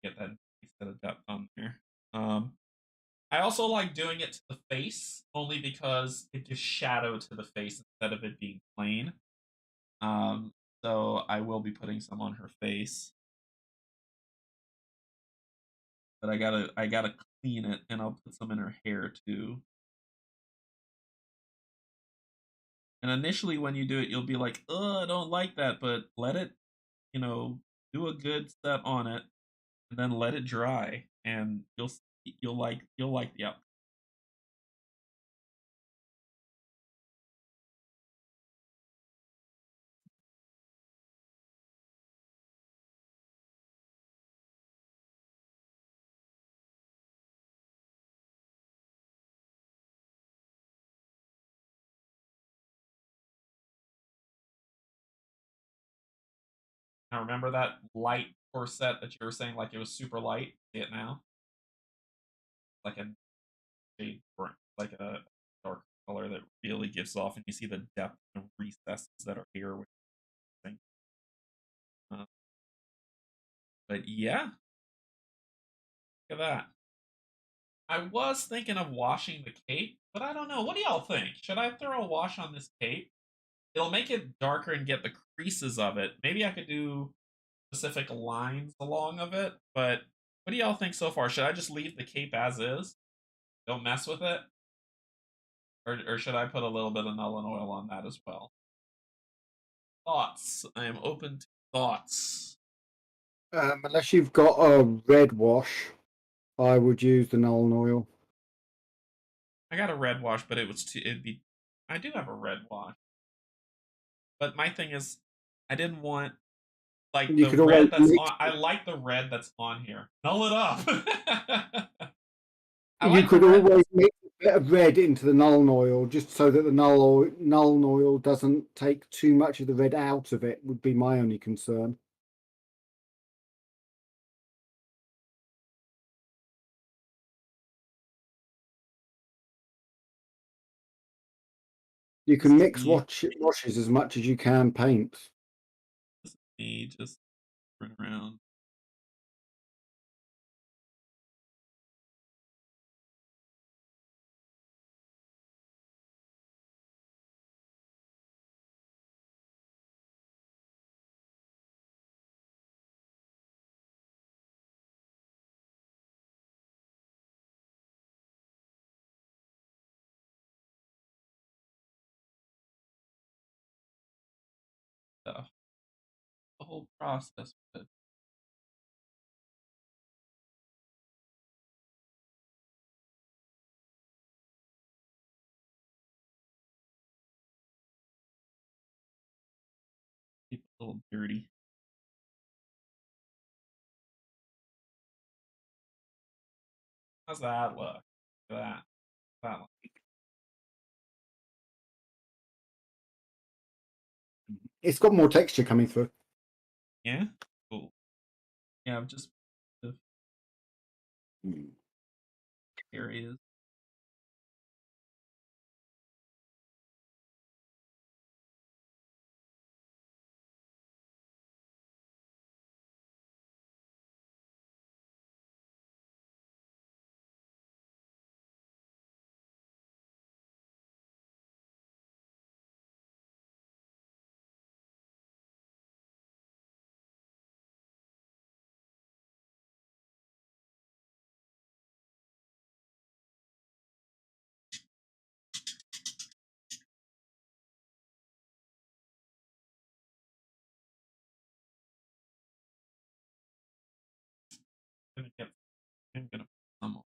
Get that nice bit of depth on there. I also like doing it to the face only because it gives shadow to the face instead of it being plain. Um, so I will be putting some on her face, but I gotta clean it, and I'll put some in her hair too. And initially, when you do it, you'll be like, "Oh, I don't like that," but let it, do a good set on it, and then let it dry, and you'll like the outcome. Now remember that light corset that you were saying, like it was super light. See it now, like a shade like a dark color that really gives off, and you see the depth of recesses that are here. With thing. Uh, but yeah, look at that. I was thinking of washing the cape, but I don't know. What do y'all think? Should I throw a wash on this cape? It'll make it darker and get the creases of it. Maybe I could do specific lines along of it, but what do y'all think so far? Should I just leave the cape as is? Don't mess with it? Or should I put a little bit of Nuln Oil on that as well? Thoughts. I am open to thoughts. Unless you've got a red wash, I would use the Nuln Oil. I got a red wash, but it'd be. I do have a red wash, but my thing is, I didn't want like You the could always red that's mix. on. I like the red that's on here. Null it up. I You like the could red always that's. mix bit of red into the Nuln oil, just so that the Nuln oil doesn't take too much of the red out of it, would be my only concern. You This can is mix me. washes as much as you can paint. This is me just run around. Stuff. The whole process with it. Keep it a little dirty. How's that look? Look at that. That one. It's got more texture coming through. Yeah? Cool. Yeah, I've just the areas. I'm gonna get I'm gonna put some on.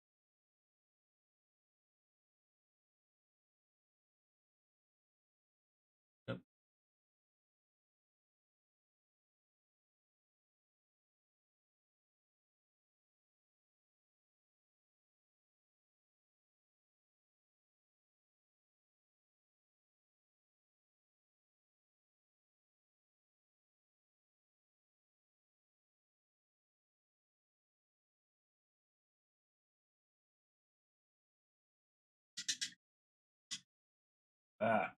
Yep. That.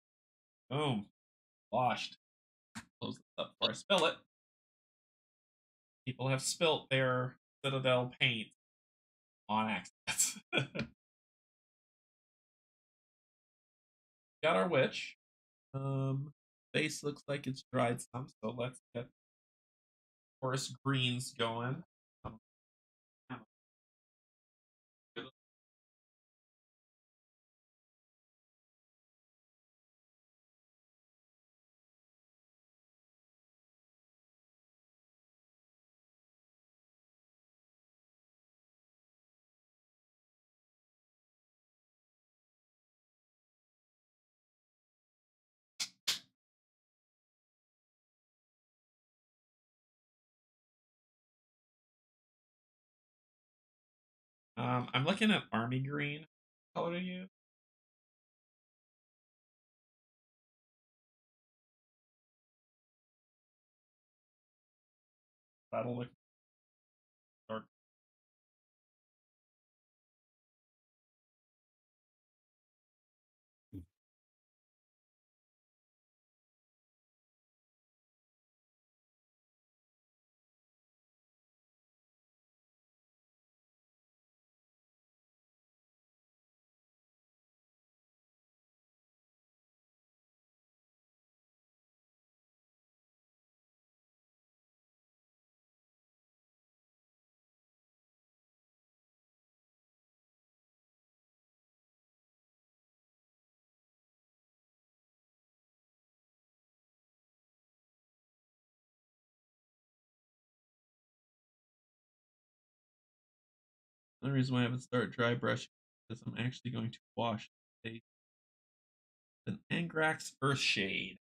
Boom. Washed. Close this up before I spill it. People have spilt their Citadel paint on accident. Got our witch. Base looks like it's dried some, so let's get forest greens going. Um, I'm looking at army green. What color are you? That'll look dark. The reason why I haven't started dry brushing is I'm actually going to wash the an Angrax Earthshade.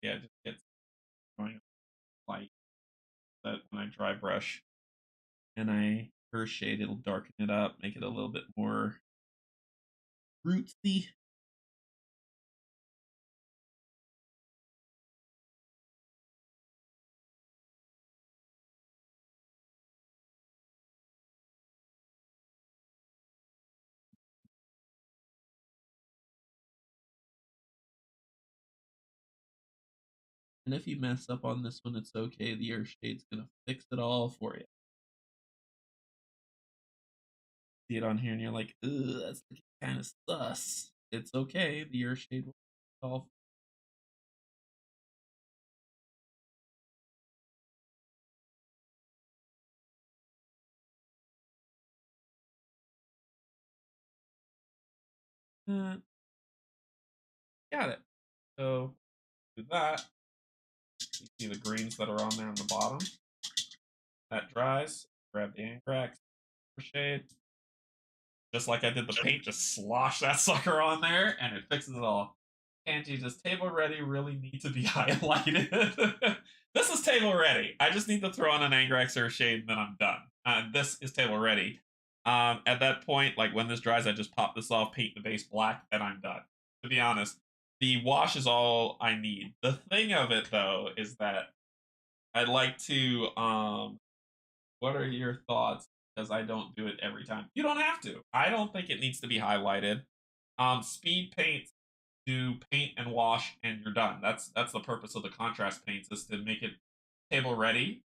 yeah, it just gets going light. That when I dry brush and I first shade, it'll darken it up, make it a little bit more rootsy. And if you mess up on this one, it's okay. The earth shade's gonna fix it all for you. See it on here, and you're like, "Ugh, that's looking kind of sus." It's okay. The earth shade will fix it all. Got it. So do that. You see the greens that are on there on the bottom. That dries. Grab the Angrax shade. Just like I did the paint, just slosh that sucker on there, and it fixes it all. Canje, does table ready really need to be highlighted? This is table ready. I just need to throw on an Angrax or a shade, and then I'm done. This is table ready. At that point, like when this dries, I just pop this off, paint the base black, and I'm done. To be honest, the wash is all I need. The thing of it, though, is that I'd like to what are your thoughts? Because I don't do it every time. You don't have to. I don't think it needs to be highlighted. Speed paints do paint and wash, and you're done. That's the purpose of the contrast paints is to make it table ready.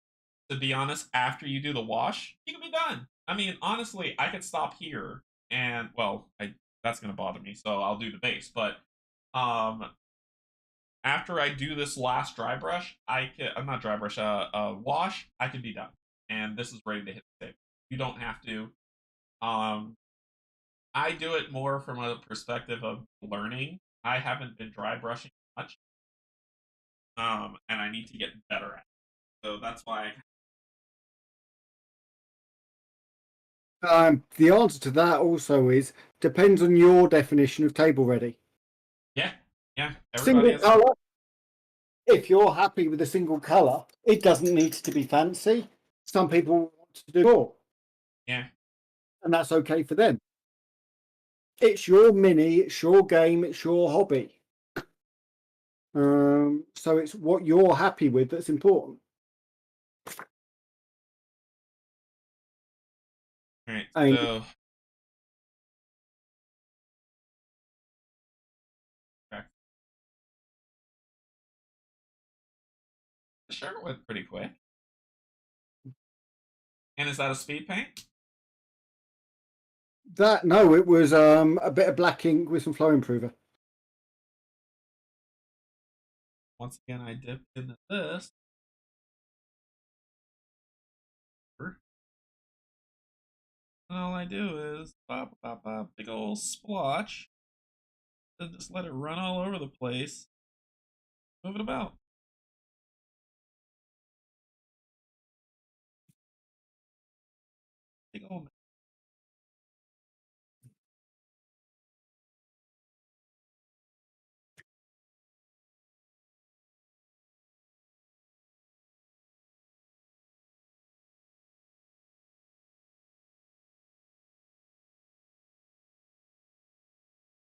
To be honest, after you do the wash, you can be done. I mean, honestly, I could stop here, and well, that's gonna bother me, so I'll do the base. But um, after I do this last dry brush, I'm not dry brush, wash, I can be done. And this is ready to hit the table. You don't have to. Um, I do it more from a perspective of learning. I haven't been dry brushing much, and I need to get better at it. So that's why. The answer to that also is depends on your definition of table ready. Yeah, yeah. Everybody Single has. color. If you're happy with a single color, it doesn't need to be fancy. Some people want to do more. Yeah. And that's okay for them. It's your mini, it's your game, it's your hobby. So it's what you're happy with that's important. All right. And So. Okay. The shirt went pretty quick. And is that a speed paint? that no, it was a bit of black ink with some flow improver. Once again, I dipped into this. And all I do is pop, pop, pop, big old splotch. Then just let it run all over the place. Move it about. Big old.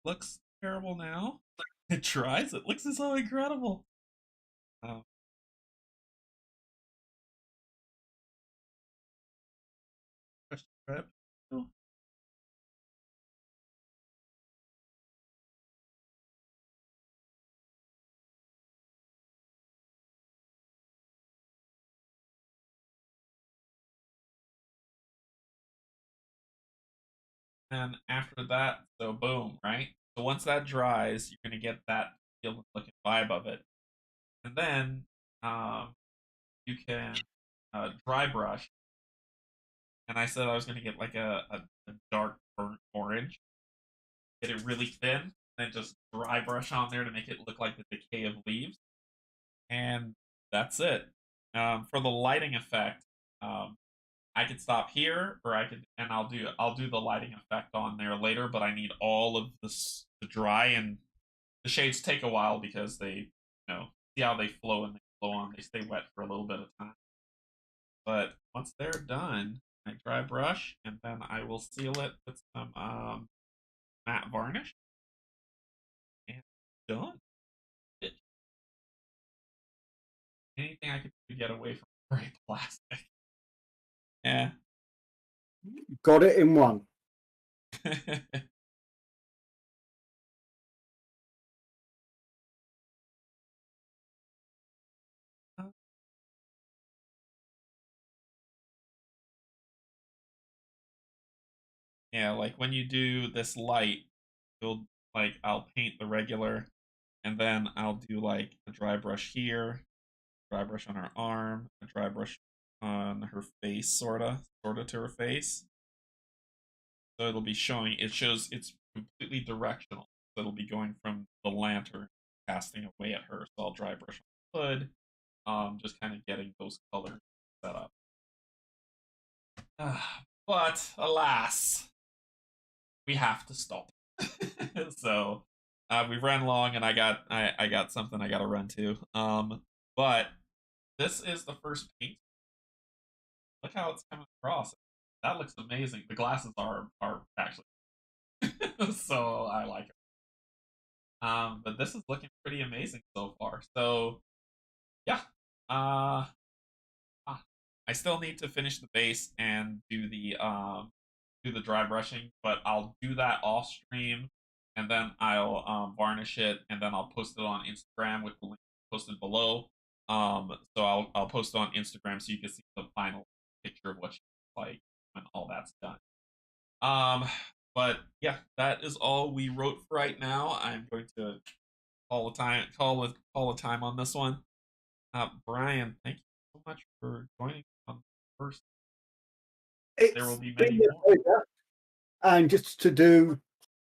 Looks terrible now. It tries. It looks so incredible. Um, and after that, so boom, right? So once that dries, you're gonna get that feel looking vibe of it, and then you can dry brush. And I said I was gonna get like a dark burnt orange, get it really thin, and then just dry brush on there to make it look like the decay of leaves, and that's it. For the lighting effect, I could stop here, or I could, and I'll do the lighting effect on there later. But I need all of this to dry, and the shades take a while because they, see how they flow and they flow on. They stay wet for a little bit of time. But once they're done, I dry brush and then I will seal it with some matte varnish and done. Anything I could do to get away from gray plastic. Yeah. Got it in one. Yeah, like when you do this light, you'll like I'll paint the regular and then I'll do like a dry brush here, dry brush on her arm, a dry brush on her face, sorta to her face. So it'll be showing. It shows it's completely directional. So it'll be going from the lantern casting away at her. So I'll dry brush on the hood, just kind of getting those colors set up. But alas, we have to stop. So we've ran long, and I got something I got to run to. But this is the first paint. Look how it's coming across. That looks amazing. The glasses are actually so I like it. But this is looking pretty amazing so far. So yeah, uh, I still need to finish the base and do the dry brushing, but I'll do that off stream, and then I'll varnish it, and then I'll post it on Instagram with the link posted below. So I'll post it on Instagram so you can see the final picture of what she looks like when all that's done. Um, but yeah, that is all we wrote for right now. I'm going to call a time on this one. Bryan, thank you so much for joining on the first. There will It's be been many a more. pleasure. And just to do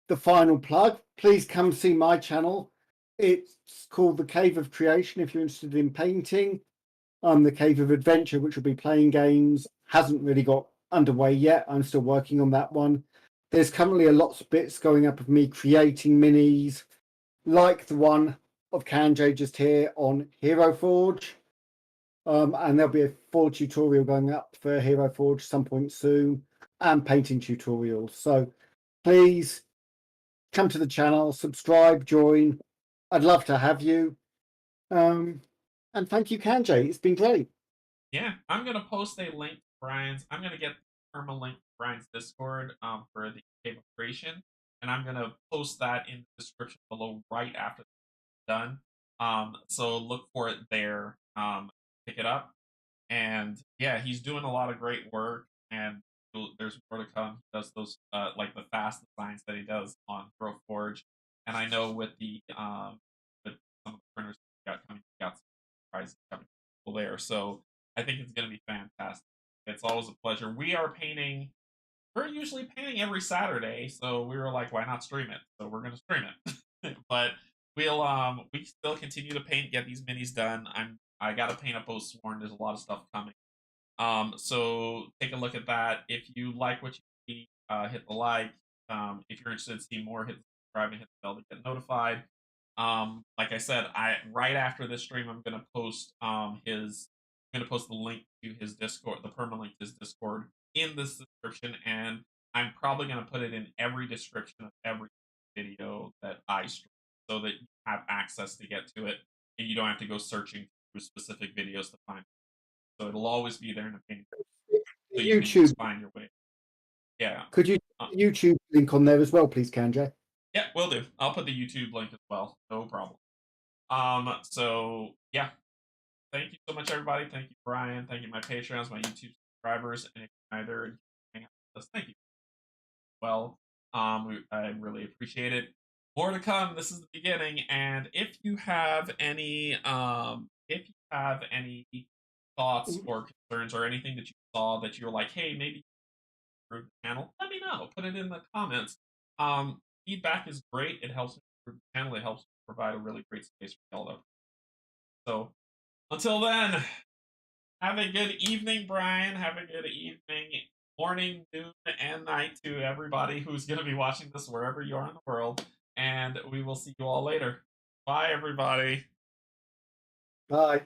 the final plug, please come see my channel. It's called The Cave of Creation if you're interested in painting. The Cave of Adventure, which will be playing games, hasn't really got underway yet. I'm still working on that one. There's currently a lots of bits going up of me creating minis, like the one of Canje just here on Hero Forge. And there'll be a Forge tutorial going up for Hero Forge some point soon, and painting tutorials. So please come to the channel, subscribe, join. I'd love to have you. And thank you, Canje. It's been great. Yeah, I'm gonna post a link to Bryan's. I'm gonna get the perma link to Bryan's Discord for the Cave of Creation, and I'm gonna post that in the description below right after it's done. So look for it there. Pick it up. And yeah, he's doing a lot of great work, and there's more to come. He does those like the fast designs that he does on Hero Forge, and I know with some of the printers he got coming, he got some prizes coming there. So I think it's going to be fantastic. It's always a pleasure. We're usually painting every Saturday, so we were like, why not stream it? So we're going to stream it. But we still continue to paint, get these minis done. I got to paint up Oathsworn. There's a lot of stuff coming. So take a look at that. If you like what you see, hit the like. If you're interested in seeing more, hit the subscribe and hit the bell to get notified. Like I said, I right after this stream, I'm gonna post the link to his Discord, the perma link to his Discord in this description, and I'm probably gonna put it in every description of every video that I stream, so that you have access to get to it, and you don't have to go searching through specific videos to find it. So it'll always be there in the painting, so you can YouTube. just find your way. Yeah. Could you Uh, YouTube link on there as well, please, Canje? yeah, will do. I'll put the YouTube link as well. No problem. So yeah, thank you so much, everybody. Thank you, Bryan. Thank you, my Patreons, my YouTube subscribers, and if you're either hang out with us, thank you. Well, I really appreciate it. More to come. This is the beginning, and if you have any thoughts or concerns or anything that you saw that you're like, hey, maybe improve the channel, let me know. Put it in the comments. Feedback is great. It helps me improve the channel. It helps provide a really great space for y'all. So until then, have a good evening, Bryan. Have a good evening, morning, noon, and night to everybody who's going to be watching this wherever you are in the world. And we will see you all later. Bye, everybody. Bye.